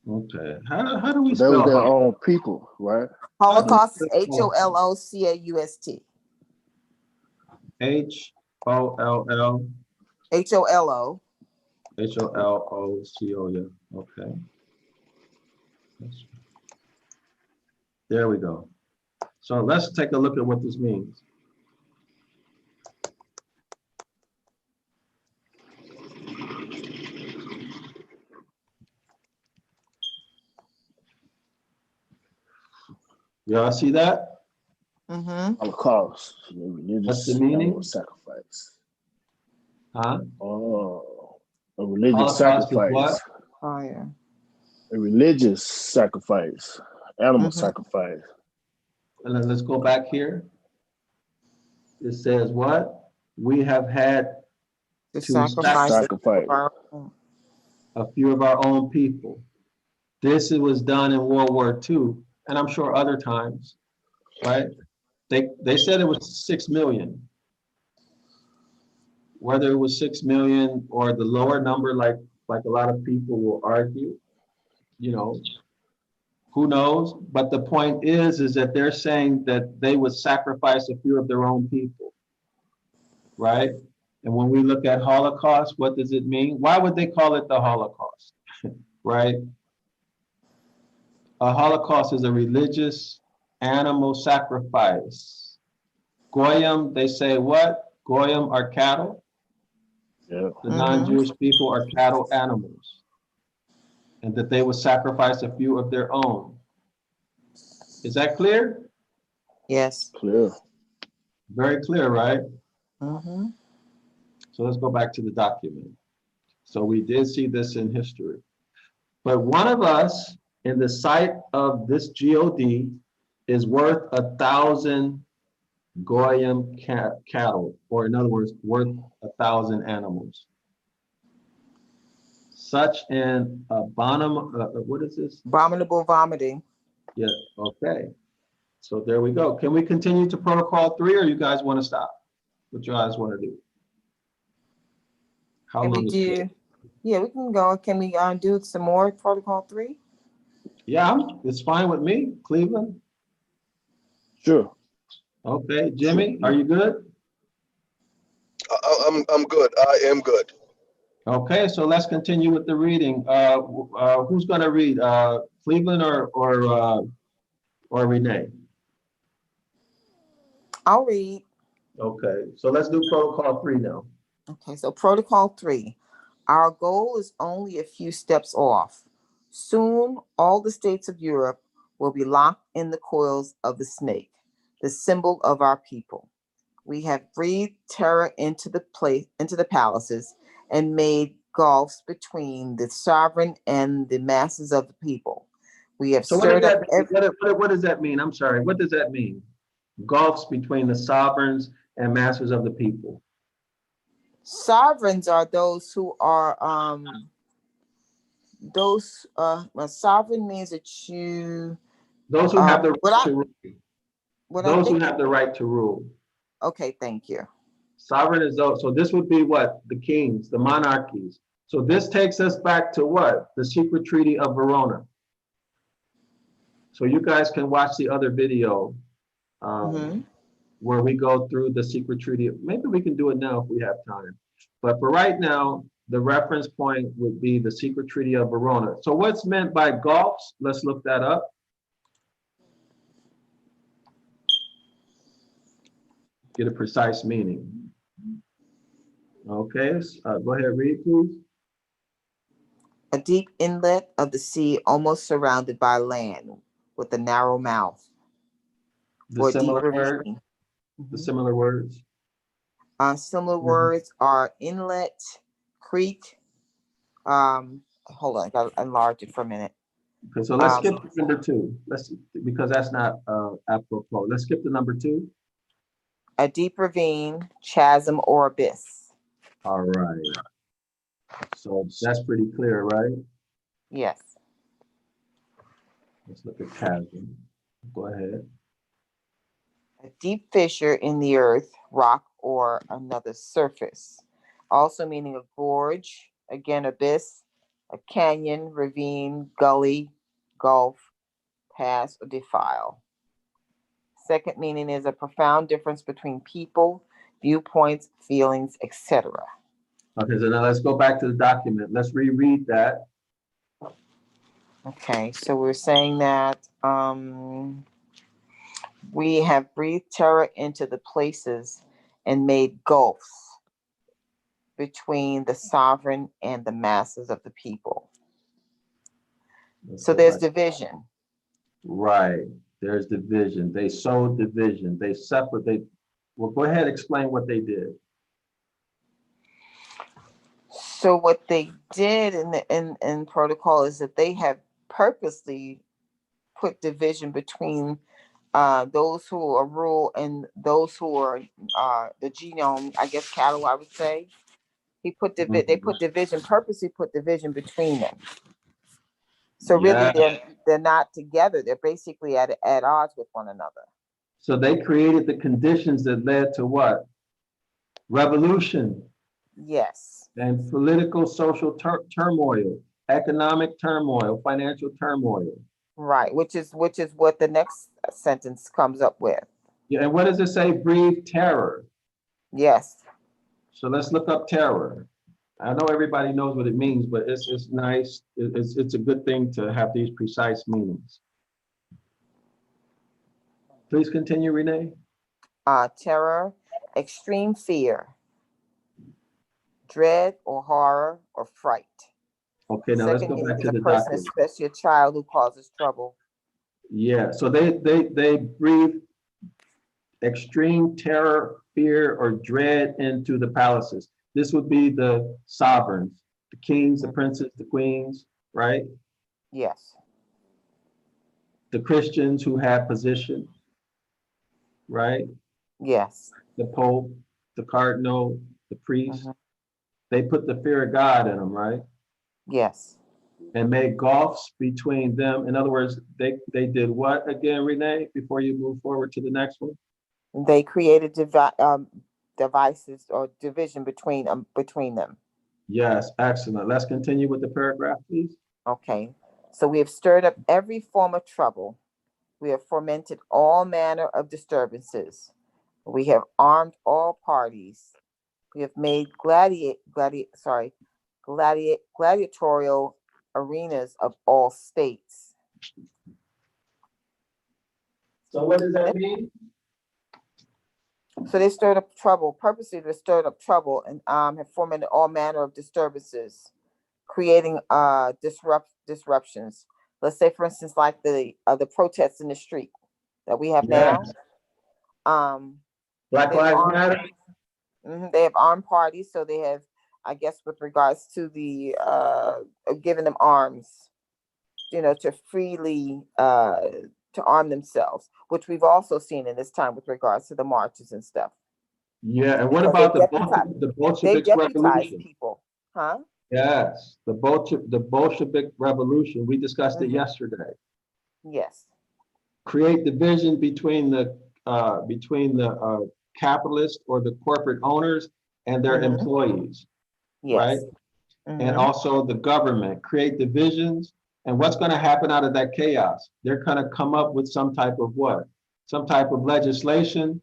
Okay. How do we spell spell Holocaust? Their Holocaust? own people, right? Holocaust is HOLOCAUST. HOLL. HOLO. HOLOCO, yeah. Okay. There we go. So let's take a look at what this means. Y'all see that? Mm-hmm. Holocaust, religious What's the meaning? Sacrifice. Huh? Oh, a religious Holocaust is sacrifice. what? Fire. A religious sacrifice, animal sacrifice. And then let's go back here. It says what? We have had To to sacrifice a few of our own people. This was done in World War II, and I'm sure other times, right? They said it was 6 million. Whether it was 6 million or the lower number, like a lot of people will argue, who knows? But the point is that they're saying that they would sacrifice a few of their own people, right? And when we look at Holocaust, what does it mean? Why would they call it the Holocaust? Right? A Holocaust is a religious animal sacrifice. Goyim, they say what? Goyim are cattle. Yeah. The non-Jewish people are cattle animals. And that they would sacrifice a few of their own. Is that clear? Yes. Clear. Very clear, right? Mm-hmm. So let's go back to the document. So we did see this in history. But one of us in the sight of this God is worth 1,000 Goyim cattle, or in other words, worth 1,000 animals. Such an what is this? Abominable vomiting. Yeah, okay. So there we go. Can we continue to protocol 3, or you guys want to stop? What you guys want to do? How Can long we is do? it? Yeah, we can go. Can we do some more protocol 3? Yeah, it's fine with me. Cleveland. Sure. Okay, Jimmy, are you good? I'm good. I am good. Okay, so let's continue with the reading. Who's going to read? Cleveland or Renee? I'll read. Okay, so let's do protocol 3 now. Okay, so protocol 3. Our goal is only a few steps off. Soon, all the states of Europe will be locked in the coils of the snake, the symbol of our people. We have breathed terror into the palaces, and made gulfs between the sovereign and the masses of the people. We have So what does stirred up that mean? What does that mean? I'm sorry. What does that mean? Gulfs between the sovereigns and masters of the people. sovereigns are those who are well, sovereign means that you Those who have the right to rule. what I Those who think. have the right to rule. Okay, thank you. Sovereign is those. So this would be what? The kings, the monarchies. So this takes us back to what? The secret treaty of Verona. So you guys can watch the other video where we go through the secret treaty. Maybe we can do it now if we have time. But for right now, the reference point would be the secret treaty of Verona. So what's meant by gulfs? Let's look that up. Get a precise meaning. Okay, go ahead, read, please. A deep inlet of the sea, almost surrounded by land, with a narrow mouth. The similar word. The similar words. Similar words are inlet, creek. Hold on, I gotta enlarge it for a minute. Okay, so let's skip to number 2. Because that's not apropos. Let's skip to number 2. A deep ravine, chasm, or abyss. All right. So that's pretty clear, right? Yes. Let's look at chasm. Go ahead. A deep fissure in the earth, rock, or another surface. Also meaning a gorge, again, abyss, a canyon, ravine, gully, gulf, pass, or defile. Second meaning is a profound difference between people, viewpoints, feelings, etc. Okay, so now let's go back to the document. Let's reread that. Okay, so we're saying that we have breathed terror into the places and made gulfs between the sovereign and the masses of the people. So there's division. Right, there's division. They sowed division. They separate. Well, go ahead, explain what they did. So what they did in protocol is that they have purposely put division between those who are rural and those who are the genome, I guess, cattle, I would say. They put division, purposely put division between them. So really, they're not together. They're basically at odds with one another. So they created the conditions that led to what? Revolution. Yes. And political, social turmoil, economic turmoil, financial turmoil. Right, which is what the next sentence comes up with. Yeah, and what does it say? Breathe terror. Yes. So let's look up terror. I know everybody knows what it means, but it's nice. It's a good thing to have these precise meanings. Please continue, Renee. Terror, extreme fear, dread or horror or fright. Okay, now let's Second go back meaning to is a the person, document. especially a child, who causes trouble. Yeah, so they breathe extreme terror, fear, or dread into the palaces. This would be the sovereigns, the kings, the princes, the queens, right? Yes. The Christians who have position, right? Yes. The Pope, the Cardinal, the priest. Mhm. They put the fear of God in them, right? Yes. And made gulfs between them. In other words, they did what again, Renee, before you move forward to the next one? They created devices or division between them. Yes, excellent. Let's continue with the paragraph, please. Okay. So we have stirred up every form of trouble. We have fomented all manner of disturbances. We have armed all parties. We have made gladiatorial arenas of all states. So what does that mean? So they stirred up trouble, purposely they stirred up trouble and have fomented all manner of disturbances, creating disruptions. Let's say, for instance, like the protests in the street that we have now. Yes. Um, Black they have Lives armed, Matter. they have armed parties, so they have, I guess, with regards to the giving them arms, to freely to arm themselves, which we've also seen in this time with regards to the marches and stuff. Yeah, and what Because about they the Bolshevik deputize Revolution? people, huh? Yes, the Bolshevik Revolution. We discussed it Mhm. yesterday. Yes. Create division between the capitalist or the corporate owners and their Mhm. employees, right? Yes. And Mhm. also the government. Create divisions. And what's going to happen out of that chaos? They're going to come up with some type of what? Some type of legislation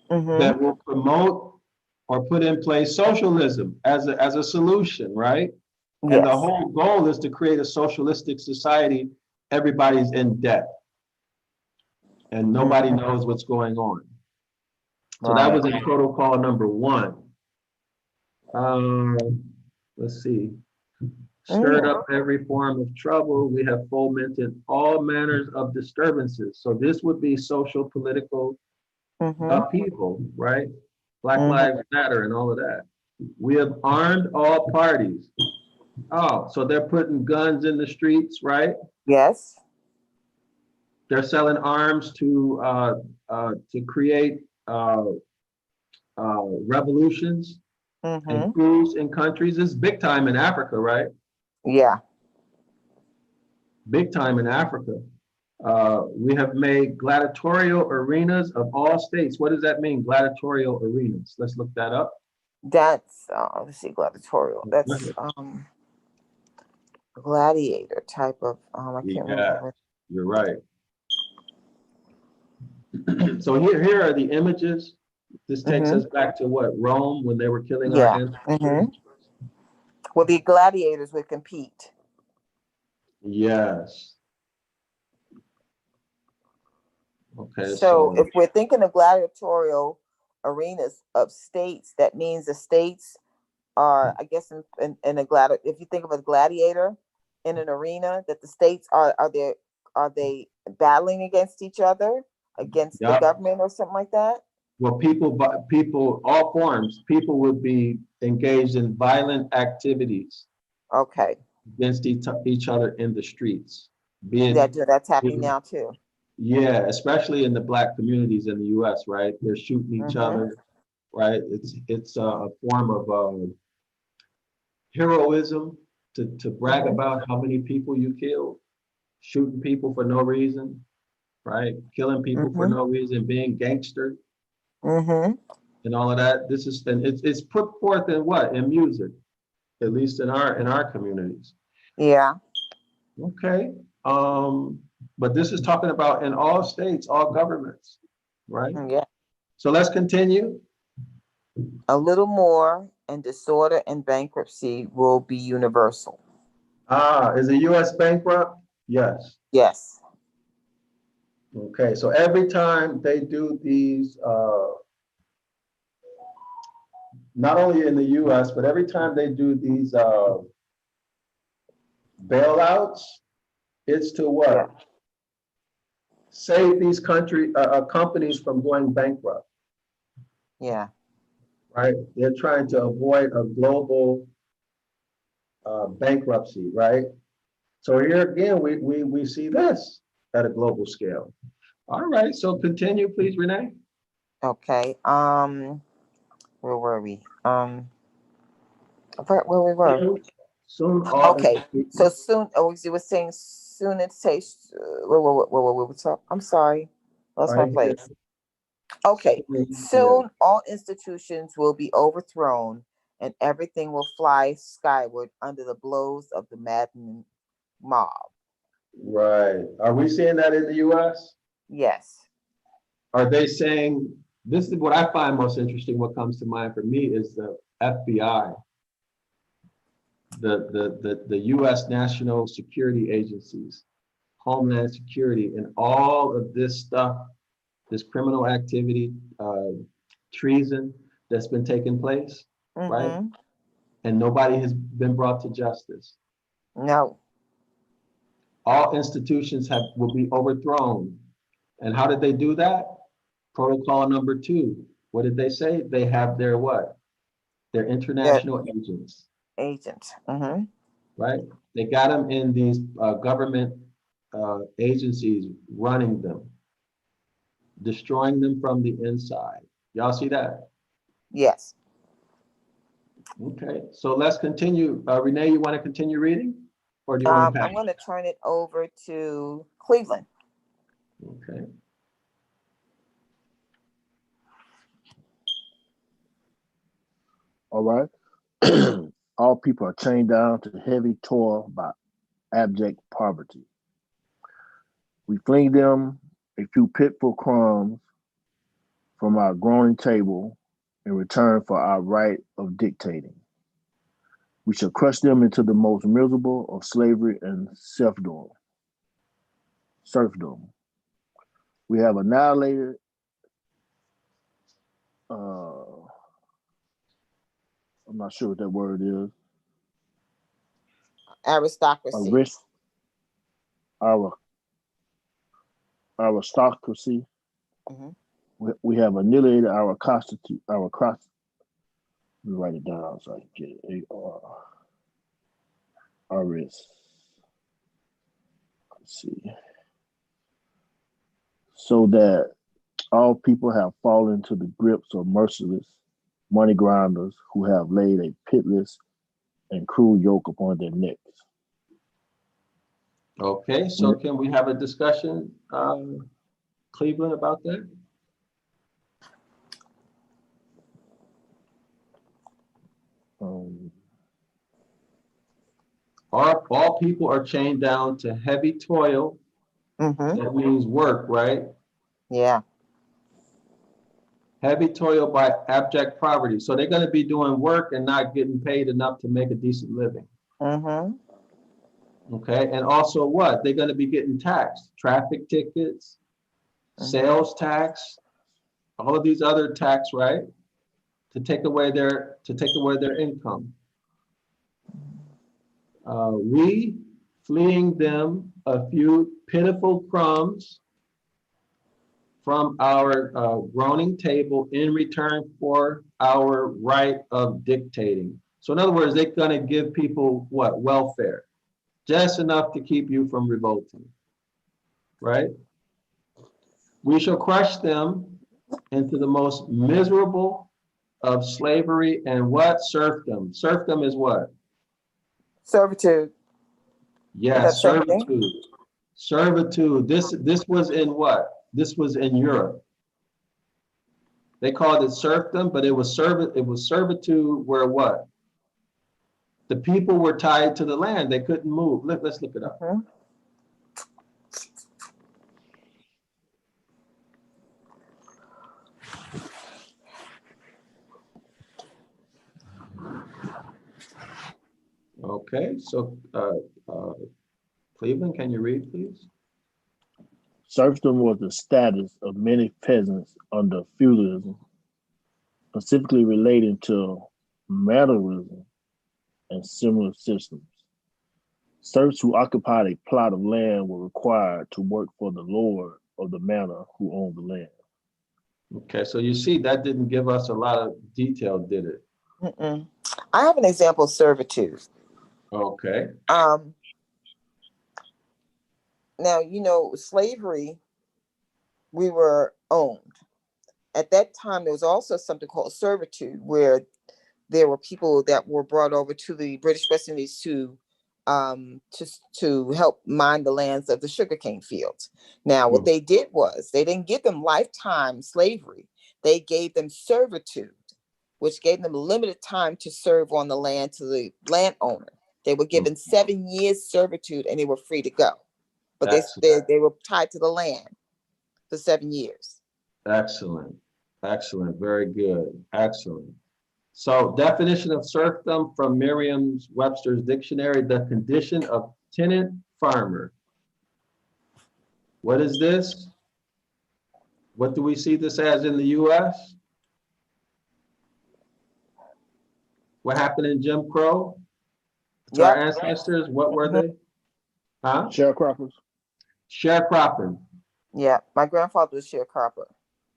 Mhm. that will promote or put in place socialism as a solution, right? And the Yes. whole goal is to create a socialistic society. Everybody's in debt and nobody Mhm. knows what's going on. So that Right. was in protocol number 1. Um, let's see. Stirred Mhm. up every form of trouble. We have fomented all manners of disturbances. So this would be social, political Mhm. upheaval, right? Black Mhm. Lives Matter and all of that. We have armed all parties. Oh, so they're putting guns in the streets, right? Yes. They're selling arms to create revolutions and Mhm. coups in countries. It's big time in Africa, right? Yeah. Big time in Africa. We have made gladiatorial arenas of all states. What does that mean, gladiatorial arenas? Let's look that up. That's let's see, gladiatorial. That's gladiator type of I can't Yeah, remember. you're right. So here are the images. This takes Mhm. us back to what, Rome, when they were killing our Yeah. ancestors. Mhm. Well, the gladiators would compete. Yes. Okay, So so if we're thinking of gladiatorial arenas of states, that means the states are, I guess, in a if you think of a gladiator in an arena, that the states are they battling against each other, against the yeah. government or something like that? Well, people, all forms, people would be engaged in violent activities Okay. against each other in the streets. Be it, That's happening now too. yeah, especially in the Black communities in the U.S., right? They're shooting each Mhm. other, right? It's a form of heroism to brag Mhm. about how many people you killed, shooting people for no reason, right? Killing people for Mhm. no reason, being gangster Mhm. and all of that. This is, and it's put forth in what? In music, at least in our communities. Yeah. Okay. But this is talking about in all states, all governments, right? Yeah. So let's continue. A little more, and disorder and bankruptcy will be universal. Is the U.S. bankrupt? Yes. Yes. Okay, so every time they do these, not only in the US, but every time they do these bailouts, it's to what? Yeah. Save these companies from going bankrupt, Yeah. right? They're trying to avoid a global bankruptcy, right? So here again, we see this at a global scale. All right, so continue, please, Renee. Okay. Where were we? I forgot where we were. Soon all Okay. So soon. Oh, you were saying soon it takes. What's up? I'm sorry. Lost my right here. place. Okay. Yeah. Soon all institutions will be overthrown, and everything will fly skyward under the blows of the maddening mob. Right. Are we seeing that in the US? Yes. Are they saying, this is what I find most interesting, what comes to mind for me is the FBI, the US national security agencies, Homeland Security, and all of this stuff, this criminal activity, treason that's been taking place, right? Mm-hmm. And nobody has been brought to justice. No. All institutions will be overthrown. And how did they do that? Protocol number 2. What did they say? They have their what? Their The international agents, agent. Mm-hmm. right? They got them in these government agencies running them, destroying them from the inside. Y'all see that? Yes. Okay, so let's continue. Renee, you want to continue reading? Or do you want to pass? I'm going to turn it over to Cleveland. Okay. All right. All people are chained down to heavy toil by abject poverty. We fling them a few pitiful crumbs from our groaning table in return for our right of dictating. We shall crush them into the most miserable of slavery and serfdom. We have annihilated I'm not sure what that word is. Aristocracy. Our aristocracy. Mm-hmm. We have annihilated our constitute. Let me write it down so I can get it. Let's see. So that all people have fallen to the grips of merciless money grinders who have laid a pitiless and cruel yoke upon their necks. Okay, so can we have a discussion, Cleveland, about that? All people are chained down to heavy toil. Mm-hmm. That means work, right? Yeah. Heavy toil by abject poverty. So they're going to be doing work and not getting paid enough to make a decent living. Mm-hmm. Okay, and also what? They're going to be getting taxed, traffic tickets, sales tax, all of these other tax, right? To take away their income. We fleeing them a few pitiful crumbs from our groaning table in return for our right of dictating. So in other words, they're going to give people what? Welfare, just enough to keep you from revolting, right? We shall crush them into the most miserable of slavery and what? Serfdom. Serfdom is what? Servitude. Yes, servitude. Servitude. This was in what? This was in Europe. They called it serfdom, but it was servitude where what? The people were tied to the land. They couldn't move. Let's look it up. Mm-hmm. Okay, so Cleveland, can you read, please? Serfdom was the status of many peasants under feudalism, specifically relating to mannerism and similar systems. Serfs who occupied a plot of land were required to work for the lord of the manor who owned the land. Okay, so you see that didn't give us a lot of detail, did it? Mm-mm. I have an example of servitude. Okay. Now, slavery, we were owned. At that time, there was also something called servitude, where there were people that were brought over to the British West Indies to help mine the lands of the sugarcane fields. Now, what they did was they didn't give them lifetime slavery. They gave them servitude, which gave them limited time to serve on the land to the landowner. They were given 7 years servitude and they were free to go. But they were tied to the land for 7 years. Excellent. Excellent. Very good. Excellent. So definition of serfdom from Merriam-Webster's dictionary, the condition of tenant farmer. What is this? What do we see this as in the US? What happened in Jim Crow? To our ancestors, what were they? Huh? Sharecroppers. Sharecropping. Yeah, my grandfather was a sharecropper.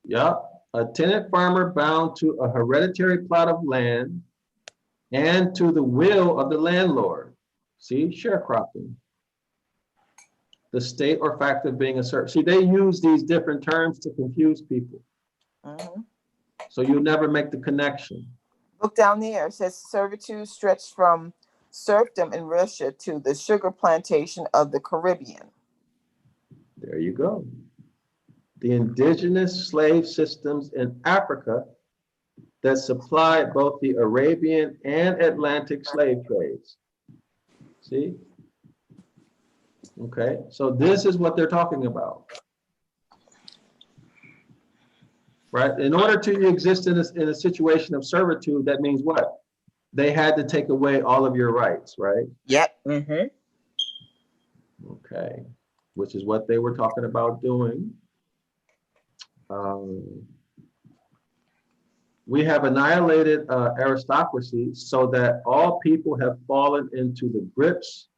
Yep. A tenant farmer bound to a hereditary plot of land and to the will of the landlord. See, sharecropping. The state or fact of being a serf. See, they use these different terms to confuse people. So you never make the connection. Look down there. It says servitude stretched from serfdom in Russia to the sugar plantation of the Caribbean. There you go. The indigenous slave systems in Africa that supplied both the Arabian and Atlantic slave trades. See? Okay, so this is what they're talking about. Right? In order to exist in a situation of servitude, that means what? They had to take away all of your rights, right? Yep. Okay, which is what they were talking about doing. We have annihilated aristocracy so that all people have fallen into the grips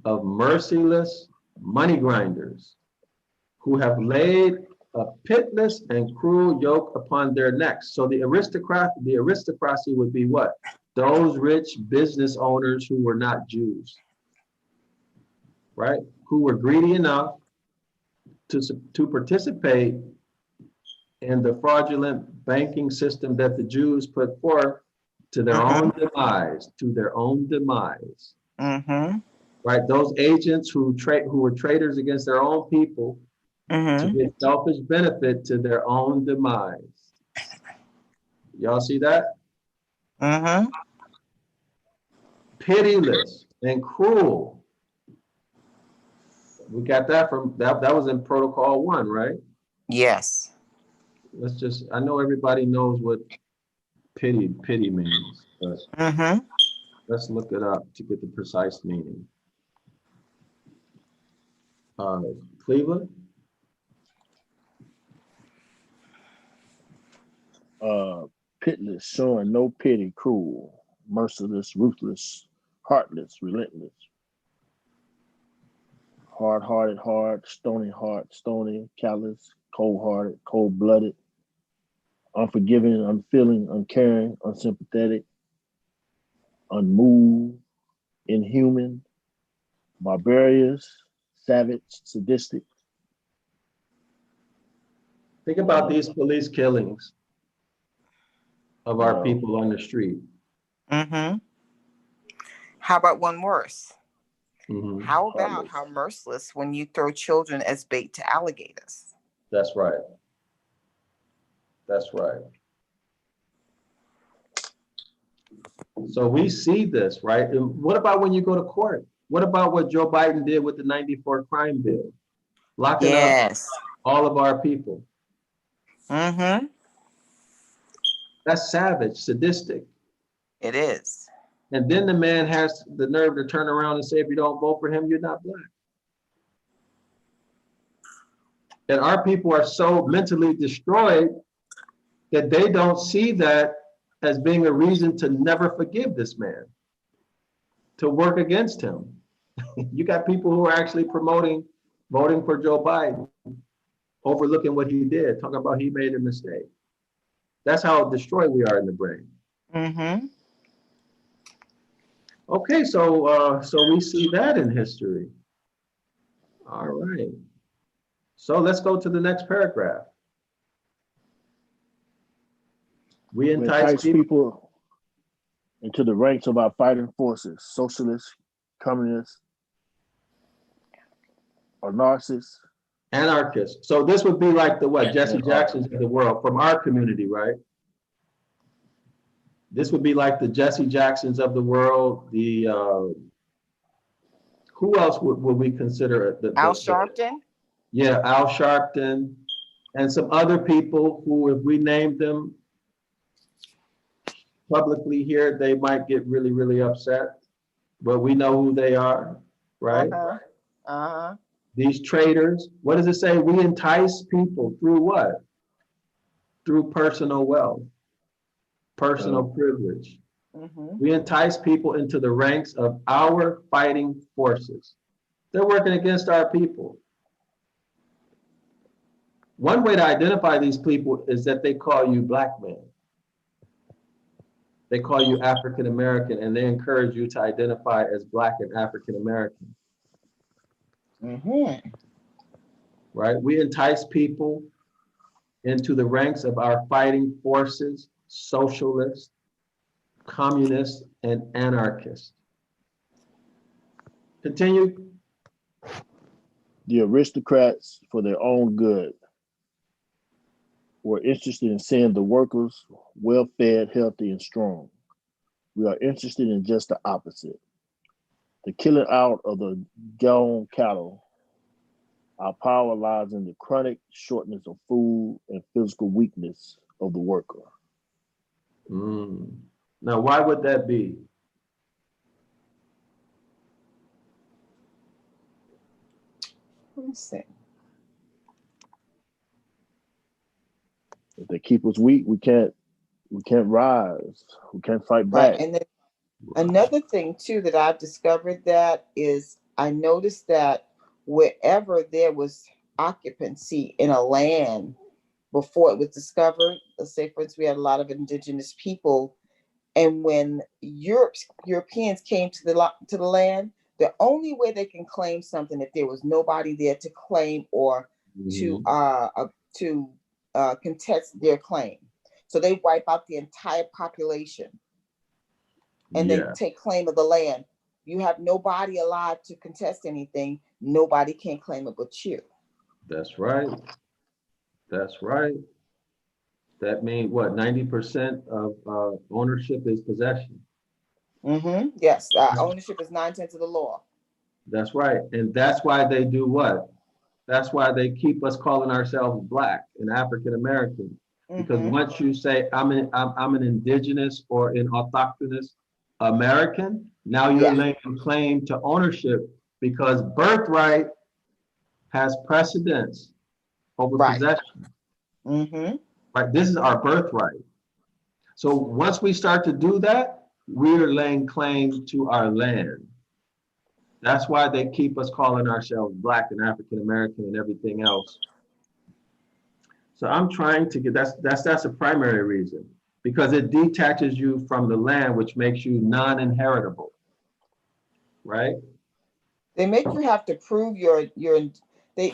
of merciless money grinders who have laid a pitiless and cruel yoke upon their necks. So the aristocracy would be what? Those rich business owners who were not Jews, right? Who were greedy enough to participate in the fraudulent banking system that the Jews put forth to their own demise, Right? Those agents who were traitors against their own people to get selfish benefit to their own demise. Y'all see that? Pitiless and cruel. We got that from that was in Protocol 1, right? Yes. I know everybody knows what pity means, but let's look it up to get the precise meaning. Cleveland? Pitiless, showing no pity, cruel, merciless, ruthless, heartless, relentless. Hard-hearted, hard, stony heart, stony, callous, cold-hearted, cold-blooded, unforgiving, unfeeling, uncaring, unsympathetic, unmoved, inhuman, barbarous, savage, sadistic. Think about these police killings of our people on the street. How about one worse? How about how merciless when you throw children as bait to alligators? That's right. That's right. So we see this, right? And what about when you go to court? What about what Joe Biden did with the 94 crime bill? Locking up all of our people. That's savage, sadistic. It is. And then the man has the nerve to turn around and say, if you don't vote for him, you're not black. And our people are so mentally destroyed that they don't see that as being a reason to never forgive this man, to work against him. You got people who are actually promoting voting for Joe Biden, overlooking what he did, talking about he made a mistake. That's how destroyed we are in the brain. Mm-hmm. Okay, so we see that in history. All right. So let's go to the next paragraph. We We entice entice people. people into the ranks of our fighting forces, socialists, communists, or narcissists. Anarchists. So this would be like the what? Jesse And Jacksons of the world from our community, right? This would be like the Jesse Jacksons of the world. The who else would we consider Al Sharpton? Yeah, Al Sharpton, and some other people who, if we named them publicly here, they might get really, really upset. But we know who they are, right? Uh-huh. Uh-huh. These traitors. What does it say? We entice people through what? Through personal wealth, personal privilege. Mm-hmm. We entice people into the ranks of our fighting forces. They're working against our people. One way to identify these people is that they call you black man. They call you African American, and they encourage you to identify as black and African American. Mm-hmm. Right? We entice people into the ranks of our fighting forces, socialists, communists, and anarchists. Continue. the aristocrats, for their own good, were interested in seeing the workers well-fed, healthy, and strong. We are interested in just the opposite. The killing out of the gone cattle. Our power lies in the chronic shortness of food and physical weakness of the worker. Now, why would that be? Let me see. If they keep us weak, we can't rise. We can't fight Right. back. And then another thing too that I've discovered that is I noticed that wherever there was occupancy in a land before it was discovered, let's say for instance, we had a lot of indigenous people, and when Europeans came to the land, the only way they can claim something if there was nobody there to claim or to contest their claim. So they wipe out the entire population and then take claim of the land. You have nobody alive to contest anything. Nobody can claim it but you. That's right. That's right. That means what? 90% of ownership is possession. Mm-hmm. Yes, ownership is 9/10 of the law. That's right. And that's why they do what? That's why they keep us calling ourselves black and African American. Because once you say I'm an indigenous or an autochthonous American, now you're laying claim to ownership because birthright has precedence over possession. Right? This is our birthright. So once we start to do that, we're laying claim to our land. That's why they keep us calling ourselves black and African American and everything else. So I'm trying to get that's a primary reason, because it detaches you from the land, which makes you non-inheritable, right? They make you have to prove they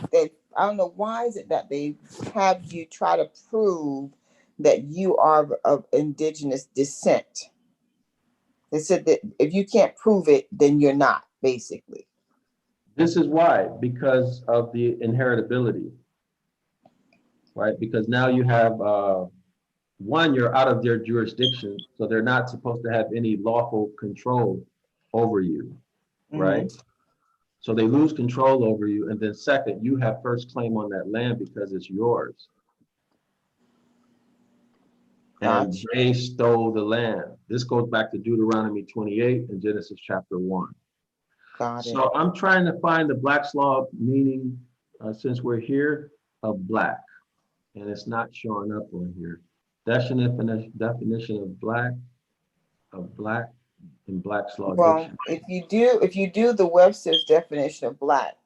I don't know why is it that they have you try to prove that you are of indigenous descent. They said that if you can't prove it, then you're not, basically. This is why, because of the inheritability, right? Because now you have one, you're out of their jurisdiction, so they're not supposed to have any lawful control over you, right? So they lose control over you. And then second, you have first claim on that land because it's yours. and Gotcha. they stole the land. This goes back to Deuteronomy 28 and Genesis chapter 1. Got it. So I'm trying to find the Black's Law meaning, since we're here, of black, and it's not showing up on here. Definition of black in Black's Law Well, Dictionary. if you do the Webster's definition of black,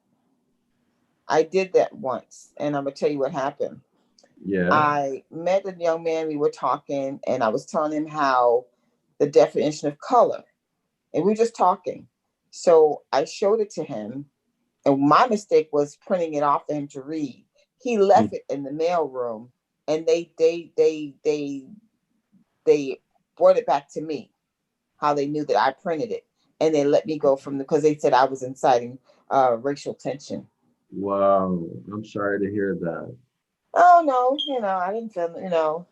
I did that once, and I'm gonna tell you what happened. Yeah. I met a young man, we were talking, and I was telling him how the definition of color, and we were just talking. So I showed it to him, and my mistake was printing it off for him to read. He left it in the mail room, and they brought it back to me, how they knew that I printed it, and they let me go because they said I was inciting racial tension. Wow. I'm sorry to hear that. Oh no, I didn't feel,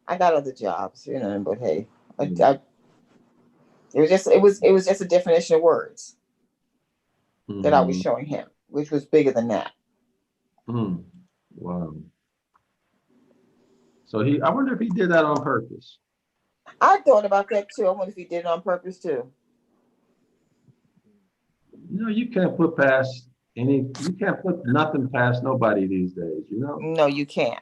I got other jobs, but hey, it was just a definition of words that I was Mhm. showing him, which was bigger than that. Wow. So I wonder if he did that on purpose. I thought about that too. I wonder if he did it on purpose too. You can't put you can't put nothing past nobody these days, No, you can't.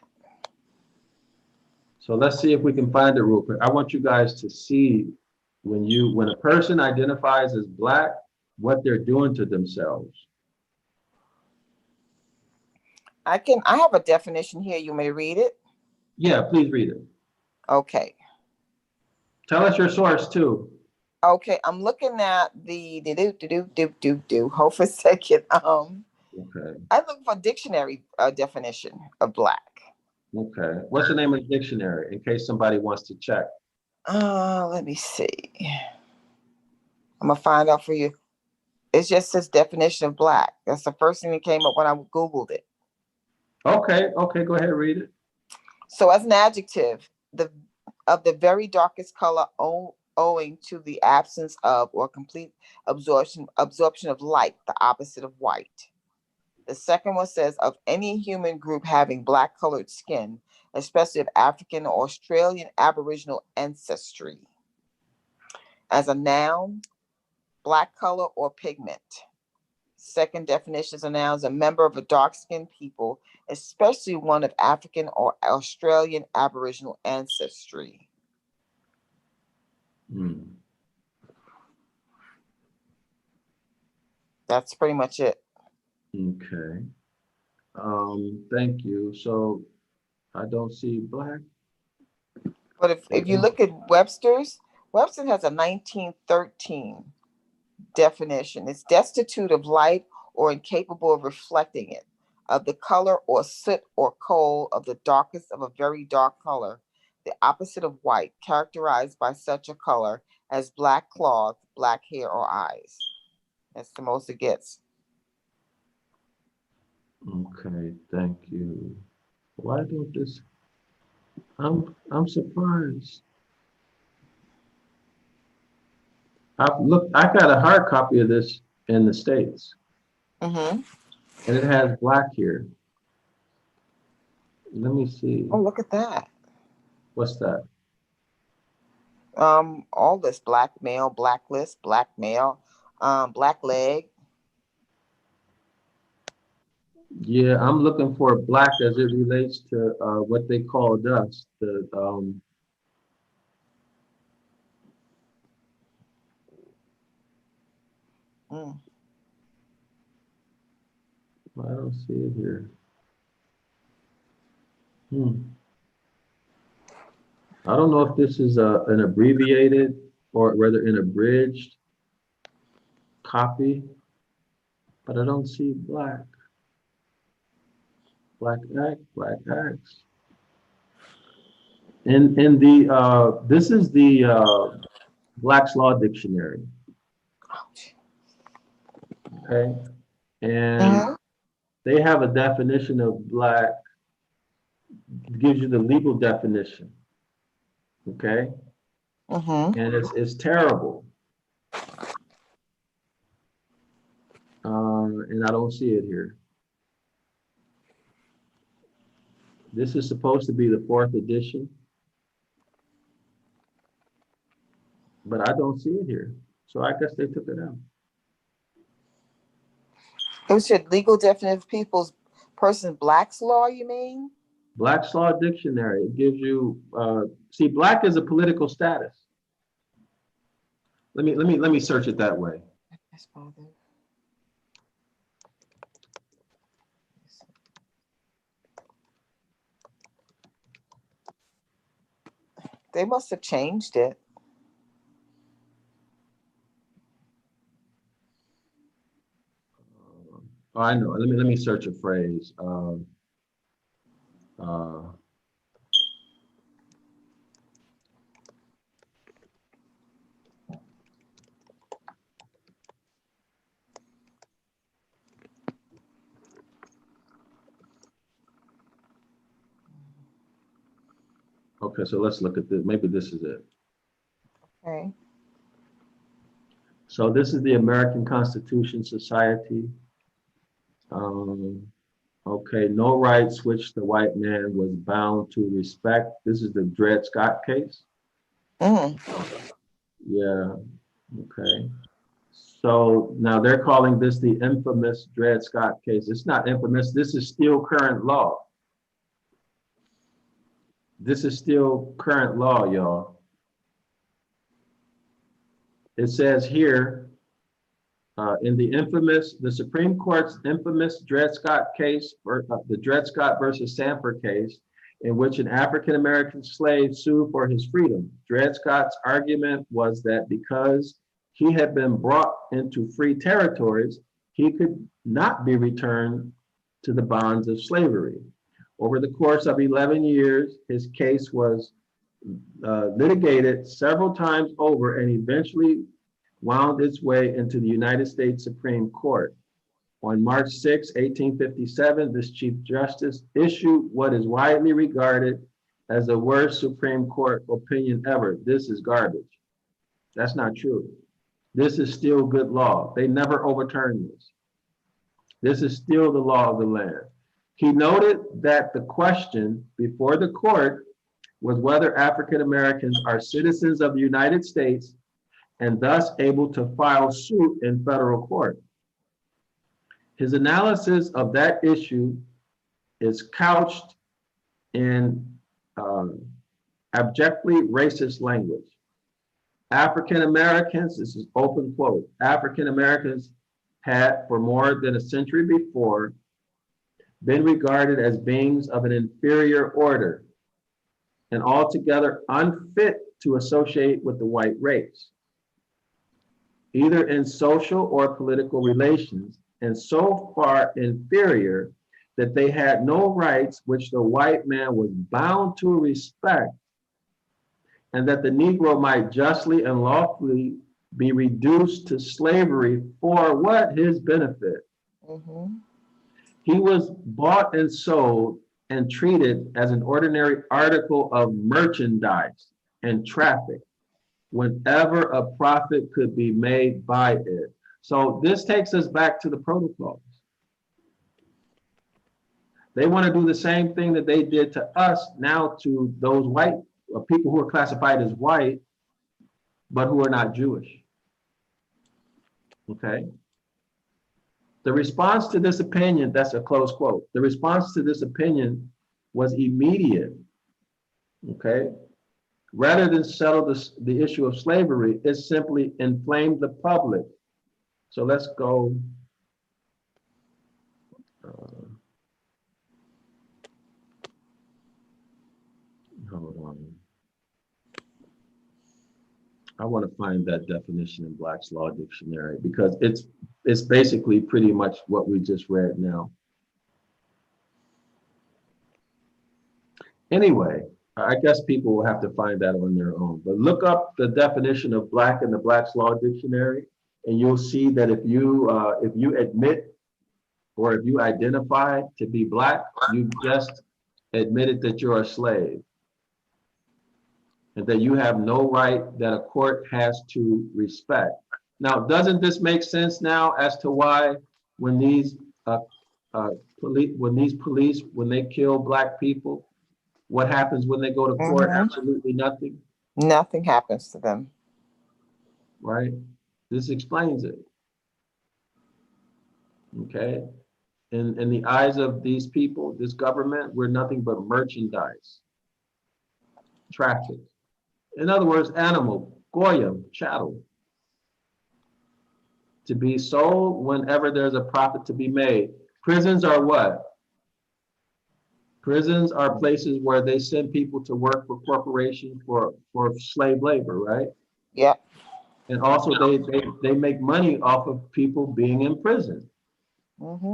So let's see if we can find it real quick. I want you guys to see when a person identifies as black, what they're doing to themselves. I have a definition here. You may read it. Yeah, please read it. Okay. Tell us your source too. Okay, I'm looking at the do. Hold for a second. Okay. I look for dictionary definition of black. Okay. What's the name of the dictionary in case somebody wants to check? Let me see. I'm gonna find out for you. It just says definition of black. That's the first thing that came up when I Googled it. Okay. Okay. Go ahead, read it. So as an adjective, the very darkest color owing to the absence of or complete absorption of light, the opposite of white. The second one says of any human group having black colored skin, especially of African or Australian Aboriginal ancestry. As a noun, black color or pigment. Second definition is a noun is a member of a dark-skinned people, especially one of African or Australian Aboriginal ancestry. That's pretty much it. Okay. Thank you. So I don't see black. But if you look at Webster has a 1913 definition. It's destitute of light or incapable of reflecting it, of the color or soot or coal of the darkest of a very dark color, the opposite of white, characterized by such a color as black cloth, black hair, or eyes. That's the most it gets. Okay, thank you. Why don't this? I'm surprised. I got a hard copy of this in the States, Mm-hmm. and it has black here. Let me see. Oh, look at that. What's that? All this black male, blacklist, black male, black leg. Yeah, I'm looking for black as it relates to what they called us. I don't see it here. I don't know if this is an abbreviated or rather an abridged copy, but I don't see black. Black X. In the this is the Black's Law Dictionary. Okay, and they have a definition of black. Gives you the legal definition. Okay, and it's terrible. And I don't see it here. This is supposed to be the 4th edition. but I don't see it here. So I guess they took it out. It was your legal definition of person Black's law, you mean? Black's Law Dictionary. It gives you, see, black is a political status. Let me search it that way. Yes, Father. They must have changed it. Oh, I know. Let me search a phrase. Okay, so let's look at this. Maybe this is it. Okay. So this is the American Constitution Society. Okay, no rights which the white man was bound to respect. This is the Dred Scott case. Yeah, okay. So now they're calling this the infamous Dred Scott case. It's not infamous. This is still current law. This is still current law, y'all. It says here, in the Supreme Court's infamous Dred Scott case, the Dred Scott versus Sanford case, in which an African-American slave sued for his freedom. Dred Scott's argument was that because he had been brought into free territories, he could not be returned to the bonds of slavery. Over the course of 11 years, his case was litigated several times over and eventually wound its way into the United States Supreme Court. On March 6, 1857, this Chief Justice issued what is widely regarded as the worst Supreme Court opinion ever. This is garbage. That's not true. This is still good law. They never overturned this. This is still the law of the land. He noted that the question before the court was whether African Americans are citizens of the United States and thus able to file suit in federal court. His analysis of that issue is couched in abjectly racist language. African Americans, this is open quote, African Americans had for more than a century before been regarded as beings of an inferior order and altogether unfit to associate with the white race, either in social or political relations, and so far inferior that they had no rights which the white man was bound to respect, and that the Negro might justly and lawfully be reduced to slavery for what? His benefit. He was bought and sold and treated as an ordinary article of merchandise and traffic whenever a profit could be made by it. So this takes us back to the protocols. They want to do the same thing that they did to us now to those white people who are classified as white, but who are not Jewish. Okay. The response to this opinion, that's a close quote. The response to this opinion was immediate. Okay. Rather than settle the issue of slavery, it simply inflamed the public. So let's go. Hold on. I want to find that definition in Black's Law Dictionary because it's basically pretty much what we just read now. Anyway, I guess people will have to find that on their own. But look up the definition of black in the Black's Law Dictionary, and you'll see that if you admit or if you identify to be black, you just admitted that you're a slave, and that you have no right that a court has to respect. Now, doesn't this make sense now as to why when these police when they kill black people, what happens when they go to court? Absolutely nothing. Nothing happens to them. right? This explains it. Okay. In the eyes of these people, this government, we're nothing but merchandise, traffic. In other words, animal, goyim, chattel, to be sold whenever there's a profit to be made. Prisons are what? Prisons are places where they send people to work for corporations for slave labor, right? Yep. And also they make money off of people being in prison,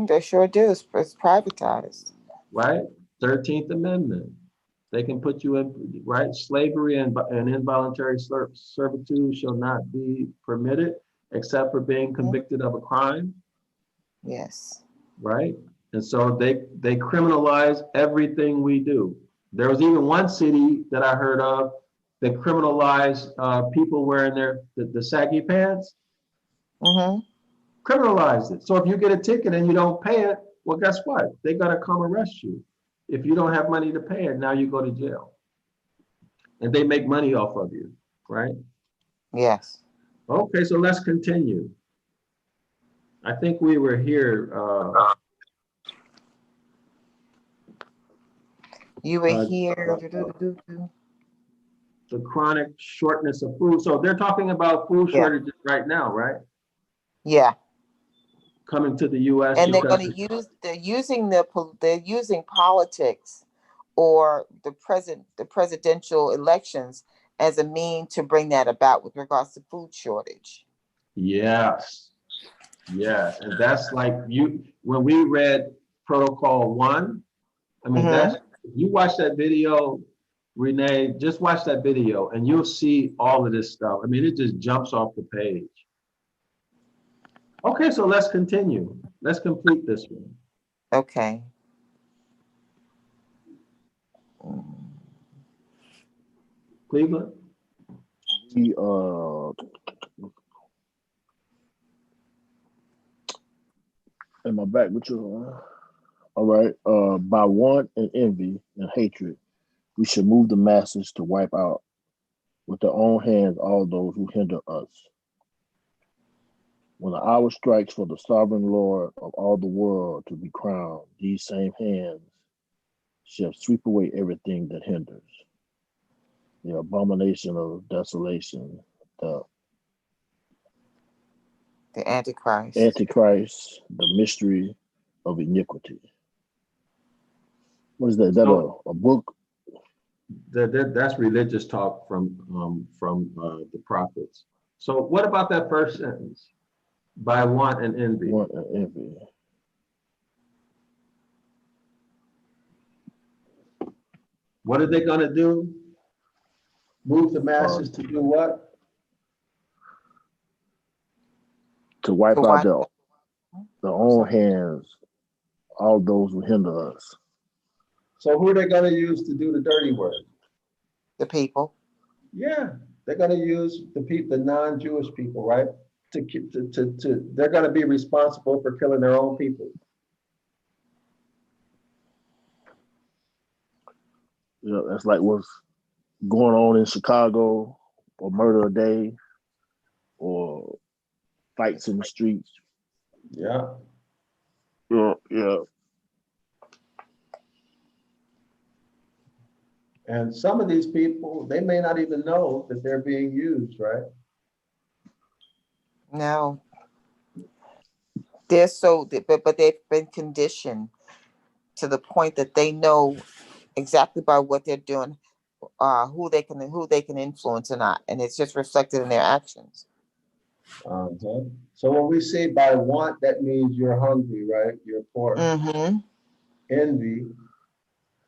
They sure do. It's privatized. right? 13th Amendment. They can put you in, right? Slavery and involuntary servitude shall not be permitted except for being convicted of a crime, Yes. right? And so they criminalize everything we do. There was even one city that I heard of that criminalized people wearing the saggy pants, Mm-hmm. criminalized it. So if you get a ticket and you don't pay it, well, guess what? They're gonna come arrest you. If you don't have money to pay it, now you go to jail. And they make money off of you, right? Yes. Okay, so let's continue. I think we were here. You were Uh, here. the chronic shortness of food. So they're talking about food Yeah. shortages right now, right? Yeah. Coming to the U.S. And they're because going to use. They're using politics or the presidential elections as a mean to bring that about with regards to food shortage. yes, yes, and that's like when we read Protocol 1. I mean, that's you watch that video, Renee. Just watch that video, and you'll see all of this stuff. I mean, it just jumps off the page. Okay, so let's continue. Let's complete this one. Okay. Cleveland. Am I back with you? All right. By want and envy and hatred, we should move the masses to wipe out with their own hands all those who hinder us. When the hour strikes for the sovereign Lord of all the world to be crowned, these same hands shall sweep away everything that hinders. The abomination of desolation, the Antichrist. Antichrist, the mystery of iniquity. What is that? Is that a book? That's religious talk from the prophets. So what about that first sentence? By want and envy. Want and envy. What are they going to do? Move the masses to do what? To wipe out their own hands, all those who hinder us. So who are they going to use to do the dirty work? The people. Yeah, they're going to use the people, the non-Jewish people, right? They're going to be responsible for killing their own people. You know, that's like what's going on in Chicago, or murder a day, or fights in the streets. Yeah. Yeah. And some of these people, they may not even know that they're being used, right? No. But they've been conditioned to the point that they know exactly by what they're doing, who they can influence or not, and it's just reflected in their actions. So when we say by want, that means you're hungry, right? You're poor. Mm-hmm. Envy,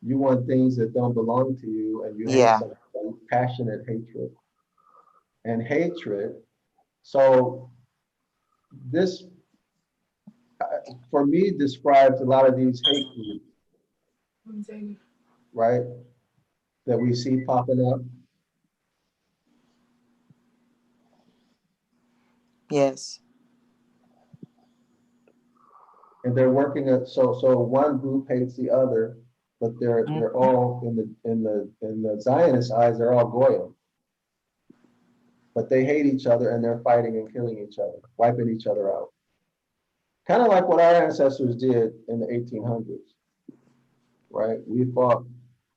you want things that don't belong to you, and you hate something. Passionate hatred. And hatred. So this, for me, describes a lot of these hate groups, right? That we see popping up. Yes. And they're working at so one group hates the other, but they're all in the Zionist eyes, they're all goyim. but they hate each other and they're fighting and killing each other, wiping each other out. Kind of like what our ancestors did in the 1800s, right? We fought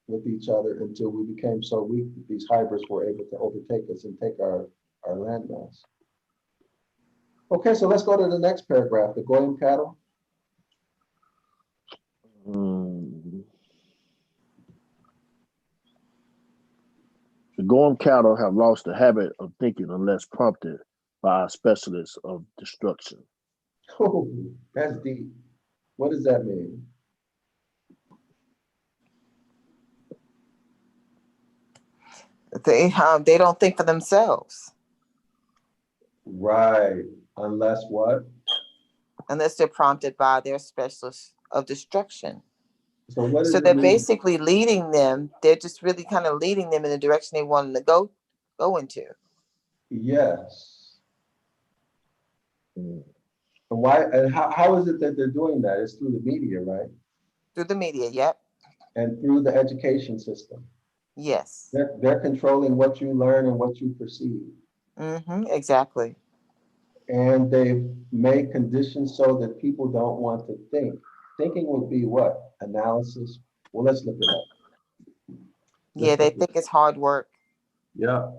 with each other until we became so weak that these hybrids were able to overtake us and take our landmass. Okay, so let's go to the next paragraph, the Goyim cattle. The Gorham cattle have lost the habit of thinking unless prompted by our specialists of destruction. Oh, that's deep. What does that mean? They don't think for themselves Right. Unless what? unless they're prompted by their specialists of destruction. So what does So it they're mean? basically leading them. They're just really kind of leading them in the direction they want them to go into. Yes. Mm. And why? And how is it that they're doing that? It's through the media, right? Through the media, yep. And through the education system. Yes. They're controlling what you learn and what you perceive. Exactly. And they've made conditions so that people don't want to think. Thinking would be what? Analysis. Well, let's look it up. Yeah, they think it's hard work. Yeah.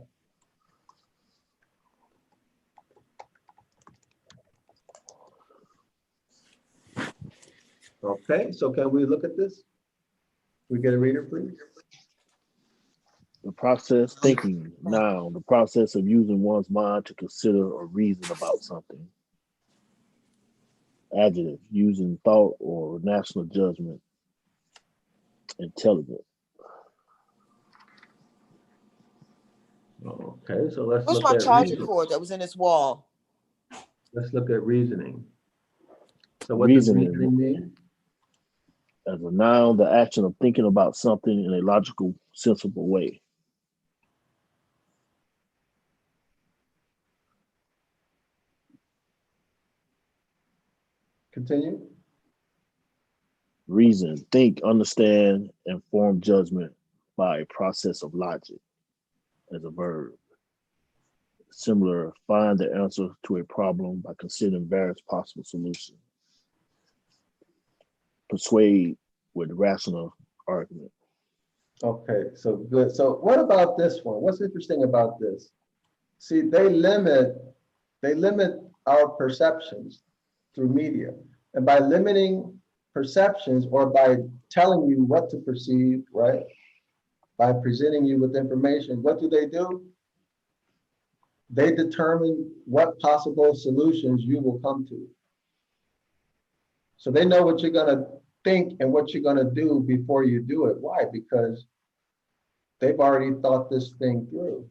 Okay, so can we look at this? We get a reader, please? The process thinking, noun, the process of using one's mind to consider or reason about something. Adjective, using thought or national judgment. Intelligent. Okay, so let's Where's look my at charger reasoning. cord that was in this wall? Let's look at reasoning. So what does reasoning mean? As a noun, the action of thinking about something in a logical, sensible way. Continue. Reason, think, understand, and form judgment by a process of logic as a verb. Similar, find the answer to a problem by considering various possible solutions. Persuade with rational argument. Okay, so good. So what about this one? What's interesting about this? See, they limit our perceptions through media. And by limiting perceptions or by telling you what to perceive, right? By presenting you with information, what do? They determine what possible solutions you will come to. So they know what you're gonna think and what you're gonna do before you do it. Why? Because they've already thought this thing through,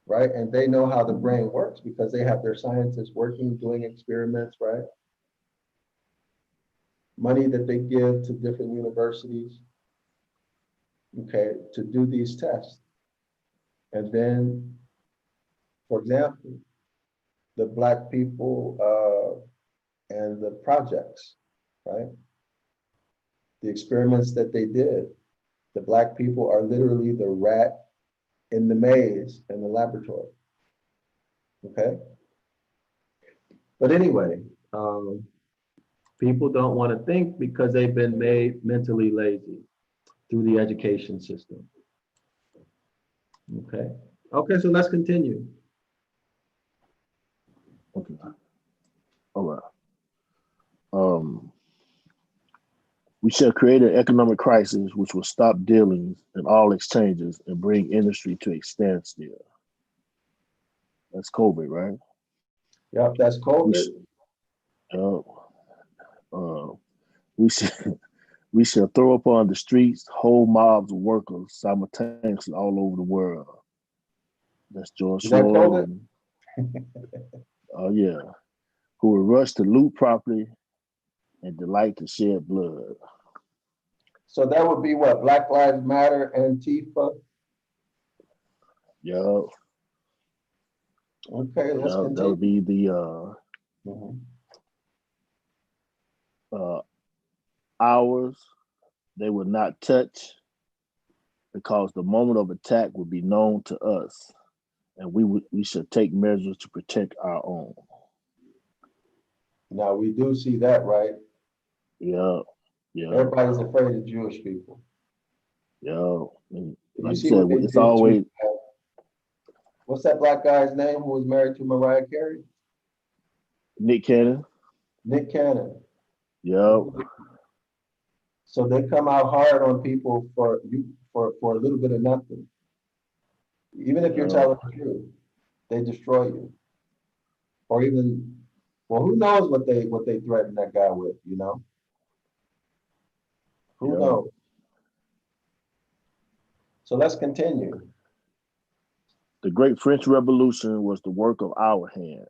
right? And they know how the brain works because they have their scientists working, doing experiments, right? Money that they give to different universities, okay, to do these tests. And then, for example, the Black people and the projects, right? The experiments that they did, the Black people are literally the rat in the maze in the laboratory, okay? But anyway, people don't want to think because they've been made mentally lazy through the education system. Okay. Okay, so let's continue. Okay. All right. We shall create an economic crisis which will stop dealings and all exchanges and bring industry to a standstill. That's COVID, right? Yep, that's COVID. We shall throw upon the streets whole mobs of workers simultaneously all over the world. That's George Is that Floyd. COVID? Yeah. Who will rush to loot property and delight to shed blood. So that would be what? Black Lives Matter, Antifa. Yeah. Okay, let's continue. That'll be the hours they would not touch because the moment of attack would be known to us and we should take measures to protect our own. Now, we do see that, right? Yeah, yeah, Everybody's afraid of Jewish people. yeah. And You like you see said, what they it's did always to, what's that black guy's name who was married to Mariah Carey? Nick Cannon. Nick Cannon. Yeah, So they come out hard on people for a little bit of nothing. Even if you're yeah, telling the truth, they destroy you. Or even, well, who knows what they threaten that guy with, you know? Who yeah. knows? So let's continue. The Great French Revolution was the work of our hands.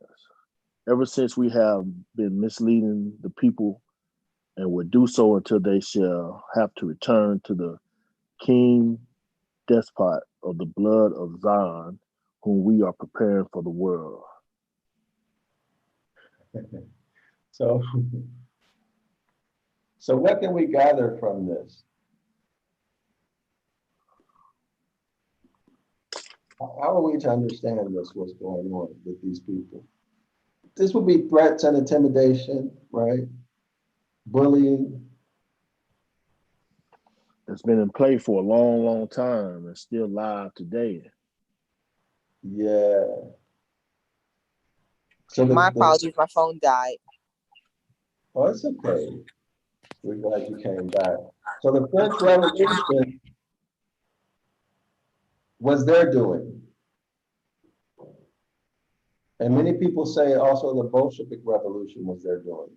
Ever since we have been misleading the people and will do so until they shall have to return to the king despot of the blood of Zion, whom we are preparing for the world. So, so what can we gather from this? How are we to understand this, what's going on with these people? This would be threats and intimidation, right? Bullying. It's been in play for a long, long time and still live today. Yeah. So My apologies, my phone died. Oh, it's okay. We're glad you came back. So the French Revolution was their doing. And many people say also the Bolshevik Revolution was their doing.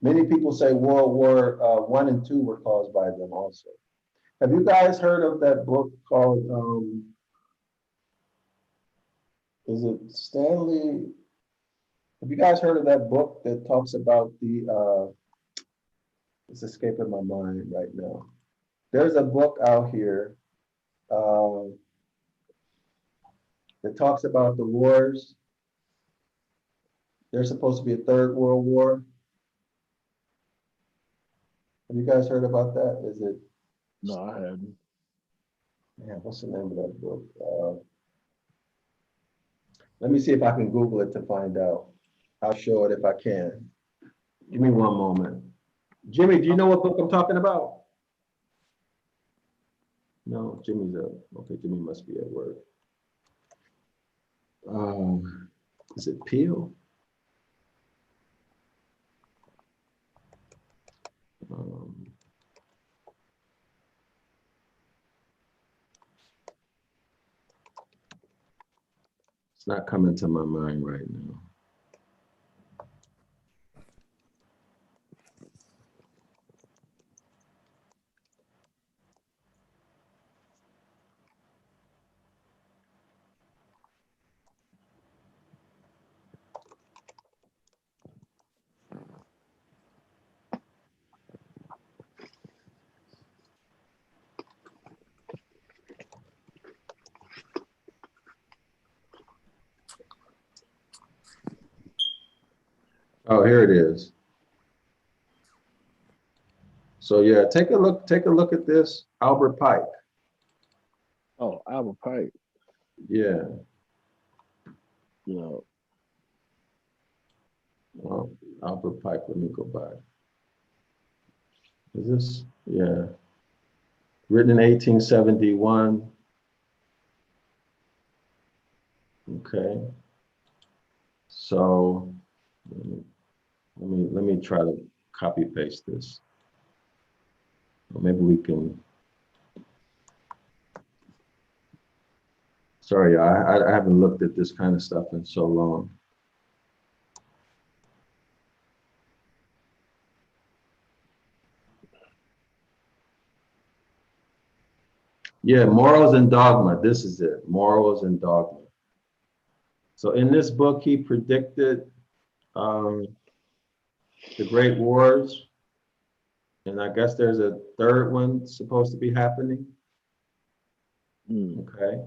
Many people say World War I and II were caused by them also. Have you guys heard of that book called, is it Stanley? Have you guys heard of that book that talks about it's escaping my mind right now. There's a book out here that talks about the wars. There's supposed to be a third world war. Have you guys heard about that? Is it? No, I hadn't. Yeah, what's the name of that book? Let me see if I can Google it to find out. I'll show it if I can. Give me one moment. Jimmy, do you know what book I'm talking about? No, Jimmy's up. Okay, Jimmy must be at work. Is it Peel? It's not coming to my mind right now. Oh, here it is. So yeah, take a look at this, Albert Pike. Oh, Albert Pike. Yeah. Yeah. Well, Albert Pike, let me go back. Is this? Yeah. Written in 1871. Okay. So let me try to copy paste this. Or maybe we can. Sorry, I haven't looked at this kind of stuff in so long. Yeah, morals and dogma. This is it. Morals and dogma. So in this book, he predicted the great wars. And I guess there's a third one supposed to be happening. Okay.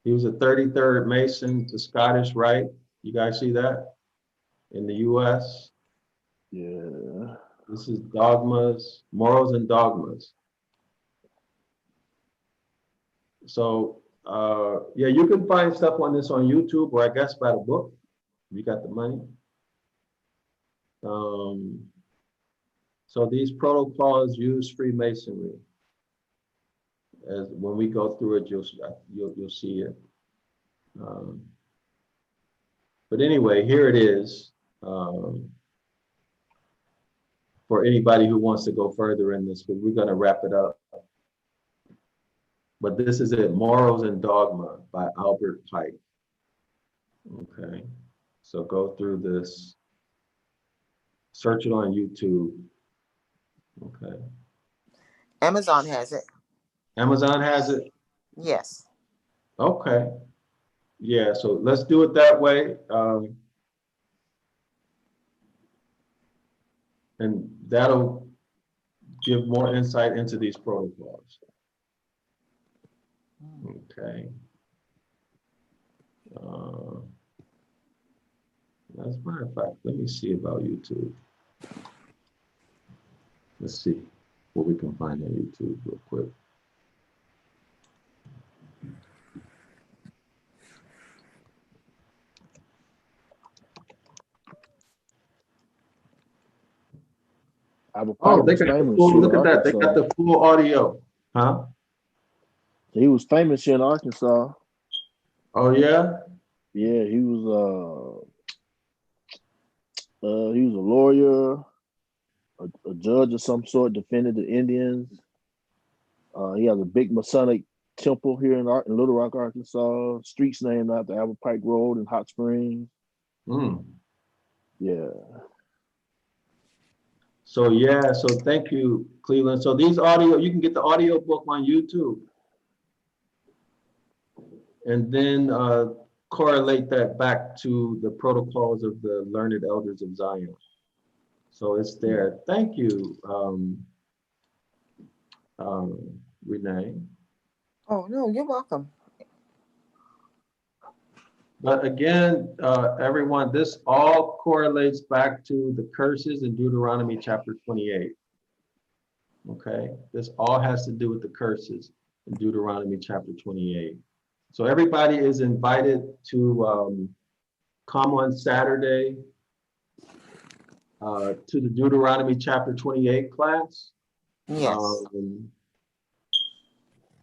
He was a 33rd Mason to Scottish Rite. You guys see that? In the US. Yeah. This is dogmas, morals and dogmas. So, yeah, you can find stuff on this on YouTube, or I guess by the book, if you got the money. So these protocols use Freemasonry. As when we go through it, you'll see it. But anyway, here it is. For anybody who wants to go further in this, because we're going to wrap it up. But this is it, Morals and Dogma by Albert Pike. Okay, so go through this, search it on YouTube. Okay. Amazon has it. Amazon has it? Yes. Okay. Yeah, so let's do it that way. And that'll give more insight into these protocols. Okay. As a matter of fact, let me see about YouTube. Let's see what we can find on YouTube real quick. Oh, they got the full, look at that. They got the full audio. Huh? He was famous here in Arkansas. Oh yeah? Yeah, he was a lawyer, a judge of some sort, defended the Indians. He has a big Masonic temple here in Little Rock, Arkansas. Streets named after Albert Pike Road in Hot Springs. Yeah. So yeah, so thank you, Cleveland. So these audio, you can get the audio book on YouTube. And then correlate that back to the protocols of the learned elders of Zion. So it's there. Thank you, Renee. Oh, no, you're welcome. But again, everyone, this all correlates back to the curses in Deuteronomy chapter 28. Okay, this all has to do with the curses in Deuteronomy chapter 28. So everybody is invited to come on Saturday to the Deuteronomy chapter 28 class. Yes.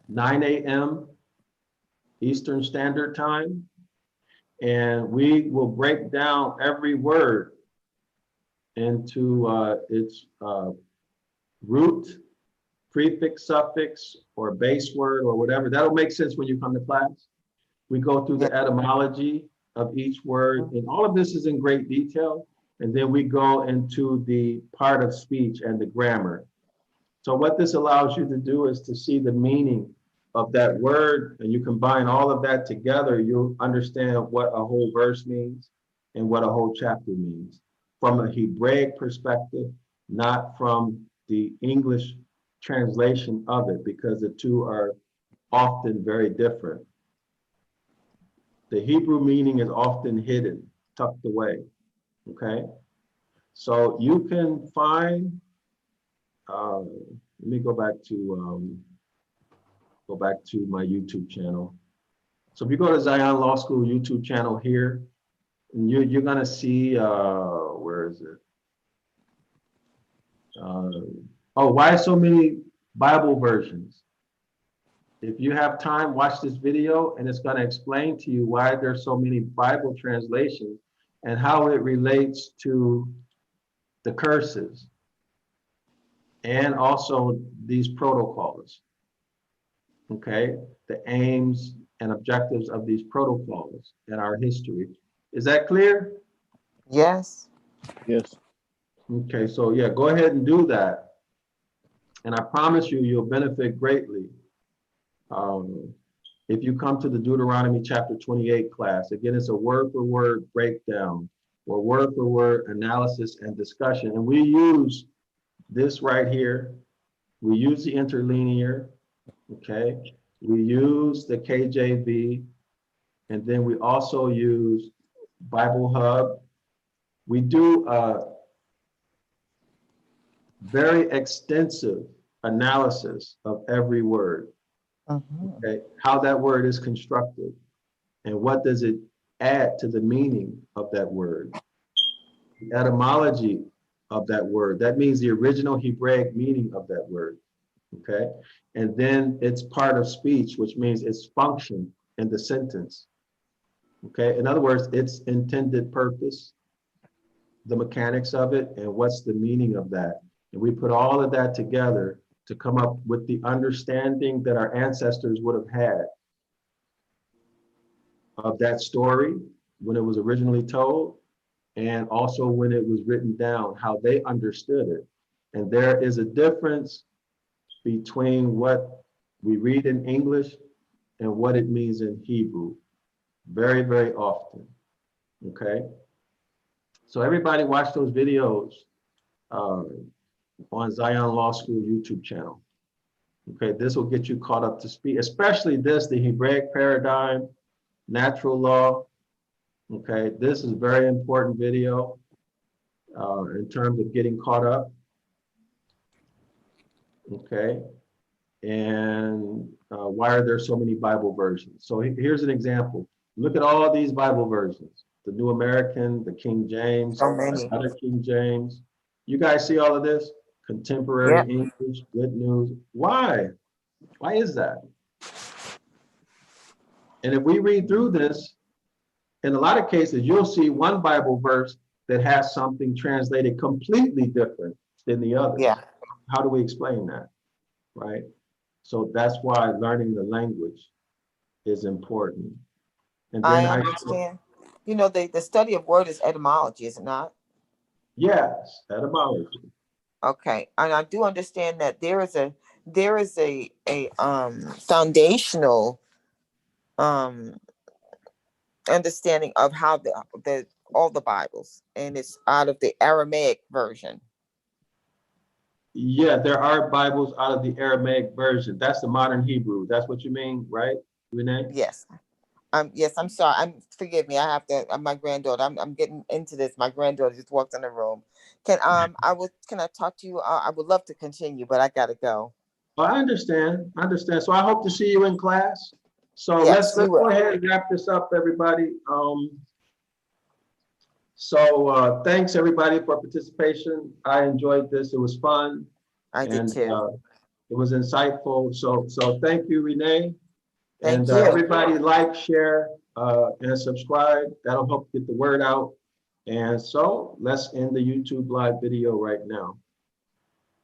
9 a.m. Eastern Standard Time. And we will break down every word into its root, prefix, suffix, or base word, or whatever. That'll make sense when you come to class. We go through the etymology of each word, and all of this is in great detail. And then we go into the part of speech and the grammar. So what this allows you to do is to see the meaning of that word, and you combine all of that together, you'll understand what a whole verse means and what a whole chapter means from a Hebraic perspective, not from the English translation of it, because the two are often very different. The Hebrew meaning is often hidden, tucked away, okay? So you can find, let me go back to my YouTube channel. So if you go to Zion Law School YouTube channel here, and you're gonna see, where is it? Oh, why so many Bible versions? If you have time, watch this video, and it's gonna explain to you why there's so many Bible translations and how it relates to the curses and also these protocols. Okay, the aims and objectives of these protocols and our history. Is that clear? Yes. Yes. Okay, so yeah, go ahead and do that. And I promise you, you'll benefit greatly. If you come to the Deuteronomy chapter 28 class, again, it's a word for word breakdown or word for word analysis and discussion. And we use this right here. We use the interlinear. Okay, we use the KJV, and then we also use Bible Hub. We do a very extensive analysis of every word. Mhm. Okay, how that word is constructed, and what does it add to the meaning of that word? The etymology of that word. That means the original Hebraic meaning of that word. Okay, and then it's part of speech, which means its function in the sentence. Okay, in other words, its intended purpose, the mechanics of it, and what's the meaning of that. And we put all of that together to come up with the understanding that our ancestors would have had of that story when it was originally told, and also when it was written down, how they understood it. And there is a difference between what we read in English and what it means in Hebrew, very, very often. Okay, so everybody watch those videos on Zion Law School YouTube channel. Okay, this will get you caught up to speed, especially this, the Hebraic paradigm, natural law. Okay, this is a very important video in terms of getting caught up. Okay, and why are there so many Bible versions? So here's an example. Look at all these Bible versions: the New American, the King James, So many. another King James. You guys see all of this? Contemporary Yep. English, Good News. Why? Why is that? And if we read through this, in a lot of cases, you'll see one Bible verse that has something translated completely different than the other. Yeah. How do we explain that? Right? So that's why learning the language is important. And then I understand. You know, the study of word is etymology, is it not? Yes, etymology. Okay. And I do understand that there is a foundational um understanding of how the all the Bibles, and it's out of the Aramaic version. Yeah, there are Bibles out of the Aramaic version. That's the modern Hebrew. That's what you mean, right, Renee? Yes. Yes, I'm sorry. Forgive me. I have to. My granddaughter. I'm getting into this. My granddaughter just walked in the room. Can I talk to you? I would love to continue, but I gotta go. Oh, I understand. I understand. So I hope to see you in class. So Yes, let's you will. go ahead and wrap this up, everybody. Thanks everybody for participation. I enjoyed this. It was fun I did and too. it was insightful. So thank you, Renee. Thank And you. everybody like, share, and subscribe. That'll help get the word out. And so let's end the YouTube live video right now.